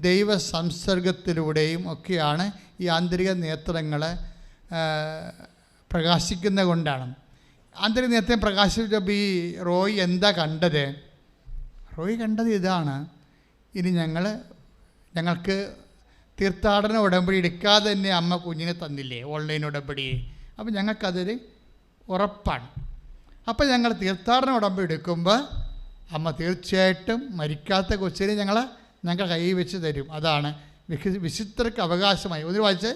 ദൈവ സംസർഗത്തിലൂടെയും ഒക്കെയാണ് ഈ ആന്തരിക നേത്രങ്ങളെ പ്രകാശിക്കുന്ന കൊണ്ടാണ്. ആന്തരിക നേത്രം പ്രകാശിച്ചപ്പോൾ ഈ റോയ് എന്താ കണ്ടത്? റോയ് കണ്ടത് ഇതാണ്: ഇനി ഞങ്ങൾക്ക് തീർത്ഥാടന ഉടമ്പടി എടുക്കാതെ തന്നെ അമ്മ കുഞ്ഞിനെ തന്നില്ലേ, ഓൺലൈൻ ഉടമ്പടി. അപ്പോൾ ഞങ്ങൾക്കതൊരു ഉറപ്പാണ്. അപ്പോൾ ഞങ്ങൾ തീർത്ഥാടന ഉടമ്പടി എടുക്കുമ്പോൾ അമ്മ തീർച്ചയായിട്ടും മരിക്കാത്ത കൊച്ചിനെ ഞങ്ങൾ കൈ വെച്ച് തരും. അതാണ് വിശുദ്ധർക്ക് അവകാശമായി. ഒന്ന് വായിച്ചേ.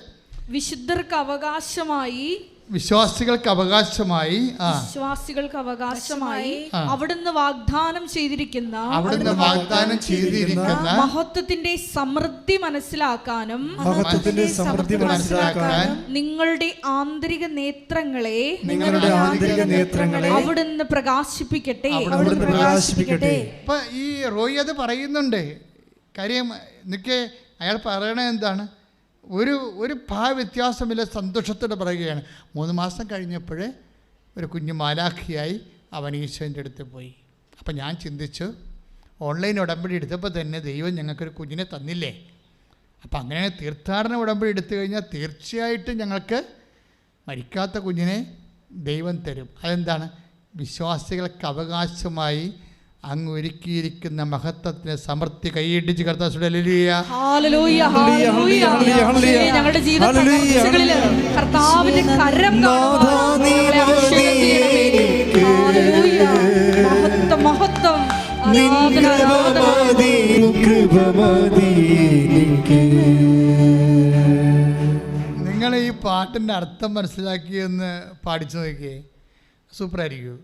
വിശുദ്ധർക്ക് അവകാശമായി വിശ്വാസികൾക്ക് അവകാശമായി വിശ്വാസികൾക്ക് അവകാശമായി ആ. അവിടുന്ന് വാഗ്ദാനം ചെയ്തിരിക്കുന്ന മഹത്വത്തിന്റെ സമൃദ്ധി മനസ്സിലാക്കാനും നിങ്ങളുടെ ആന്തരിക നേത്രങ്ങളെ അവിടുന്ന് പ്രകാശിപ്പിക്കട്ടെ. ഇപ്പൊ ഈ റോയി അത് പറയുന്നുണ്ട്. കാര്യം നിനക്ക് അയാൾ പറയണത് എന്താണ്? ഒരു വ്യത്യാസമില്ല, സന്തോഷത്തോടെ പറയുകയാണ്. 3 മാസം കഴിഞ്ഞപ്പോൾ ഒരു കുഞ്ഞു മാലാഖിയായി അവൻ ഈശോൻ്റെ അടുത്ത് പോയി. അപ്പം ഞാൻ ചിന്തിച്ചു, ഓൺലൈൻ ഉടമ്പടി എടുത്തപ്പോൾ തന്നെ ദൈവം ഞങ്ങൾക്കൊരു കുഞ്ഞിനെ തന്നില്ലേ? അപ്പം അങ്ങനെ തീർത്ഥാടന ഉടമ്പടി എടുത്തു കഴിഞ്ഞാൽ തീർച്ചയായിട്ടും ഞങ്ങൾക്ക് മരിക്കാത്ത കുഞ്ഞിനെ ദൈവം തരും. അതെന്താണ്? വിശ്വാസികൾക്ക് അവകാശമായി അങ്ങ് ഒരുക്കിയിരിക്കുന്ന മഹത്വത്തിന് സമൃദ്ധി കൈയിടിച്ച് ഞങ്ങളുടെ ജീവിതത്തിൽ കർത്താവിന്റെ കരം മഹത്വം. നിങ്ങൾ ഈ പാട്ടിൻ്റെ അർത്ഥം മനസ്സിലാക്കിയെന്ന് പാടിച്ചു നോക്കിയേ, സൂപ്പറായിരിക്കും.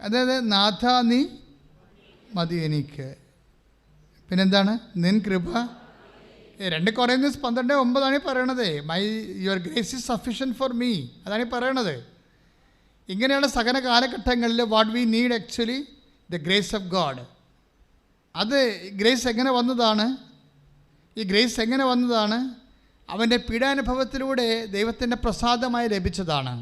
അതായത് നാഥ നീ മതി എനിക്ക്, പിന്നെന്താണ്? നിൻ കൃപ. 2 കൊറിന്ത്യൻസ് 12:9 പറയണത്. Your grace is sufficient for me. അതാണ് ഈ പറയണത്. ഇങ്ങനെയുള്ള സകല കാലഘട്ടങ്ങളിൽ what we need actually the grace of God. അത് ഗ്രേസ് എങ്ങനെ വന്നതാണ്? ഈ ഗ്രേസ് എങ്ങനെ വന്നതാണ്? അവൻ്റെ പീഡാനുഭവത്തിലൂടെ ദൈവത്തിൻ്റെ പ്രസാദമായി ലഭിച്ചതാണ്.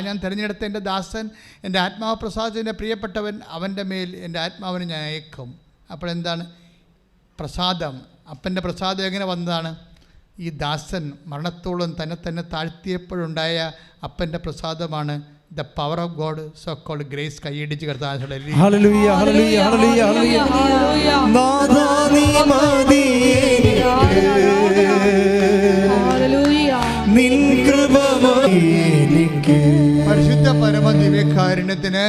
ഞാൻ തിരഞ്ഞെടുത്ത എൻ്റെ ദാസൻ, എൻ്റെ ആത്മാവ് പ്രസാദിച്ചതിൻ്റെ പ്രിയപ്പെട്ടവൻ, അവൻ്റെ മേൽ എൻ്റെ ആത്മാവിനെ ഞാൻ അയക്കും. അപ്പോഴെന്താണ് പ്രസാദം? അപ്പൻ്റെ പ്രസാദം എങ്ങനെ വന്നതാണ്? ഈ ദാസൻ മരണത്തോളം തന്നെ താഴ്ത്തിയപ്പോഴുണ്ടായ അപ്പൻ്റെ പ്രസാദമാണ് the power of God, so called grace. കൈയിടിച്ച് പരിശുദ്ധ പരമ ദിവ്യകാരുണ്യത്തിന്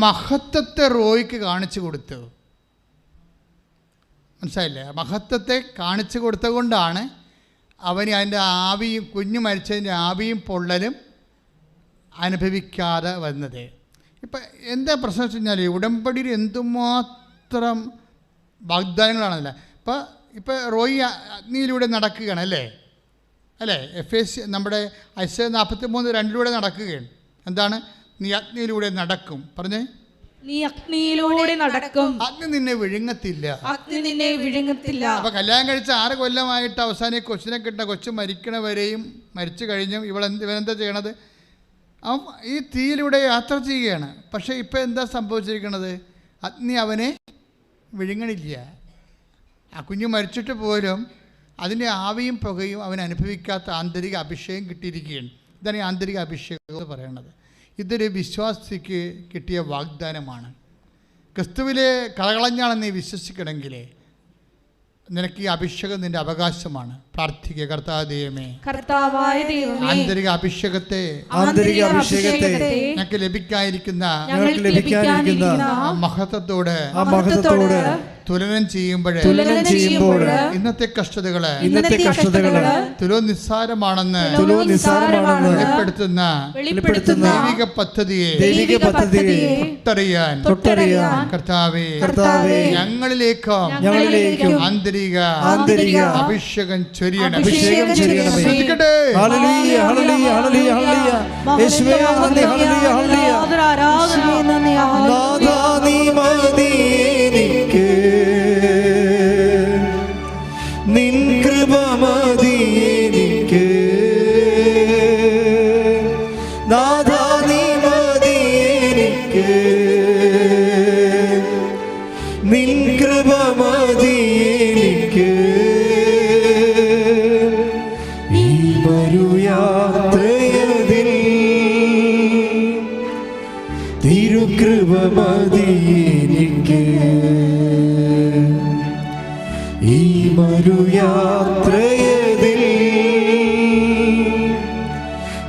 മഹത്വത്തെ റോയ്ക്ക് കാണിച്ചു കൊടുത്തു. മനസ്സിലായില്ലേ? മഹത്വത്തെ കാണിച്ചു കൊടുത്തുകൊണ്ടാണ് അവന് അതിൻ്റെ ആവിയും, കുഞ്ഞു മരിച്ചതിൻ്റെ ആവിയും പൊള്ളലും അനുഭവിക്കാതെ വന്നത്. ഇപ്പം എന്താ പ്രശ്നം വെച്ച് കഴിഞ്ഞാൽ ഉടമ്പടിയിൽ എന്തുമാത്രം വാഗ്ദാനങ്ങളാണല്ലേ. ഇപ്പം റോയി അഗ്നിയിലൂടെ നടക്കുകയാണ് അല്ലേ? എഫേസ് നമ്മുടെ ഐസയ 43:2 നടക്കുകയാണ്. എന്താണ്? നീ അഗ്നിയിലൂടെ നടക്കും. പറഞ്ഞേ, നീ അഗ്നിയിലൂടെ നടക്കും, അഗ്നി നിന്നെ വിഴുങ്ങത്തില്ല. അപ്പൊ കല്യാണം കഴിച്ച 6 കൊല്ലമായിട്ട് അവസാനം കൊച്ചിനെ കിട്ടുന്ന കൊച്ചു മരിക്കണവരെയും മരിച്ചു കഴിഞ്ഞും ഇവനെന്താ ചെയ്യണത്? അവൻ ഈ തീയിലൂടെ യാത്ര ചെയ്യുകയാണ്. പക്ഷേ ഇപ്പം എന്താ സംഭവിച്ചിരിക്കുന്നത്? അഗ്നി അവനെ വിഴുങ്ങണില്ല. ആ കുഞ്ഞ് മരിച്ചിട്ട് പോലും അതിൻ്റെ ആവിയും പുകയും അവൻ അനുഭവിക്കാത്ത ആന്തരിക അഭിഷേകം കിട്ടിയിരിക്കുകയാണ്. ഇതാണ് ഈ ആന്തരിക അഭിഷേകം എന്ന് പറയുന്നത്. ഇതൊരു വിശ്വാസിക്ക് കിട്ടിയ വാഗ്ദാനമാണ്. ക്രിസ്തുവിലെ കളകളഞ്ഞാണെന്ന് നീ വിശ്വസിക്കണമെങ്കിൽ നിനക്ക് ഈ അഭിഷേകം നിന്റെ അവകാശമാണ്. പ്രാർത്ഥിക്കുക, കർത്താവായ ദൈവമേ, ആന്തരിക അഭിഷേകത്തെ ഞങ്ങൾക്ക് ലഭിക്കാതിരിക്കുന്ന മഹത്വത്തോട് തുലനം ചെയ്യുമ്പോൾ ഇന്നത്തെ കഷ്ടതകള് തുലോ നിസ്സാരമാണെന്ന് വെളിപ്പെടുത്തുന്ന ദൈവിക പദ്ധതിയെ തൊട്ടറിയാൻ കർത്താവേ ഞങ്ങളിലേക്കും ആന്തരിക അഭിഷേകം ചൊരിയണം. ശ്രദ്ധിക്കട്ടെ. നിൻ കൃപ മതി എനിക്ക്, നാഥാ നീ മതി എനിക്ക്, നിൻ കൃപ മതി എനിക്ക്. ഈ മരുയാത്രയതിൽ തിരുകൃപ മതി എനിക്ക്, ഈ മരുയാത്രയതിൽ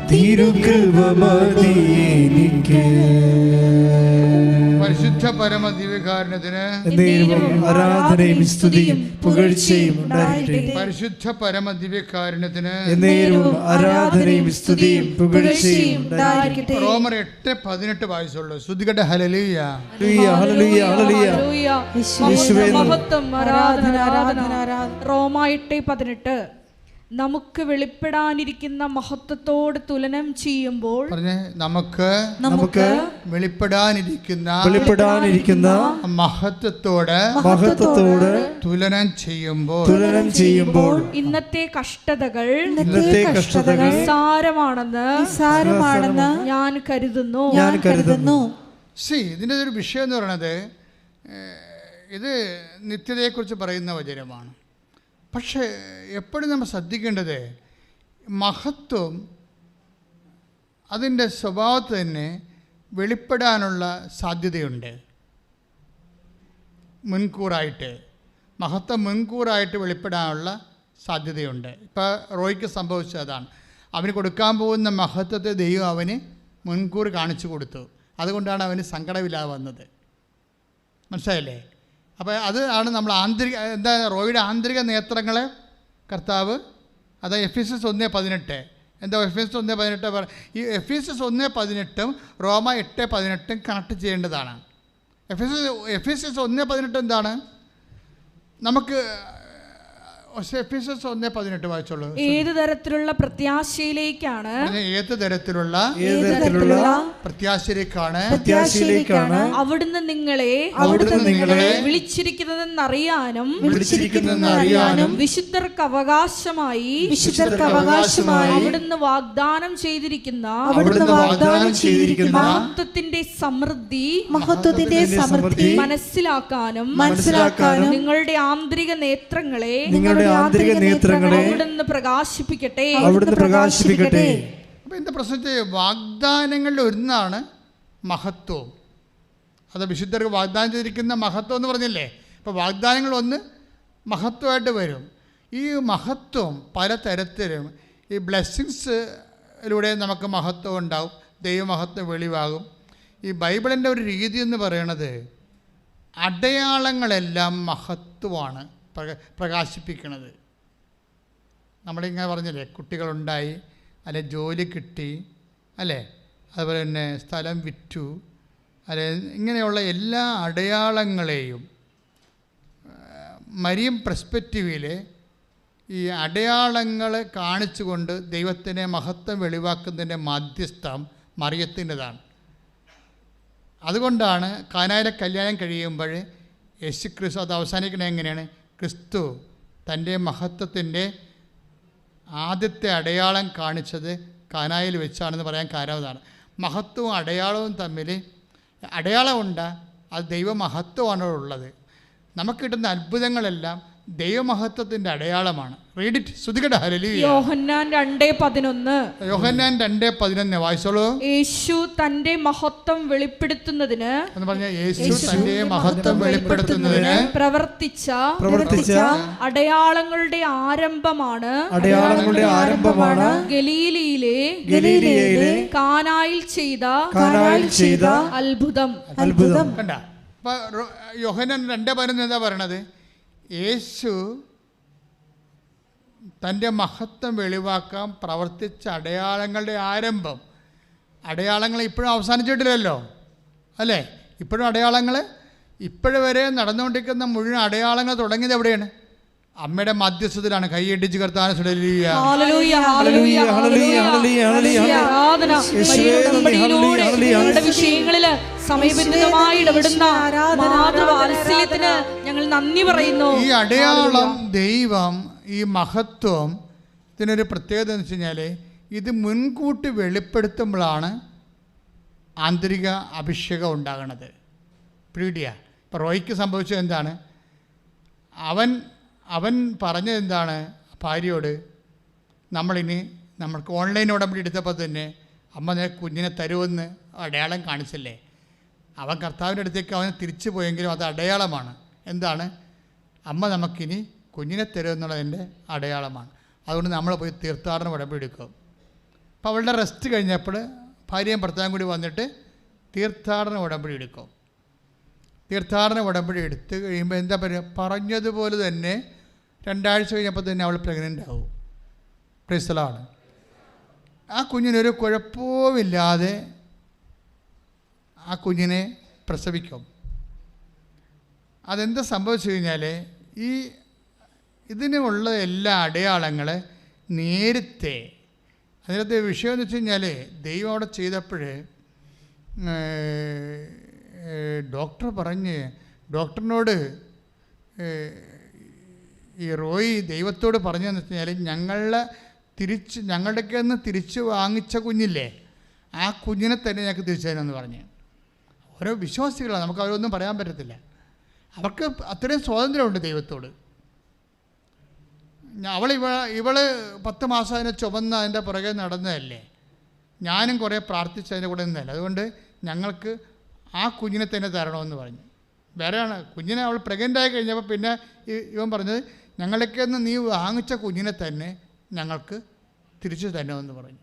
തിരുകൃപ മതി എനിക്ക്. പരിശുദ്ധ പരിശുദ്ധ പരമ ദിവ്യകാരുണ്യത്തിന് എന്നേരവും ആരാധനയും സ്തുതിയും പുകഴ്ചയും ഉണ്ടായിരിക്കട്ടെ. പരിശുദ്ധ പരമ ദിവ്യകാരുണ്യത്തിന് എന്നേരവും ആരാധനയും സ്തുതിയും പുകഴ്ചയും ഉണ്ടായിരിക്കട്ടെ. റോമർ 8:18 വായിച്ചുള്ളൂ. ശ്രുതികട്ടെ ഹല്ലേലൂയ. ഹല്ലേലൂയ ഹല്ലേലൂയ. യേശുവേ മഹത്വം, ആരാധന, ആരാധന. റോമ 8:18 നമുക്ക് വെളിപ്പെടാനിരിക്കുന്ന മഹത്വത്തോട് തുലനം ചെയ്യുമ്പോൾ പറഞ്ഞേ, നമുക്ക് വെളിപ്പെടാനിരിക്കുന്ന മഹത്വത്തോട് തുലനം ചെയ്യുമ്പോൾ ഇന്നത്തെ കഷ്ടതകൾ നിസ്സാരമാണെന്ന് ഞാൻ കരുതുന്നു. ഇതിൻ്റെ ഒരു വിഷയം എന്ന് പറയുന്നത്, ഇത് നിത്യതയെക്കുറിച്ച് പറയുന്ന വചനമാണ്. പക്ഷേ എപ്പോഴും നമ്മൾ ശ്രദ്ധിക്കേണ്ടത്, മഹത്വം അതിൻ്റെ സ്വഭാവത്തിൽ തന്നെ വെളിപ്പെടാനുള്ള സാധ്യതയുണ്ട്. മഹത്വം മുൻകൂറായിട്ട് വെളിപ്പെടാനുള്ള സാധ്യതയുണ്ട്. ഇപ്പോൾ റോയ്ക്ക് സംഭവിച്ചതാണ്. അവന് കൊടുക്കാൻ പോകുന്ന മഹത്വത്തെ ദൈവം അവന് മുൻകൂർ കാണിച്ചു കൊടുത്തു. അതുകൊണ്ടാണ് അവന് സങ്കടമില്ലാതെ വന്നത്. മനസ്സിലായില്ലേ? അപ്പോൾ അത് ആണ് നമ്മൾ റോയുടെ ആന്തരിക നേത്രങ്ങളെ കർത്താവ്, അത് എഫെസ്യസ് 1:18. എന്താ എഫെസ്യസ് 1:18? ഈ എഫെസ്യസ് 1:18 റോമ 8:18 കണക്ട് ചെയ്യേണ്ടതാണ്. എഫെസ്യസ് 1:18 എന്താണ്? നമുക്ക് എഫെസ്യസ് 1:18 വായിച്ചോളൂ. ഏത് തരത്തിലുള്ള പ്രത്യാശയിലേക്കാണ് അവിടുന്ന് നിങ്ങളെ വിളിച്ചിരിക്കുന്നതെന്നറിയാനും വിശുദ്ധർക്ക് അവകാശമായി അവിടുന്ന് വാഗ്ദാനം ചെയ്തിരിക്കുന്ന മഹത്വത്തിന്റെ സമൃദ്ധി മനസ്സിലാക്കാനും നിങ്ങളുടെ ആന്തരിക നേത്രങ്ങളെ അവിടുന്ന് പ്രകാശിപ്പിക്കട്ടെ. അപ്പോൾ എന്താ പ്രശ്നത്തെ? വാഗ്ദാനങ്ങളുടെ ഒന്നാണ് മഹത്വം. അത് വിശുദ്ധർക്ക് വാഗ്ദാനം ചെയ്തിരിക്കുന്ന മഹത്വം എന്ന് പറഞ്ഞില്ലേ? അപ്പോൾ വാഗ്ദാനങ്ങൾ ഒന്ന് മഹത്വമായിട്ട് വരും. ഈ മഹത്വം പലതരത്തിലും, ഈ ബ്ലെസ്സിങ്സിലൂടെ നമുക്ക് മഹത്വം ഉണ്ടാവും, ദൈവമഹത്വം വെളിവാകും. ഈ ബൈബിളിൻ്റെ ഒരു രീതി എന്ന് പറയുന്നത്, അടയാളങ്ങളെല്ലാം മഹത്വമാണ് പ്രകാശിപ്പിക്കുന്നത്. നമ്മളിങ്ങനെ പറഞ്ഞില്ലേ, കുട്ടികളുണ്ടായി, അല്ലെ ജോലി കിട്ടി, അല്ലേ, അതുപോലെ തന്നെ സ്ഥലം വിറ്റു, അല്ലെ, ഇങ്ങനെയുള്ള എല്ലാ അടയാളങ്ങളെയും മരിയം പെർസ്പെക്റ്റീവിൽ ഈ അടയാളങ്ങളെ കാണിച്ചുകൊണ്ട് ദൈവത്തിനെ മഹത്വം വെളിവാക്കുന്നതിൻ്റെ മാധ്യസ്ഥം മറിയത്തിൻ്റെതാണ്. അതുകൊണ്ടാണ് കാനായിലെ കല്യാണം കഴിയുമ്പോൾ യേശു ക്രിസ്തു അത് അവസാനിക്കണത് എങ്ങനെയാണ്? ക്രിസ്തു തൻ്റെ മഹത്വത്തിൻ്റെ ആദ്യത്തെ അടയാളം കാണിച്ചത് കാനായിൽ വെച്ചാണെന്ന് പറയാൻ കാരണം അതാണ്. മഹത്വവും അടയാളവും തമ്മിൽ അടയാളമുണ്ട്, അത് ദൈവമഹത്വമാണ് ഉള്ളത്. നമുക്ക് കിട്ടുന്ന അത്ഭുതങ്ങളെല്ലാം ദൈവമഹത്വത്തിൻ്റെ അടയാളമാണ്. Read it. ശ്രുതികട ഹല്ലേലൂയ. യോഹന്നാൻ 2:11 വായിച്ചോളൂ. യേശു തന്റെ മഹത്വം വെളിപ്പെടുത്തുന്നതിന് എന്ന് പറഞ്ഞാൽ, യേശു തന്റെ മഹത്വം വെളിപ്പെടുത്തുന്നതിന് പ്രവർത്തിച്ച അടയാളങ്ങളുടെ ആരംഭമാണ് ഗലീലയിലെ കാനായിൽ ചെയ്ത അത്ഭുതം. കണ്ട, അപ്പൊ യോഹന്നാൻ 2:11 എന്താ പറയണത്? യേശു തൻ്റെ മഹത്വം വെളിവാക്കാൻ പ്രവർത്തിച്ച അടയാളങ്ങളുടെ ആരംഭം. അടയാളങ്ങൾ ഇപ്പോഴും അവസാനിച്ചിട്ടില്ലല്ലോ, അല്ലേ? ഇപ്പോഴും അടയാളങ്ങൾ, ഇപ്പോഴുവരെ നടന്നുകൊണ്ടിരിക്കുന്ന മുഴുവൻ അടയാളങ്ങൾ തുടങ്ങിയത് എവിടെയാണ്? അമ്മയുടെ മധ്യസ്ഥത്തിലാണ്. കൈയടിച്ച് കർത്താവിനെ സ്തുതിക്കുക. വിഷയങ്ങളില് സമയബന്ധിതമായി ഇടപെടുന്ന മാതൃവാത്സല്യത്തിന് ഞങ്ങൾ നന്ദി പറയുന്നു. ഈ അടയാളം, ദൈവം, ഈ മഹത്വം, ഇതിനൊരു പ്രത്യേകത എന്ന് വെച്ച് കഴിഞ്ഞാൽ, ഇത് മുൻകൂട്ടി വെളിപ്പെടുത്തുമ്പോഴാണ് ആന്തരിക അഭിഷേകം ഉണ്ടാകണത്. പീഡിയ ഇപ്പോൾ റോയ്ക്ക് സംഭവിച്ചത് എന്താണ്? അവൻ പറഞ്ഞത് എന്താണ്? ഭാര്യയോട്, നമ്മൾക്ക് ഓൺലൈൻ ഉടമ്പടി എടുത്തപ്പോൾ തന്നെ അമ്മ കുഞ്ഞിനെ തരുമെന്ന് അടയാളം കാണിച്ചല്ലേ. അവൻ കർത്താവിൻ്റെ അടുത്തേക്ക് അവനെ തിരിച്ചു പോയെങ്കിലും അത് അടയാളമാണ്. എന്താണ്? അമ്മ നമുക്കിനി കുഞ്ഞിനെ തരുമെന്നുള്ളതിൻ്റെ അടയാളമാണ്. അതുകൊണ്ട് നമ്മൾ പോയി തീർത്ഥാടന ഉടമ്പടി എടുക്കും. അപ്പോൾ അവളുടെ റെസ്റ്റ് കഴിഞ്ഞപ്പോൾ ഭാര്യയും ഭർത്താവും കൂടി വന്നിട്ട് തീർത്ഥാടന ഉടമ്പടി എടുക്കും. തീർത്ഥാടന ഉടമ്പടി എടുത്ത് കഴിയുമ്പോൾ എന്താ പറയുക, പറഞ്ഞതുപോലെ തന്നെ 2 ആഴ്ച കഴിഞ്ഞപ്പോൾ തന്നെ അവൾ പ്രഗ്നൻ്റ് ആവും. പ്രൈസ്തലാണ്. ആ കുഞ്ഞിനൊരു കുഴപ്പവുമില്ലാതെ ആ കുഞ്ഞിനെ പ്രസവിക്കും. അതെന്താ സംഭവിച്ചു കഴിഞ്ഞാൽ ഇതിനുള്ള എല്ലാ അടയാളങ്ങൾ നേരത്തെ, അതിനകത്ത് വിഷയം എന്ന് വെച്ച് കഴിഞ്ഞാൽ ദൈവം അവിടെ ചെയ്തപ്പോൾ ഡോക്ടറിനോട് ഈ റോയി ദൈവത്തോട് പറഞ്ഞതെന്ന് വെച്ച് കഴിഞ്ഞാൽ ഞങ്ങളുടെയൊക്കെ നിന്ന് തിരിച്ച് വാങ്ങിച്ച കുഞ്ഞില്ലേ, ആ കുഞ്ഞിനെ തന്നെ ഞങ്ങൾക്ക് തിരിച്ചു തരാമെന്ന് പറഞ്ഞ്. ഓരോ വിശ്വാസികളാണ്, നമുക്ക് അവരൊന്നും പറയാൻ പറ്റത്തില്ല. അവർക്ക് അത്രയും സ്വാതന്ത്ര്യമുണ്ട് ദൈവത്തോട്. ഇവള് 10 മാസം അതിനെ ചുമന്ന് അതിൻ്റെ പുറകെ നടന്നതല്ലേ, ഞാനും കുറേ പ്രാർത്ഥിച്ച് അതിൻ്റെ കൂടെ നിന്നതല്ലേ, അതുകൊണ്ട് ഞങ്ങൾക്ക് ആ കുഞ്ഞിനെ തന്നെ തരണമെന്ന് പറഞ്ഞു. വേറെയാണ് കുഞ്ഞിനെ അവൾ പ്രഗ്നൻ്റായി കഴിഞ്ഞപ്പോൾ പിന്നെ ഇവൻ പറഞ്ഞത് ഞങ്ങളൊക്കെ ഒന്ന് നീ വാങ്ങിച്ച കുഞ്ഞിനെ തന്നെ ഞങ്ങൾക്ക് തിരിച്ചു തരണമെന്ന് പറഞ്ഞു.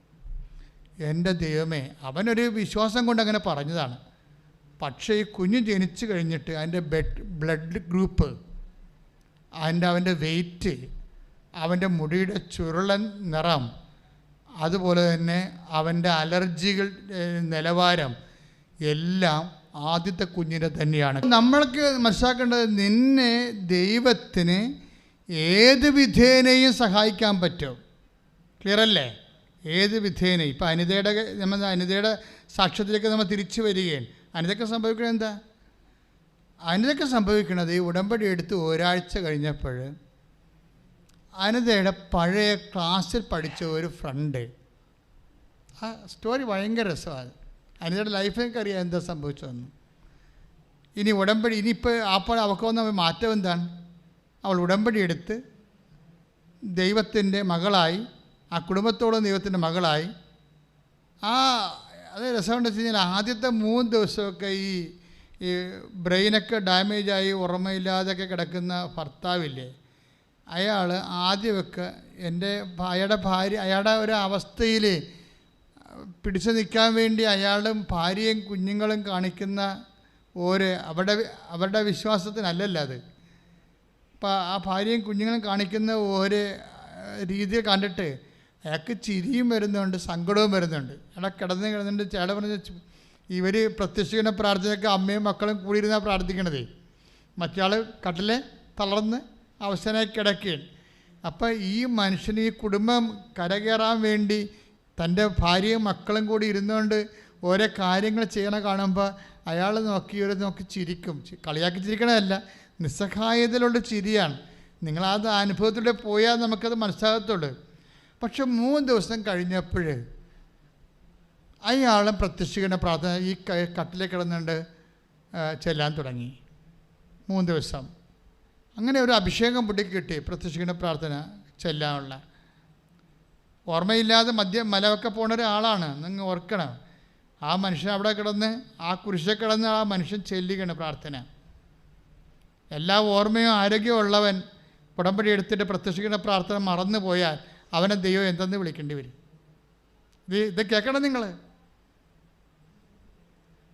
എൻ്റെ ദൈവമേ, അവനൊരു വിശ്വാസം കൊണ്ട് അങ്ങനെ പറഞ്ഞതാണ്. പക്ഷേ ഈ കുഞ്ഞ് ജനിച്ചു കഴിഞ്ഞിട്ട് അതിൻ്റെ ബ്ലഡ് ഗ്രൂപ്പ്, അവൻ്റെ വെയിറ്റ്, അവൻ്റെ മുടിയുടെ ചുരുളൻ നിറം, അതുപോലെ തന്നെ അവൻ്റെ അലർജികൾ നിലവാരം എല്ലാം ആദ്യത്തെ കുഞ്ഞിനെ തന്നെയാണ്. നമ്മൾക്ക് മനസ്സിലാക്കേണ്ടത്, നിന്നെ ദൈവത്തിന് ഏത് വിധേനയും സഹായിക്കാൻ പറ്റും. ക്ലിയർ അല്ലേ? ഏത് വിധേനയും. ഇപ്പോൾ അനിതയുടെ സാക്ഷ്യത്തിലേക്ക് നമ്മൾ തിരിച്ചു വരികയാണ്. അനിതയ്ക്ക് സംഭവിക്കണത് എന്താ? അനിതയ്ക്ക് സംഭവിക്കണത് ഈ ഉടമ്പടി എടുത്ത് ഒരാഴ്ച കഴിഞ്ഞപ്പോൾ അനിതയുടെ പഴയ ക്ലാസ്സിൽ പഠിച്ച ഒരു ഫ്രണ്ട്, ആ സ്റ്റോറി ഭയങ്കര രസമാണ്. അനിതയുടെ ലൈഫിലേക്ക് അറിയാം എന്താ സംഭവിച്ചതെന്ന്. ഇനി ഉടമ്പടി ഇനിയിപ്പോൾ അപ്പോൾ അവൾക്ക് വന്ന മാറ്റം എന്താണ്? അവൾ ഉടമ്പടി എടുത്ത് ദൈവത്തിൻ്റെ മകളായി, ആ കുടുംബത്തോളം ദൈവത്തിൻ്റെ മകളായി. അത് രസമുണ്ടെന്ന് വെച്ച് കഴിഞ്ഞാൽ ആദ്യത്തെ 3 ദിവസമൊക്കെ ഈ ബ്രെയിനൊക്കെ ഡാമേജായി ഓർമ്മയില്ലാതൊക്കെ കിടക്കുന്ന ഭർത്താവില്ലേ, അയാൾ ആദ്യമൊക്കെ അയാളുടെ ഒരു അവസ്ഥയിൽ പിടിച്ചു നിൽക്കാൻ വേണ്ടി അയാളും ഭാര്യയും കുഞ്ഞുങ്ങളും കാണിക്കുന്ന അവരുടെ വിശ്വാസത്തിനല്ലല്ലോ അത്. അപ്പോൾ ആ ഭാര്യയും കുഞ്ഞുങ്ങളും കാണിക്കുന്ന ഒരു രീതിയിൽ കണ്ടിട്ട് അയാൾക്ക് ചിരിയും വരുന്നുണ്ട്, സങ്കടവും വരുന്നുണ്ട്. അവിടെ കിടന്നിട്ട് ചേട്ടൻ പറഞ്ഞ ഇവർ പ്രത്യക്ഷീകരണ പ്രാർത്ഥനയൊക്കെ അമ്മയും മക്കളും കൂടിയിരുന്നാണ് പ്രാർത്ഥിക്കണത്. മറ്റയാൾ കട്ടിലെ തളർന്ന് അവസാനമായി കിടക്കുകയാണ്. അപ്പം ഈ മനുഷ്യന് ഈ കുടുംബം കരകയറാൻ വേണ്ടി തൻ്റെ ഭാര്യയും മക്കളും കൂടി ഇരുന്നുകൊണ്ട് ഓരോ കാര്യങ്ങൾ ചെയ്യണ കാണുമ്പോൾ അയാൾ നോക്കി ചിരിക്കും. കളിയാക്കി ചിരിക്കണമല്ല, നിസ്സഹായതയിലുള്ള ചിരിയാണ്. നിങ്ങളത് അനുഭവത്തിലൂടെ പോയാൽ നമുക്കത് മനസ്സിലാകത്തുള്ളൂ. പക്ഷെ 3 ദിവസം കഴിഞ്ഞപ്പോൾ അയാളും പ്രത്യക്ഷീകരണ പ്രാർത്ഥന ഈ കട്ടിലേക്ക് കിടന്നുകൊണ്ട് ചെല്ലാൻ തുടങ്ങി. 3 ദിവസം അങ്ങനെ ഒരു അഭിഷേകം പുള്ളിക്ക് കിട്ടി. പ്രത്യക്ഷീകരണ പ്രാർത്ഥന ചെല്ലാനുള്ള ഓർമ്മയില്ലാതെ മലവൊക്കെ പോണ ഒരാളാണ്. നിങ്ങൾ ഓർക്കണം, ആ മനുഷ്യൻ അവിടെ കിടന്ന് ആ കുരിശിൽ കിടന്ന് ആ മനുഷ്യൻ ചെല്ലുകയാണ് പ്രാർത്ഥന. എല്ലാ ഓർമ്മയും ആരോഗ്യവും ഉള്ളവൻ ഉടമ്പടി എടുത്തിട്ട് പ്രത്യക്ഷീകരണ പ്രാർത്ഥന മറന്നു പോയാൽ അവനെ ദൈവം എന്തെന്ന് വിളിക്കേണ്ടി വരും. ഇത് കേൾക്കണം നിങ്ങൾ.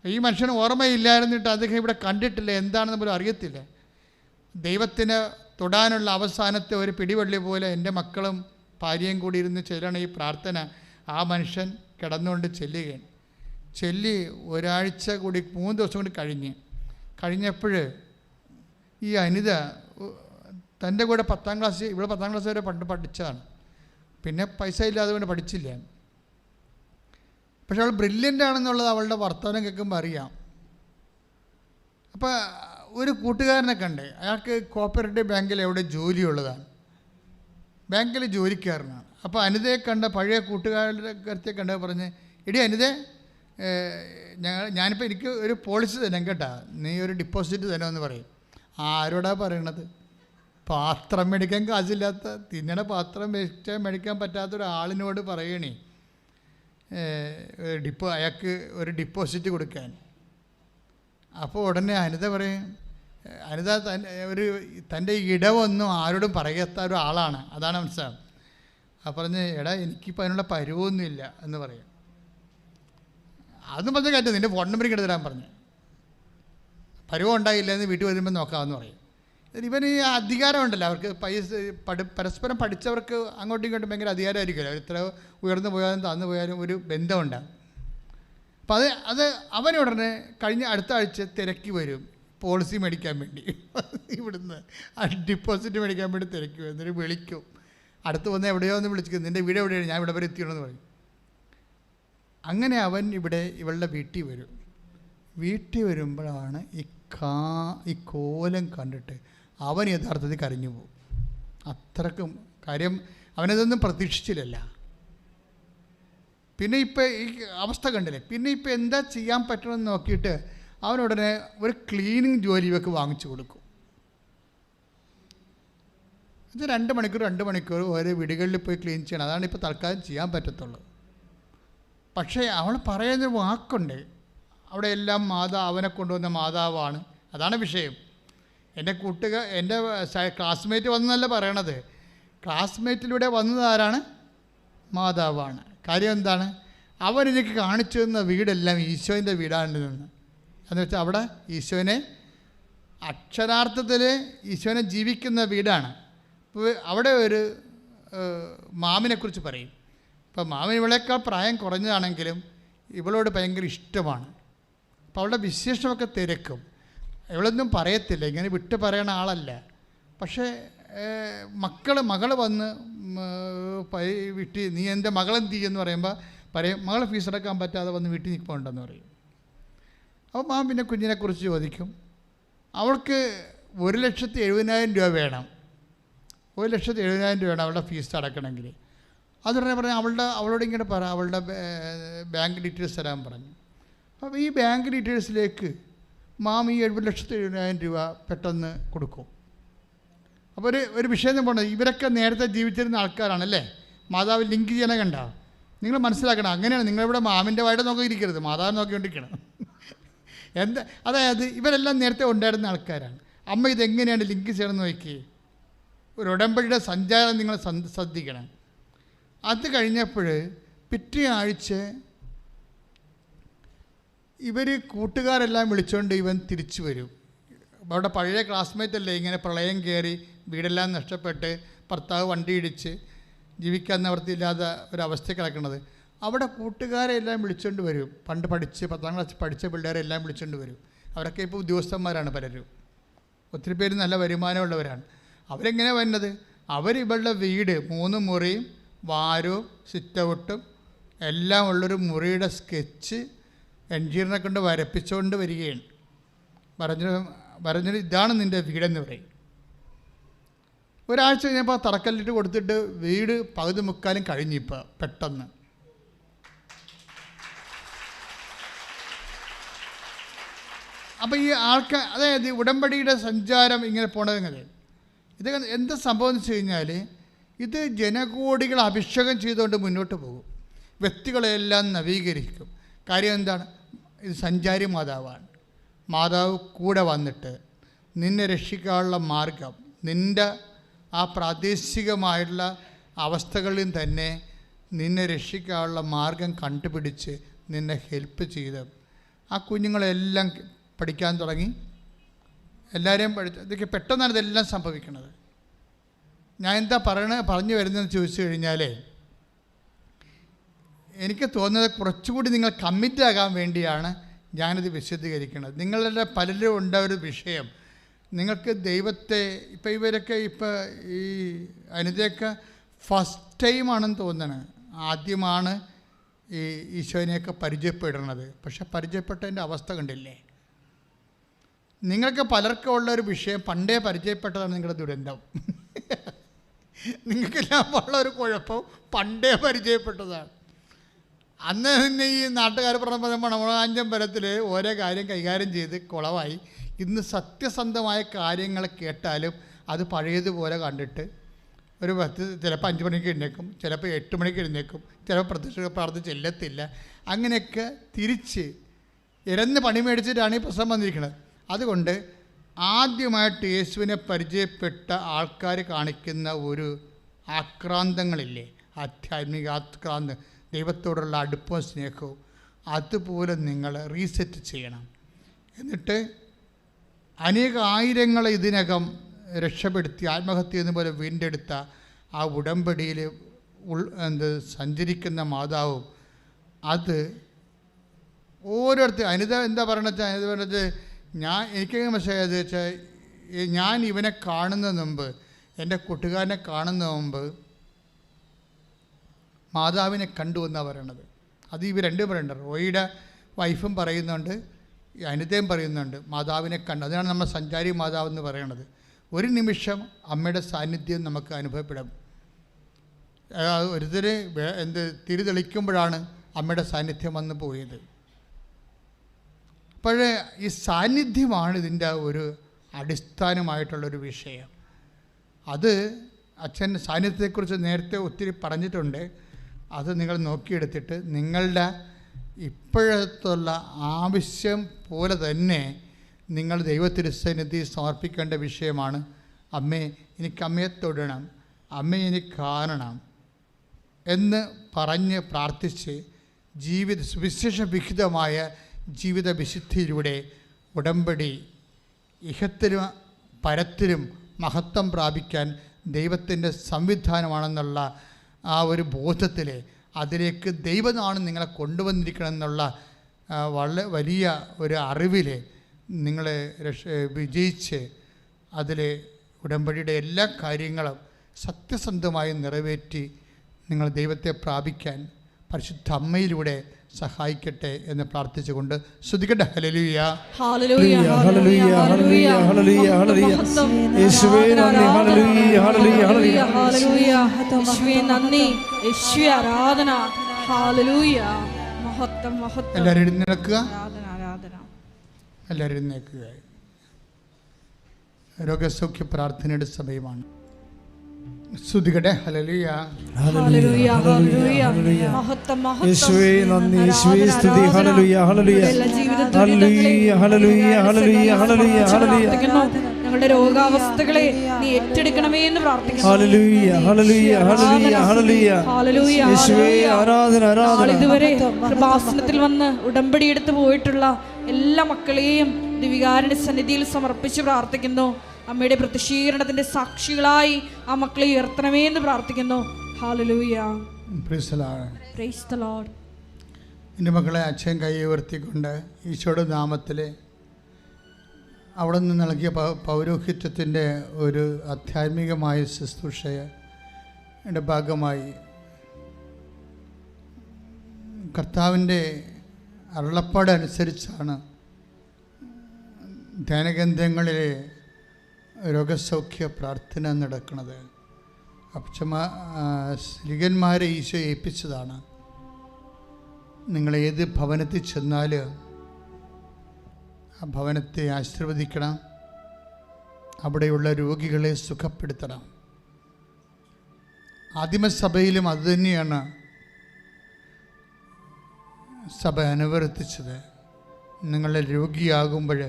ഈ മനുഷ്യന് ഓർമ്മയില്ലായിരുന്നിട്ട് അദ്ദേഹം ഇവിടെ കണ്ടിട്ടില്ല, എന്താണെന്ന് പോലും അറിയത്തില്ല. ദൈവത്തിന് തൊടാനുള്ള അവസാനത്തെ ഒരു പിടിവള്ളി പോലെ എൻ്റെ മക്കളും ഭാര്യയും കൂടി ഇരുന്ന് ചെല്ലണം ഈ പ്രാർത്ഥന. ആ മനുഷ്യൻ കിടന്നുകൊണ്ട് ചെല്ലുകയാണ്. ചെല്ലി ഒരാഴ്ച കൂടി 3 ദിവസം കൂടി കഴിഞ്ഞപ്പോൾ ഈ അനിത തൻ്റെ കൂടെ 10ാം ക്ലാസ്, ഇവിടെ 10ാം ക്ലാസ് വരെ പണ്ട് പഠിച്ചതാണ്. പിന്നെ പൈസ ഇല്ലാതെ കൊണ്ട് പഠിച്ചില്ല. പക്ഷെ അവൾ ബ്രില്യൻ്റ് ആണെന്നുള്ളത് അവളുടെ വർത്തമാനം കേൾക്കുമ്പോൾ അറിയാം. അപ്പോൾ ഒരു കൂട്ടുകാരനെ കണ്ട്, അയാൾക്ക് കോപ്പറേറ്റീവ് ബാങ്കിൽ എവിടെ ജോലിയുള്ളതാണ്, ബാങ്കിൽ ജോലിക്കാരനാണ്. അപ്പോൾ അനിതയെ കണ്ട പഴയ കൂട്ടുകാരത്തെ കണ്ട പറഞ്ഞ്, എടി അനിതേ, ഞാനിപ്പോൾ എനിക്ക് ഒരു പോളിസി തരാം കേട്ടാ, നീ ഒരു ഡിപ്പോസിറ്റ് തരാമെന്ന് പറയും. ആരോടാ പറയണത്? പാത്രം മേടിക്കാൻ കാശില്ലാത്ത, തിന്നണ പാത്രം മേടിക്കാൻ പറ്റാത്ത ഒരാളിനോട് പറയണേ അയാൾക്ക് ഒരു ഡിപ്പോസിറ്റ് കൊടുക്കാൻ. അപ്പോൾ ഉടനെ അനിത പറയും, അനിത തൻ്റെ ഇടവൊന്നും ആരോടും പറയാത്ത ഒരാളാണ്, അതാണ് മനസ്സിലാവും. അപ്പോൾ പറഞ്ഞ്, എടാ എനിക്കിപ്പോൾ അതിനുള്ള പരുവൊന്നുമില്ല എന്ന് പറയും. അതും പറഞ്ഞ കാര്യം നിൻ്റെ ഫോൺ നമ്പർ ഇങ്ങോട്ട് തരാൻ പറഞ്ഞു. പരുവം ഉണ്ടായില്ല എന്ന് വീട്ടിൽ വരുമ്പോൾ നോക്കാമെന്ന് പറയും. ഇവന് ഈ അധികാരമുണ്ടല്ലോ, അവർക്ക് പരസ്പരം പഠിച്ചവർക്ക് അങ്ങോട്ടും ഇങ്ങോട്ടും ഭയങ്കര അധികാരമായിരിക്കുമല്ലോ. അവർ ഇത്ര ഉയർന്നു പോയാലും താന്നു പോയാലും ഒരു ബന്ധമുണ്ടാകും. അപ്പം അത് അവനുടനെ കഴിഞ്ഞ അടുത്ത ആഴ്ച തിരക്കി വരും പോളിസി മേടിക്കാൻ വേണ്ടി. ഇവിടുന്ന് ഡിപ്പോസിറ്റ് മേടിക്കാൻ വേണ്ടി തിരക്കി വരും. എന്നിട്ട് വിളിക്കും, അടുത്ത് വന്ന് എവിടെയോ ഒന്ന് വിളിച്ചിരിക്കും, നിൻ്റെ വീട് എവിടെയാണ്, ഞാൻ ഇവിടെ വരെ എത്തിയണമെന്ന് പറയും. അങ്ങനെ അവൻ ഇവളുടെ വീട്ടിൽ വരും. വീട്ടിൽ വരുമ്പോഴാണ് ഈ കോലം കണ്ടിട്ട് അവൻ യഥാർത്ഥത്തിൽ കരഞ്ഞു പോകും. അത്രക്കും കാര്യം അവനതൊന്നും പ്രതീക്ഷിച്ചില്ലല്ല. പിന്നെ ഇപ്പം ഈ അവസ്ഥ കണ്ടില്ലേ, പിന്നെ ഇപ്പം എന്താ ചെയ്യാൻ പറ്റണമെന്ന് നോക്കിയിട്ട് അവനുടനെ ഒരു ക്ലീനിങ് ജോലി ഇവർക്ക് വാങ്ങിച്ചു കൊടുക്കും. ഇത് 2 മണിക്കൂർ ഓരോ വീടുകളിൽ പോയി ക്ലീൻ ചെയ്യണം. അതാണ് ഇപ്പോൾ തൽക്കാലം ചെയ്യാൻ പറ്റത്തുള്ളൂ. പക്ഷേ അവൾ പറയുന്നൊരു വാക്കുണ്ട്, അവിടെ എല്ലാം അവനെ കൊണ്ടുവന്ന മാതാവാണ്. അതാണ് വിഷയം. എൻ്റെ ക്ലാസ്മേറ്റ് വന്നതല്ല പറയണത്, ക്ലാസ്മേറ്റിലൂടെ വന്നത് ആരാണ്? മാതാവാണ്. കാര്യം എന്താണ്? അവരെനിക്ക് കാണിച്ചു തന്ന വീടെല്ലാം ഈശോൻ്റെ വീടാണ് നിന്ന്. എന്ന് വെച്ചാൽ അവിടെ ഈശോനെ അക്ഷരാർത്ഥത്തിൽ ഈശോനെ ജീവിക്കുന്ന വീടാണ്. അവിടെ ഒരു മാമിനെക്കുറിച്ച് പറയും. ഇപ്പോൾ മാമൻ ഇവളേക്കാൾ പ്രായം കുറഞ്ഞതാണെങ്കിലും ഇവളോട് ഭയങ്കര ഇഷ്ടമാണ്. അപ്പോൾ അവളുടെ വിശേഷമൊക്കെ തിരക്കും. ഇവളൊന്നും പറയത്തില്ല, ഇങ്ങനെ വിട്ട് പറയണ ആളല്ല. പക്ഷേ മകൾ വന്ന് വീട്ടിൽ നീ എൻ്റെ മകളെന്ത് ചെയ്യുമെന്ന് പറയുമ്പോൾ പറയും, മകളെ ഫീസ് അടക്കാൻ പറ്റാതെ വന്ന് വീട്ടിൽ നിൽപ്പുണ്ടെന്ന് പറയും. അപ്പോൾ മാം പിന്നെ കുഞ്ഞിനെക്കുറിച്ച് ചോദിക്കും. അവൾക്ക് 1,70,000 രൂപ വേണം. 1,70,000 രൂപ വേണം അവളുടെ ഫീസ് അടക്കണമെങ്കിൽ. അതുടനെ പറഞ്ഞാൽ അവളോട് ഇങ്ങനെ പറ, അവളുടെ ബാങ്ക് ഡീറ്റെയിൽസ് തരാൻ പറഞ്ഞു. അപ്പോൾ ഈ ബാങ്ക് ഡീറ്റെയിൽസിലേക്ക് മാം ഈ 70,70,000 രൂപ പെട്ടെന്ന് കൊടുക്കും. അപ്പോൾ ഒരു വിഷയം എന്ന് പറഞ്ഞത്, ഇവരൊക്കെ നേരത്തെ ജീവിച്ചിരുന്ന ആൾക്കാരാണല്ലേ. മാതാവ് ലിങ്ക് ചെയ്യണ കണ്ട നിങ്ങൾ മനസ്സിലാക്കണം. അങ്ങനെയാണ് നിങ്ങളിവിടെ മാമിൻ്റെ വായിട്ട് നോക്കിയിരിക്കരുത്, മാതാവിനെ നോക്കിക്കൊണ്ടിരിക്കണം. അതായത് ഇവരെല്ലാം നേരത്തെ ഉണ്ടായിരുന്ന ആൾക്കാരാണ്. അമ്മ ഇതെങ്ങനെയാണ് ലിങ്ക് ചെയ്യണമെന്ന് നോക്കി ഒരു ഉടമ്പടിയുടെ സഞ്ചാരം നിങ്ങൾ ശ്രദ്ധിക്കണം. അത് കഴിഞ്ഞപ്പോൾ പിറ്റേ ആഴ്ച ഇവർ കൂട്ടുകാരെല്ലാം വിളിച്ചുകൊണ്ട് ഇവൻ തിരിച്ചു വരും. അവിടെ പഴയ ക്ലാസ്മേറ്റ് അല്ലേ, ഇങ്ങനെ പ്രളയം കയറി വീടെല്ലാം നഷ്ടപ്പെട്ട് ഭർത്താവ് വണ്ടി ഇടിച്ച് ജീവിക്കാൻ നിവൃത്തിയില്ലാതെ ഒരവസ്ഥ കിടക്കുന്നത്. അവിടെ കൂട്ടുകാരെല്ലാം വിളിച്ചുകൊണ്ട് വരും. പണ്ട് 10ാം ക്ലാസ് പഠിച്ച പിള്ളേരെല്ലാം വിളിച്ചുകൊണ്ട് വരും. അവരൊക്കെ ഇപ്പോൾ ഉദ്യോഗസ്ഥന്മാരാണ് പലരും. ഒത്തിരി പേര് നല്ല വരുമാനമുള്ളവരാണ്. അവരെങ്ങനെ വരുന്നത്? അവരിവളുടെ വീട് 3 മുറിയും വാരവും സിറ്റൗട്ടും എല്ലാം ഉള്ളൊരു മുറിയുടെ സ്കെച്ച് എൻജിനീയറിനെ കൊണ്ട് വരപ്പിച്ചുകൊണ്ട് വരികയാണ്. പറഞ്ഞത് ഇതാണ് നിൻ്റെ വീടെന്ന് പറയും. ഒരാഴ്ച കഴിഞ്ഞപ്പോൾ തറക്കല്ലിട്ട് കൊടുത്തിട്ട് വീട് പകുതി മുക്കാലും കഴിഞ്ഞിപ്പോൾ പെട്ടെന്ന്. അപ്പോൾ ഈ അതായത് ഉടമ്പടിയുടെ സഞ്ചാരം ഇങ്ങനെ പോണതെങ്ങനെ, ഇത് എന്താ സംഭവം എന്ന് വെച്ച് കഴിഞ്ഞാൽ, ഇത് ജനകോടികൾ അഭിഷേകം ചെയ്തുകൊണ്ട് മുന്നോട്ട് പോകും. വ്യക്തികളെല്ലാം നവീകരിക്കും. കാര്യം എന്താണ്? ഇത് സഞ്ചാരി മാതാവാണ്. മാതാവ് കൂടെ വന്നിട്ട് നിന്നെ രക്ഷിക്കാനുള്ള മാർഗം, നിൻ്റെ ആ പ്രാദേശികമായിട്ടുള്ള അവസ്ഥകളിൽ തന്നെ നിന്നെ രക്ഷിക്കാനുള്ള മാർഗം കണ്ടുപിടിച്ച് നിന്നെ ഹെൽപ്പ് ചെയ്ത് ആ കുഞ്ഞുങ്ങളെല്ലാം പഠിക്കാൻ തുടങ്ങി. എല്ലാവരെയും ഇതൊക്കെ പെട്ടെന്നാണ് ഇതെല്ലാം സംഭവിക്കുന്നത്. ഞാൻ എന്താ പറഞ്ഞു വരുന്നതെന്ന് ചോദിച്ചു കഴിഞ്ഞാൽ, എനിക്ക് തോന്നുന്നത് കുറച്ചുകൂടി നിങ്ങൾ കമ്മിറ്റാകാൻ വേണ്ടിയാണ് ഞാനിത് വിശദീകരിക്കുന്നത്. നിങ്ങളുടെ പലരും ഉണ്ട ഒരു വിഷയം, നിങ്ങൾക്ക് ദൈവത്തെ ഇവരൊക്കെ ഈ അനിതയൊക്കെ ഫസ്റ്റ് ടൈമാണെന്ന് തോന്നണത്. ആദ്യമാണ് ഈ ഈശോനെയൊക്കെ പരിചയപ്പെടുന്നത്. പക്ഷെ പരിചയപ്പെട്ടതിൻ്റെ അവസ്ഥ കണ്ടില്ലേ? നിങ്ങൾക്ക് പലർക്കും ഉള്ളൊരു വിഷയം പണ്ടേ പരിചയപ്പെട്ടതാണ് നിങ്ങളുടെ ദുരന്തം. നിങ്ങൾക്കെല്ലാം ഉള്ളൊരു കുഴപ്പം പണ്ടേ പരിചയപ്പെട്ടതാണ്. അന്ന് തന്നെ ഈ നാട്ടുകാർ പറഞ്ഞപ്പോൾ മണമളാഞ്ചമ്പലത്തിൽ ഓരോ കാര്യം കൈകാര്യം ചെയ്ത് കുളമായി. ഇന്ന് സത്യസന്ധമായ കാര്യങ്ങൾ കേട്ടാലും അത് പഴയതുപോലെ കണ്ടിട്ട് ഒരു ചിലപ്പോൾ 5 മണിക്ക് എഴുന്നേക്കും, ചിലപ്പോൾ 8 മണിക്ക് എഴുന്നേക്കും, ചിലപ്പോൾ പ്രത്യക്ഷ പ്രാർത്ഥന ചെല്ലത്തില്ല. അങ്ങനെയൊക്കെ തിരിച്ച് ഇരന്ന് പണി മേടിച്ചിട്ടാണ് ഈ പ്രശ്നം വന്നിരിക്കുന്നത്. അതുകൊണ്ട് ആദ്യമായിട്ട് യേശുവിനെ പരിചയപ്പെട്ട ആൾക്കാർ കാണിക്കുന്ന ഒരു ആക്രാന്തങ്ങളില്ലേ, ആധ്യാത്മിക ആക്രാന്തം, ദൈവത്തോടുള്ള അടുപ്പവും സ്നേഹവും, അതുപോലെ നിങ്ങൾ റീസെറ്റ് ചെയ്യണം. എന്നിട്ട് അനേക ആയിരങ്ങളെ ഇതിനകം രക്ഷപ്പെടുത്തി ആത്മഹത്യ എന്നപോലെ വീണ്ടെടുത്ത ആ ഉടമ്പടിയിൽ സഞ്ചരിക്കുന്ന മാതാവും അത് ഓരോരുത്തർ അനിത എന്താ പറഞ്ഞത് എനിക്കെങ്ങനെ മനസ്സിലായത് വെച്ചാൽ ഞാൻ ഇവനെ കാണുന്നതിന് മുമ്പ്, എൻ്റെ കൂട്ടുകാരനെ കാണുന്നതിന് മുമ്പ് മാതാവിനെ കണ്ടു എന്നാണ് പറയണത്. അത് ഇവർ രണ്ടും പറയുന്നുണ്ട്. റോയിയുടെ വൈഫും പറയുന്നുണ്ട്, അനിതയും പറയുന്നുണ്ട് മാതാവിനെ കണ്ടു. അതിനാണ് നമ്മൾ സഞ്ചാരി മാതാവ് എന്ന് പറയണത്. ഒരു നിമിഷം അമ്മയുടെ സാന്നിധ്യം നമുക്ക് അനുഭവപ്പെടും. ഒരുത്തർ തിരി തെളിക്കുമ്പോഴാണ് അമ്മയുടെ സാന്നിധ്യം വന്നു പോയത്. അപ്പോഴേ ഈ സാന്നിധ്യമാണ് ഇതിൻ്റെ ഒരു അടിസ്ഥാനമായിട്ടുള്ളൊരു വിഷയം. അത് അച്ഛൻ സാന്നിധ്യത്തെക്കുറിച്ച് നേരത്തെ ഒത്തിരി പറഞ്ഞിട്ടുണ്ട്. അത് നിങ്ങൾ നോക്കിയെടുത്തിട്ട് നിങ്ങളുടെ ഇപ്പോഴത്തുള്ള ആവശ്യം പോലെ തന്നെ നിങ്ങൾ ദൈവത്തിരുസന്നിധി സമർപ്പിക്കേണ്ട വിഷയമാണ്. അമ്മേ, എനിക്ക് അമ്മയെ തൊടണം, അമ്മയെ എനിക്ക് കാണണം എന്ന് പറഞ്ഞ് പ്രാർത്ഥിച്ച് സുവിശേഷ വിഹിതമായ ജീവിത വിശുദ്ധിയിലൂടെ ഉടമ്പടി ഇഹത്തിലും പരത്തിലും മഹത്വം പ്രാപിക്കാൻ ദൈവത്തിൻ്റെ സംവിധാനമാണെന്നുള്ള ആ ഒരു ബോധത്തിൽ അതിലേക്ക് ദൈവമാണ് നിങ്ങളെ കൊണ്ടുവന്നിരിക്കണം എന്നുള്ള വളരെ വലിയ ഒരു അറിവിൽ നിങ്ങൾ വിജയിച്ച് അതിൽ ഉടമ്പടിയുടെ എല്ലാ കാര്യങ്ങളും സത്യസന്ധമായി നിറവേറ്റി നിങ്ങൾ ദൈവത്തെ പ്രാപിക്കാൻ പരിശുദ്ധ അമ്മയിലൂടെ സഹായിക്കട്ടെ എന്ന് പ്രാർത്ഥിച്ചുകൊണ്ട് ശ്രുതിക്കട്ടെ. ഹല്ലേലൂയ, ഹല്ലേലൂയ, ഹല്ലേലൂയ, ഹല്ലേലൂയ, ഹല്ലേലൂയ, ഹല്ലേലൂയ. യേശുവേ നന്ദി, ഹല്ലേലൂയ, ഹല്ലേലൂയ, ഹല്ലേലൂയ, ഹല്ലേലൂയ. യേശുവേ നന്ദി, യേശുവേ ആരാധന. ഹല്ലേലൂയ, മഹത്വം, മഹത്വം. എല്ലാവരും എഴുന്നേൽക്കുക, ആരാധന. എല്ലാവരും എഴുന്നേൽക്കുക. രോഗസൗഖ്യ പ്രാർത്ഥനയുടെ സമയമാണ്. സ്തുതിക്കട്ടെ. ഹല്ലേലൂയ, ഹല്ലേലൂയ, ഹല്ലേലൂയ, മഹത്വം, മഹത്വം. യേശുവേ നന്ദി, യേശുവേ സ്തുതി. ഹല്ലേലൂയ, ഹല്ലേലൂയ, ഹല്ലേലൂയ, ഹല്ലേലൂയ, ഹല്ലേലൂയ, ഹല്ലേലൂയ, ഹല്ലേലൂയ. ഞങ്ങളുടെ രോഗാവസ്ഥകളെ നീ ഏറ്റെടുക്കണമേ എന്ന് പ്രാർത്ഥിക്കുന്നു. ഹല്ലേലൂയ, ഹല്ലേലൂയ, ഹല്ലേലൂയ, ഹല്ലേലൂയ, ഹല്ലേലൂയ. യേശുവേ ആരാധന, ആരാധന. ഇതുവരെ കൃപാസനത്തിൽ വന്ന് ഉടമ്പടി എടുത്തു പോയിട്ടുള്ള എല്ലാ മക്കളെയും ദിവികാരുടെ സന്നിധിയിൽ സമർപ്പിച്ച് പ്രാർത്ഥിക്കുന്നു. അമ്മയുടെ പ്രത്യക്ഷീകരണത്തിന്റെ സാക്ഷികളായി ആ മക്കളെ ഉയർത്തണമേ എന്ന് പ്രാർത്ഥിക്കുന്നു. Hallelujah, price the Lord. Price the Lord. എൻ്റെ മക്കളെ അച്ഛൻ കൈ ഉയർത്തിക്കൊണ്ട് ഈശോയുടെ നാമത്തിൽ അവിടെ നിന്ന് നൽകിയ പൗരോഹിത്യത്തിൻ്റെ ഒരു ആധ്യാത്മികമായ ശുശ്രൂഷയുടെ ഭാഗമായി കർത്താവിൻ്റെ അരുളപ്പാടനുസരിച്ചാണ് ധ്യാനകേന്ദ്രങ്ങളിലെ രോഗസൗഖ്യ പ്രാർത്ഥന നടക്കുന്നത്. സ്ത്രീകന്മാരെ ഈശോ ഏൽപ്പിച്ചതാണ്. നിങ്ങളേത് ഭവനത്തിൽ ചെന്നാൽ ആ ഭവനത്തെ ആശീർവദിക്കണം, അവിടെയുള്ള രോഗികളെ സുഖപ്പെടുത്തണം. ആദിമസഭയിലും അതുതന്നെയാണ് സഭ അനുവർത്തിച്ചത്. നിങ്ങളെ രോഗിയാകുമ്പോൾ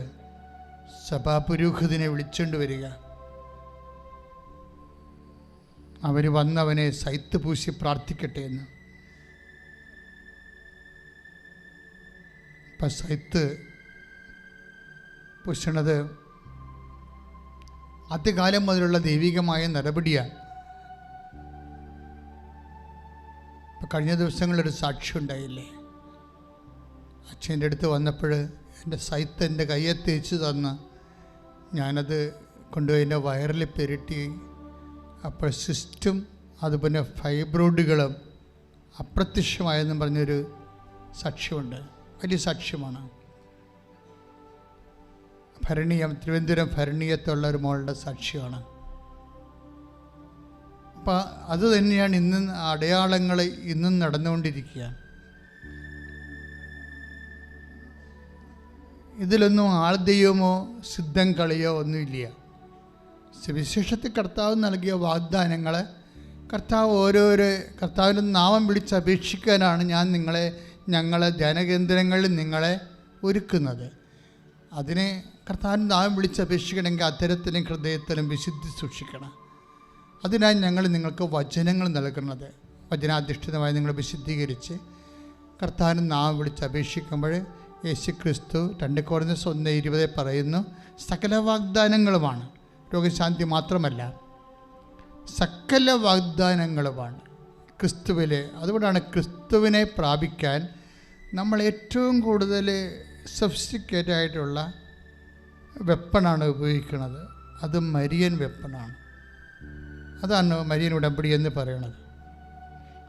സഭാപുരോഹിതനെ വിളിച്ചുകൊണ്ട് വരിക, അവർ വന്നവനെ സൈത്ത് പൂശി പ്രാർത്ഥിക്കട്ടെ എന്ന്. ഇപ്പം സൈത്ത് പൂശണത് ആദ്യകാലം മുതലുള്ള ദൈവികമായ നടപടിയാണ്. ഇപ്പം കഴിഞ്ഞ ദിവസങ്ങളിലൊരു സാക്ഷ്യം ഉണ്ടായില്ലേ, അച്ഛൻ്റെ അടുത്ത് വന്നപ്പോൾ എൻ്റെ സൈത്ത് എൻ്റെ കയ്യെ തേച്ച് തന്ന് ഞാനത് കൊണ്ടുപോയി എൻ്റെ വയറിൽ പെരുട്ടി. അപ്പോൾ സിസ്റ്റും അതുപോലെ ഫൈബ്രോയിഡുകളും അപ്രത്യക്ഷമായെന്നും പറഞ്ഞൊരു സാക്ഷ്യമുണ്ട്. വലിയ സാക്ഷ്യമാണ്. തിരുവനന്തപുരം ഭരണീയത്തുള്ള ഒരു മോളുടെ സാക്ഷ്യമാണ്. അപ്പം അത് തന്നെയാണ് ഇന്നും അടയാളങ്ങൾ ഇന്നും നടന്നുകൊണ്ടിരിക്കുകയാണ്. ഇതിലൊന്നും ആൾദൈവമോ സിദ്ധം കളിയോ ഒന്നുമില്ല. സുവിശേഷത്തിൽ കർത്താവ് നൽകിയ വാഗ്ദാനങ്ങൾ കർത്താവിൻ്റെ നാമം വിളിച്ചപേക്ഷിക്കാനാണ് ഞങ്ങളെ ധ്യാനകേന്ദ്രങ്ങളിൽ നിങ്ങളെ ഒരുക്കുന്നത്. അതിനെ കർത്താവിൻ്റെ നാമം വിളിച്ചപേക്ഷിക്കണമെങ്കിൽ അത്തരത്തിലും ഹൃദയത്തിലും വിശുദ്ധി സൂക്ഷിക്കണം. അതിനായി ഞങ്ങൾ നിങ്ങൾക്ക് വചനങ്ങൾ നൽകുന്നത്. വചനാധിഷ്ഠിതമായി നിങ്ങൾ വിശുദ്ധീകരിച്ച് കർത്താവിൻ്റെ നാമം വിളിച്ചപേക്ഷിക്കുമ്പോൾ യേശു ക്രിസ്തു 2 കൊരിന്ത്യർ 1:20 പറയുന്നു, സകല വാഗ്ദാനങ്ങളുമാണ്. രോഗശാന്തി മാത്രമല്ല, സകല വാഗ്ദാനങ്ങളുമാണ് ക്രിസ്തുവിൽ. അതുകൊണ്ടാണ് ക്രിസ്തുവിനെ പ്രാപിക്കാൻ നമ്മൾ ഏറ്റവും കൂടുതൽ സഫിസ്റ്റിക്കേറ്റഡ് ആയിട്ടുള്ള വെപ്പണാണ് ഉപയോഗിക്കുന്നത്. അത് മരിയൻ വെപ്പണാണ്. അതാണ് മരിയൻ ഉടമ്പടി എന്ന് പറയുന്നത്.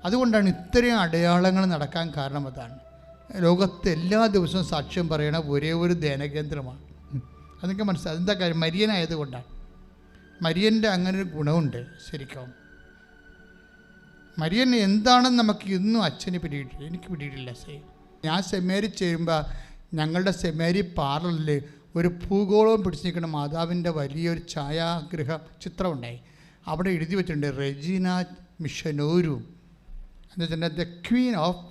അതുകൊണ്ടാണ് ഇത്രയും അടയാളങ്ങൾ നടക്കാൻ കാരണം. അതാണ് ലോകത്ത് എല്ലാ ദിവസവും സാക്ഷ്യം പറയണ ഒരേ ഒരു ധ്യാനകേന്ദ്രമാണ്. അതൊക്കെ മനസ്സിലായി. എന്താ കാര്യം? മരിയനായതുകൊണ്ടാണ്. മരിയൻ്റെ അങ്ങനെ ഒരു ഗുണമുണ്ട്. ശരിക്കും മരിയൻ എന്താണെന്ന് നമുക്ക് ഇന്നും അച്ഛന് പിടിയിട്ടില്ല, എനിക്ക് പിടിയിട്ടില്ല. ഞാൻ സെമിനാരി ചെയ്യുമ്പോൾ ഞങ്ങളുടെ സെമിനാരി പാർലറിൽ ഒരു ഭൂഗോളവും പിടിച്ച് നിൽക്കുന്ന മാതാവിൻ്റെ വലിയൊരു ഛായാഗ്രഹ ചിത്രമുണ്ടായി. അവിടെ എഴുതി വെച്ചിട്ടുണ്ട് റെജീന മിഷനോരും എന്ന് വെച്ചിട്ടുണ്ടെങ്കിൽ ദ ക്വീൻ ഓഫ്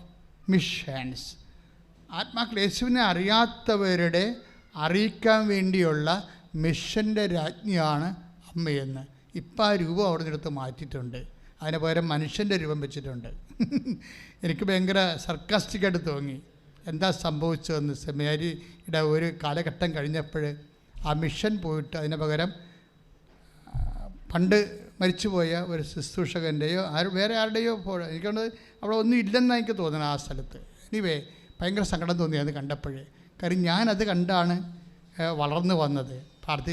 മിഷൻസ്. ആത്മാക്കൾ യേശുവിനെ അറിയാത്തവരുടെ അറിയിക്കാൻ വേണ്ടിയുള്ള മിഷൻ്റെ രാജ്ഞിയാണ് അമ്മയെന്ന്. ഇപ്പം ആ രൂപം അവിടെ നിന്നെടുത്ത് മാറ്റിയിട്ടുണ്ട്. അതിന് പകരം മനുഷ്യൻ്റെ രൂപം വെച്ചിട്ടുണ്ട്. എനിക്ക് ഭയങ്കര സർക്കാസ്റ്റിക്കായിട്ട് തോന്നി. എന്താ സംഭവിച്ചതെന്ന്. സെമിനാരിയുടെ ഒരു കാലഘട്ടം കഴിഞ്ഞപ്പോൾ ആ മിഷൻ പോയിട്ട് അതിന് പകരം പണ്ട് മരിച്ചുപോയ ഒരു ശുശ്രൂഷകൻ്റെയോ വേറെ ആരുടെയോ എനിക്കൊണ്ട് അവിടെ ഒന്നും ഇല്ലെന്നാണ് എനിക്ക് തോന്നുന്നത് ആ സ്ഥലത്ത്. എനിവേ ഭയങ്കര സങ്കടം തോന്നി അത് കണ്ടപ്പോഴേ. കാര്യം ഞാനത് കണ്ടാണ് വളർന്നു വന്നത്.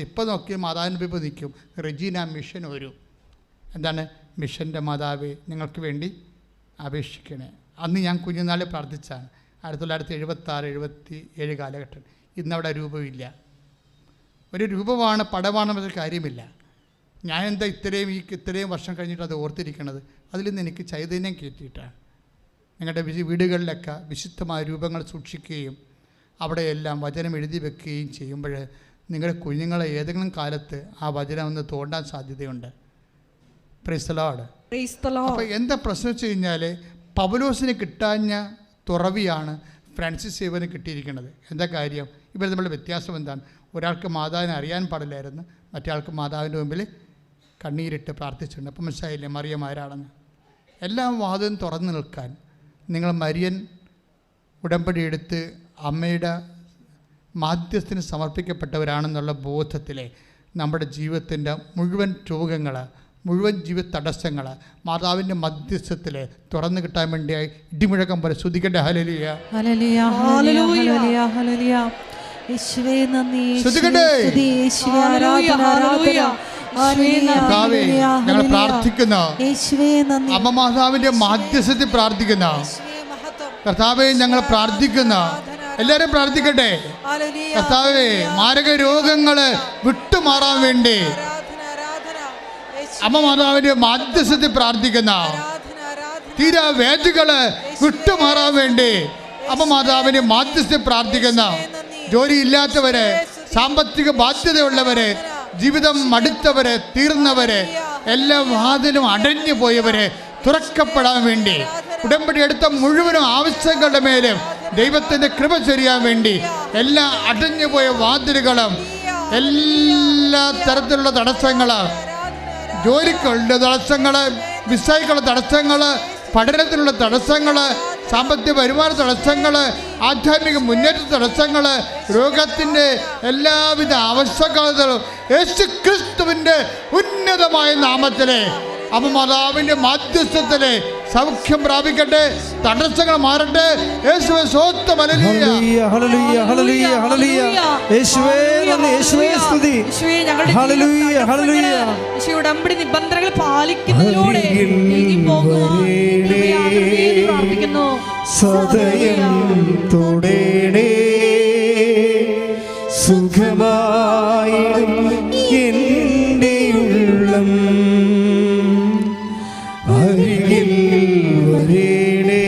ഇപ്പോൾ നോക്കി മാതാവിൻ്റെ ഇപ്പോൾ നിൽക്കും റെജീന മിഷൻ ഒരു എന്താണ് മിഷൻ്റെ മാതാവേ ഞങ്ങൾക്ക് വേണ്ടി അപേക്ഷിക്കണേ. അന്ന് ഞാൻ കുഞ്ഞുനാളിൽ പ്രാർത്ഥിച്ചാണ്. 1976-77 കാലഘട്ടം. ഇന്നവിടെ രൂപമില്ല. ഒരു രൂപമാണ് പടമാണെന്നൊരു കാര്യമില്ല. ഞാൻ എന്താ ഇത്രയും വർഷം കഴിഞ്ഞിട്ട് അത് ഓർത്തിരിക്കണത്? അതിൽ നിന്ന് എനിക്ക് ചൈതന്യം കയറ്റിയിട്ടാണ്. നിങ്ങളുടെ വീടുകളിലൊക്കെ വിശുദ്ധമായ രൂപങ്ങൾ സൂക്ഷിക്കുകയും അവിടെയെല്ലാം വചനം എഴുതി വെക്കുകയും ചെയ്യുമ്പോൾ നിങ്ങളുടെ കുഞ്ഞുങ്ങളെ ഏതെങ്കിലും കാലത്ത് ആ വചനം ഒന്ന് തോണ്ടാൻ സാധ്യതയുണ്ട്. Price the Lord. അപ്പോൾ എന്താ പ്രശ്നം വെച്ച് കഴിഞ്ഞാൽ പൗലോസിന് കിട്ടാഞ്ഞ തുറവിയാണ് ഫ്രാൻസിസ് സേവന് കിട്ടിയിരിക്കുന്നത്. എന്താ കാര്യം? ഇവർ തമ്മിലുള്ള വ്യത്യാസം എന്താണ്? ഒരാൾക്ക് മാതാവിനെ അറിയാൻ പാടില്ലായിരുന്നു, മറ്റേ ആൾക്ക് മാതാവിൻ്റെ മുമ്പിൽ കണ്ണീരിട്ട് പ്രാർത്ഥിച്ചിട്ടുണ്ട്. അപ്പം മനസ്സിലായില്ലേ മറിയം ആരാണെന്ന്? എല്ലാ വാതിലും തുറന്നു നിൽക്കാൻ നിങ്ങൾ മരിയൻ ഉടമ്പടി എടുത്ത് അമ്മയുടെ മാധ്യസ്ഥത്തിന് സമർപ്പിക്കപ്പെട്ടവരാണെന്നുള്ള ബോധത്തിലെ നമ്മുടെ ജീവിതത്തിൻ്റെ മുഴുവൻ രോഗങ്ങൾ, മുഴുവൻ ജീവിത തടസ്സങ്ങൾ മാതാവിൻ്റെ മധ്യസ്ഥത്തിൽ തുറന്നു കിട്ടാൻ വേണ്ടിയായി ഇടിമുഴക്കം പോലെ ശ്രുതിക്കട്ടെ. ഹല്ലേലൂയ ഹല്ലേലൂയ ഹല്ലേലൂയ ഹല്ലേലൂയ. യേശുവേ നന്ദി, ശ്രുതിക്കട്ടെ. യേശുവേ ആരാധന ആരാധന. ഞങ്ങൾ പ്രാർത്ഥിക്കുന്ന നന്ദി. അമ്മ മാതാവിൻ്റെ മാധ്യസ്ഥത്തിൽ പ്രാർത്ഥിക്കുന്ന കർത്താവേ, ഞങ്ങൾ പ്രാർത്ഥിക്കുന്ന എല്ലാവരും പ്രാർത്ഥിക്കട്ടെ. കർത്താവേ, മാരക രോഗങ്ങൾ വിട്ടുമാറാൻ വേണ്ടി അമ്മ മാതാവിൻ്റെ മാധ്യസ്ഥത്തിൽ പ്രാർത്ഥിക്കുന്ന തീരാ വേദികള് വിട്ടുമാറാൻ വേണ്ടി അമ്മ മാതാവിൻ്റെ മാധ്യസ്ഥത്തിൽ പ്രാർത്ഥിക്കുന്ന ജോലിയില്ലാത്തവരെ, സാമ്പത്തിക ബാധ്യതയുള്ളവരെ, ജീവിതം മടുത്തവരെ, തീർന്നവരെ, എല്ലാ വാതിലും അടഞ്ഞു പോയവരെ തുറക്കപ്പെടാൻ വേണ്ടി ഉടമ്പടി എടുത്ത മുഴുവനും ആവശ്യങ്ങളുടെ മേലും ദൈവത്തിൻ്റെ കൃപ ചൊരിയാൻ വേണ്ടി എല്ലാ അടഞ്ഞുപോയ വാതിലുകളും, എല്ലാ തരത്തിലുള്ള തടസ്സങ്ങൾ, ജോലിക്കുള്ള തടസ്സങ്ങൾ, വിസയ്ക്കുള്ള തടസ്സങ്ങൾ, പഠനത്തിലുള്ള തടസ്സങ്ങൾ, സാമ്പത്തിക വരുമാന തടസ്സങ്ങൾ, ആധ്യാത്മിക മുന്നേറ്റ തടസ്സങ്ങൾ, രോഗത്തിൻ്റെ എല്ലാവിധ ആവശ്യകതകളും യേശു ക്രിസ്തുവിൻ്റെ ഉന്നതമായ നാമത്തിലെ അമ്മ മാതാവിൻ്റെ മാധ്യസ്ഥത്തിലെ സൗഖ്യം പ്രാപിക്കട്ടെ, തടസ്സങ്ങൾ മാറട്ടെ. യേശുവേ സ്തോത്രം. ഹല്ലേലൂയ ഹല്ലേലൂയ ഹല്ലേലൂയ ഹല്ലേലൂയ. യേശുവേ നന്ദി, യേശുവേ സ്തുതി. ഹല്ലേലൂയ ഹല്ലേലൂയ. യേശു ഉടമ്പടി നിബന്ധനകൾ പാലിക്കുന്നതിലൂടെ പ്രാർത്ഥിക്കുന്നു. സദയം തൊടേണേ സുഖമായി എൻ്റെ ഉള്ളം അരികിൽ വരേണേ.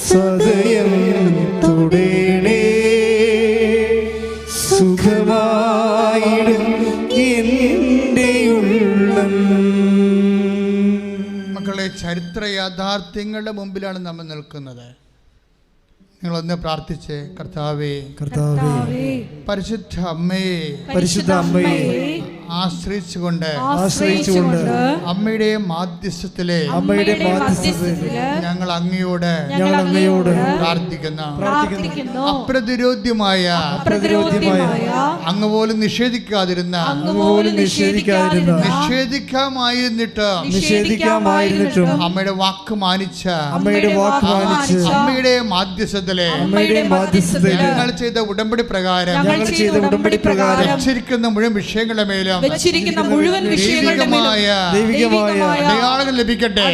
സദയം തൊടേണേ സുഖമായിടും എൻ്റെ ഉള്ളം. മക്കളെ, ചരിത്ര യാഥാർത്ഥ്യങ്ങളുടെ മുമ്പിലാണ് നമ്മൾ നിൽക്കുന്നത്. നിങ്ങളൊന്ന് പ്രാർത്ഥിച്ച്, കർത്താവേ, കർത്താവേ, പരിശുദ്ധ അമ്മേ, പരിശുദ്ധ അമ്മേ, ആശ്രയിച്ചുകൊണ്ട് അമ്മയുടെ മാധ്യസ്ഥത്തിലെ ഞങ്ങൾ അങ്ങയോട് പ്രാർത്ഥിക്കുന്നു. അപ്രതിരോധ്യമായ അങ്ങ് പോലും നിഷേധിക്കാതിരുന്ന നിഷേധിക്കാമായിരുന്നിട്ടും അമ്മയുടെ വാക്ക് മാനിച്ച അമ്മയുടെ മാധ്യസ്ഥത്തിലെ ഞങ്ങൾ ചെയ്ത ഉടമ്പടി പ്രകാരം വെച്ചിരിക്കുന്ന മുഴുവൻ വിഷയങ്ങളുടെ മേലും ദൈവികമായ അടയാളങ്ങൾ ലഭിക്കട്ടെ.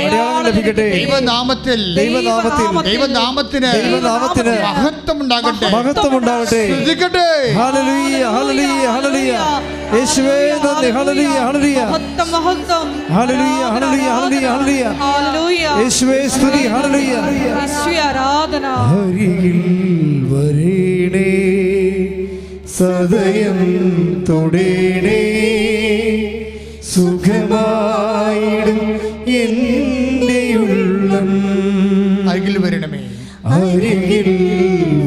ദൈവനാമത്തിന് മഹത്വം ഉണ്ടാകട്ടെ. ശ്രദ്ധിക്കട്ടെ. ഹല്ലേലൂയ ഹല്ലേലൂയ ഹല്ലേലൂയ. യേശുവേ നന്ദി. ഹല്ലേലൂയ ഹല്ലേലൂയ ഹല്ലേലൂയ ഹല്ലേലൂയ ഹല്ലേലൂയ ഹല്ലേലൂയ. യേശുവേ സ്തുതി. ഹല്ലേലൂയ. യേശുവേ ആരാധന. അരികിൽ വരേണേ സദയം തൊടേണേ സുഖമായിടും എൻ്റെ ഉള്ളം. അരികിൽ വരണമേ. അരികിൽ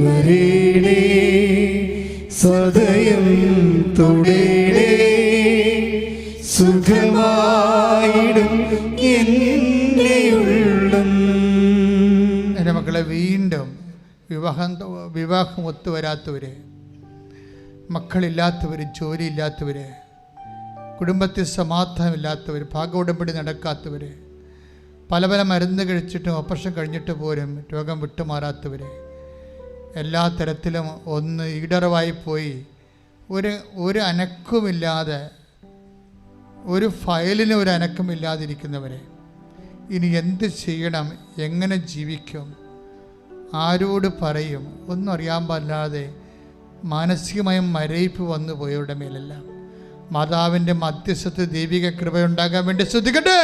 വരേണേ സദയം തൊടേണേ സുഖമായിടും എൻ്റെ ഉള്ളം. എൻ്റെ മക്കളെ, വീണ്ടും വിവാഹം ഒത്തുവരാത്തവര്, മക്കളില്ലാത്തവർ, ജോലിയില്ലാത്തവർ, കുടുംബത്തിൽ സമാധാനമില്ലാത്തവർ, ഭാഗോടമ്പടി നടക്കാത്തവർ, പല പല മരുന്ന് കഴിച്ചിട്ടും ഓപ്പറേഷൻ കഴിഞ്ഞിട്ട് പോലും രോഗം വിട്ടുമാറാത്തവർ, എല്ലാ തരത്തിലും ഒന്ന് ഈടറവായിപ്പോയി ഒരു അനക്കവുമില്ലാതെ, ഒരു ഫയലിന് ഒരു അനക്കമില്ലാതിരിക്കുന്നവരെ ഇനി എന്ത് ചെയ്യണം, എങ്ങനെ ജീവിക്കും, ആരോട് പറയും, ഒന്നും അറിയാൻ പാടില്ലാതെ മാനസികമായും മരയിപ്പ് വന്നു പോയവരുടെ മേലെല്ലാം മാതാവിന്റെ മധ്യസ്ഥത്തിൽ ദൈവിക കൃപയുണ്ടാകാൻ വേണ്ടി ശ്രദ്ധിക്കട്ടെ.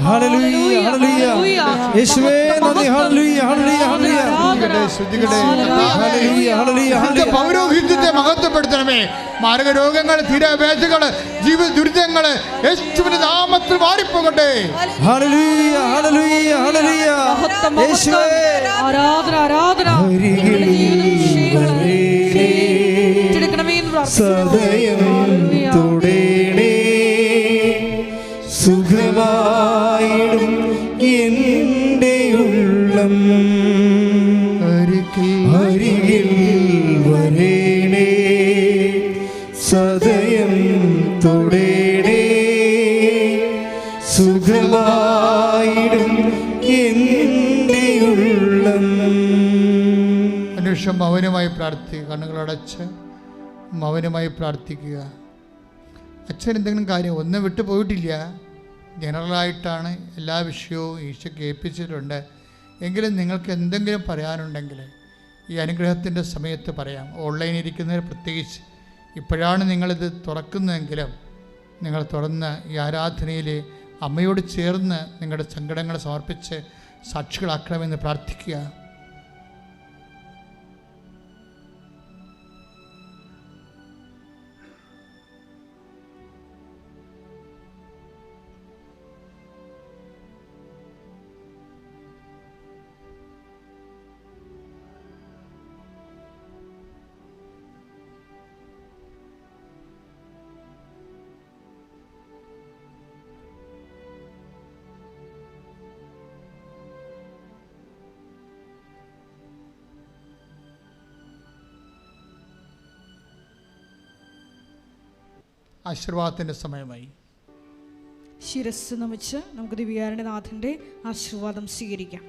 ഹല്ലേലൂയ ഹല്ലേലൂയ. യേശുവേ നന്ദി. ഹല്ലേലൂയ ഹല്ലേലൂയ ഹല്ലേലൂയ. ശ്രദ്ധിക്കട്ടെ. ഹല്ലേലൂയ ഹല്ലേലൂയ ഹല്ലേലൂയ. പൗരോഹിത്യത്തെ മഹത്വപ്പെടുത്തണമേ. മാരക രോഗങ്ങൾ, തീരാവേദകൾ, ജീവിത ദുരിതങ്ങൾ യേശുവിന്റെ നാമത്തിൽ മാറിപ്പോകട്ടെ. ഹല്ലേലൂയ ഹല്ലേലൂയ ഹല്ലേലൂയ. യേശുവേ ആരാധന ആരാധന. സദയം തൊടേണേ സുഖമായിടും എൻ്റെ ഉള്ളം. അരികിൽ വരേണേ സദയം തൊടേണേ സുഖമായിടും എൻ്റെ ഉള്ളം. അന്വേഷണം മൗനമായി പ്രാർത്ഥിക്കുക. കണ്ണുകളടച്ച് മൗനമായി പ്രാർത്ഥിക്കുക. അച്ഛൻ എന്തെങ്കിലും കാര്യം ഒന്നും വിട്ടു പോയിട്ടില്ല. ജനറലായിട്ടാണ് എല്ലാ വിഷയവും ഈശോയ്ക്ക് ഏൽപ്പിച്ചിട്ടുണ്ട്. എങ്കിലും നിങ്ങൾക്ക് എന്തെങ്കിലും പറയാനുണ്ടെങ്കിൽ ഈ അനുഗ്രഹത്തിൻ്റെ സമയത്ത് പറയാം. ഓൺലൈനിൽ ഇരിക്കുന്നവർ പ്രത്യേകിച്ച് ഇപ്പോഴാണ് നിങ്ങളിത് തുറക്കുന്നതെങ്കിലും നിങ്ങൾ തുറന്ന് ഈ ആരാധനയിൽ അമ്മയോട് ചേർന്ന് നിങ്ങളുടെ സങ്കടങ്ങൾ സമർപ്പിച്ച് സാക്ഷികളാക്കണമെന്ന് പ്രാർത്ഥിക്കുക. ആശീർവാദത്തിൻ്റെ സമയമായി. ശിരസ് നമിച്ച് നമുക്ക് ദിവ്യകാരുണ്യനാഥൻ്റെ ആശീർവാദം സ്വീകരിക്കാം.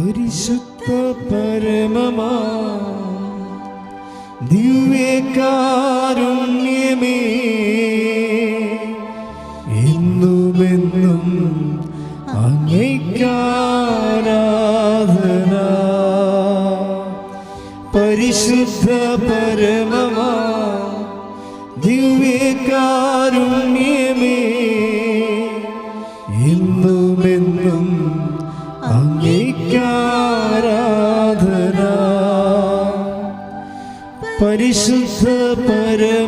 പരിശുദ്ധ പരമമാ ദിവ്യകാരുണ്യമേ എന്നുമെന്നും അങ്ങേയ്ക്കാരാധന. പരിശുദ്ധ പരമമാ ദിവ്യകാരുണ്യമേ എന്നുമെന്നും അങ്ങേയ്ക്കാരാധന. പരിശുദ്ധ പരമ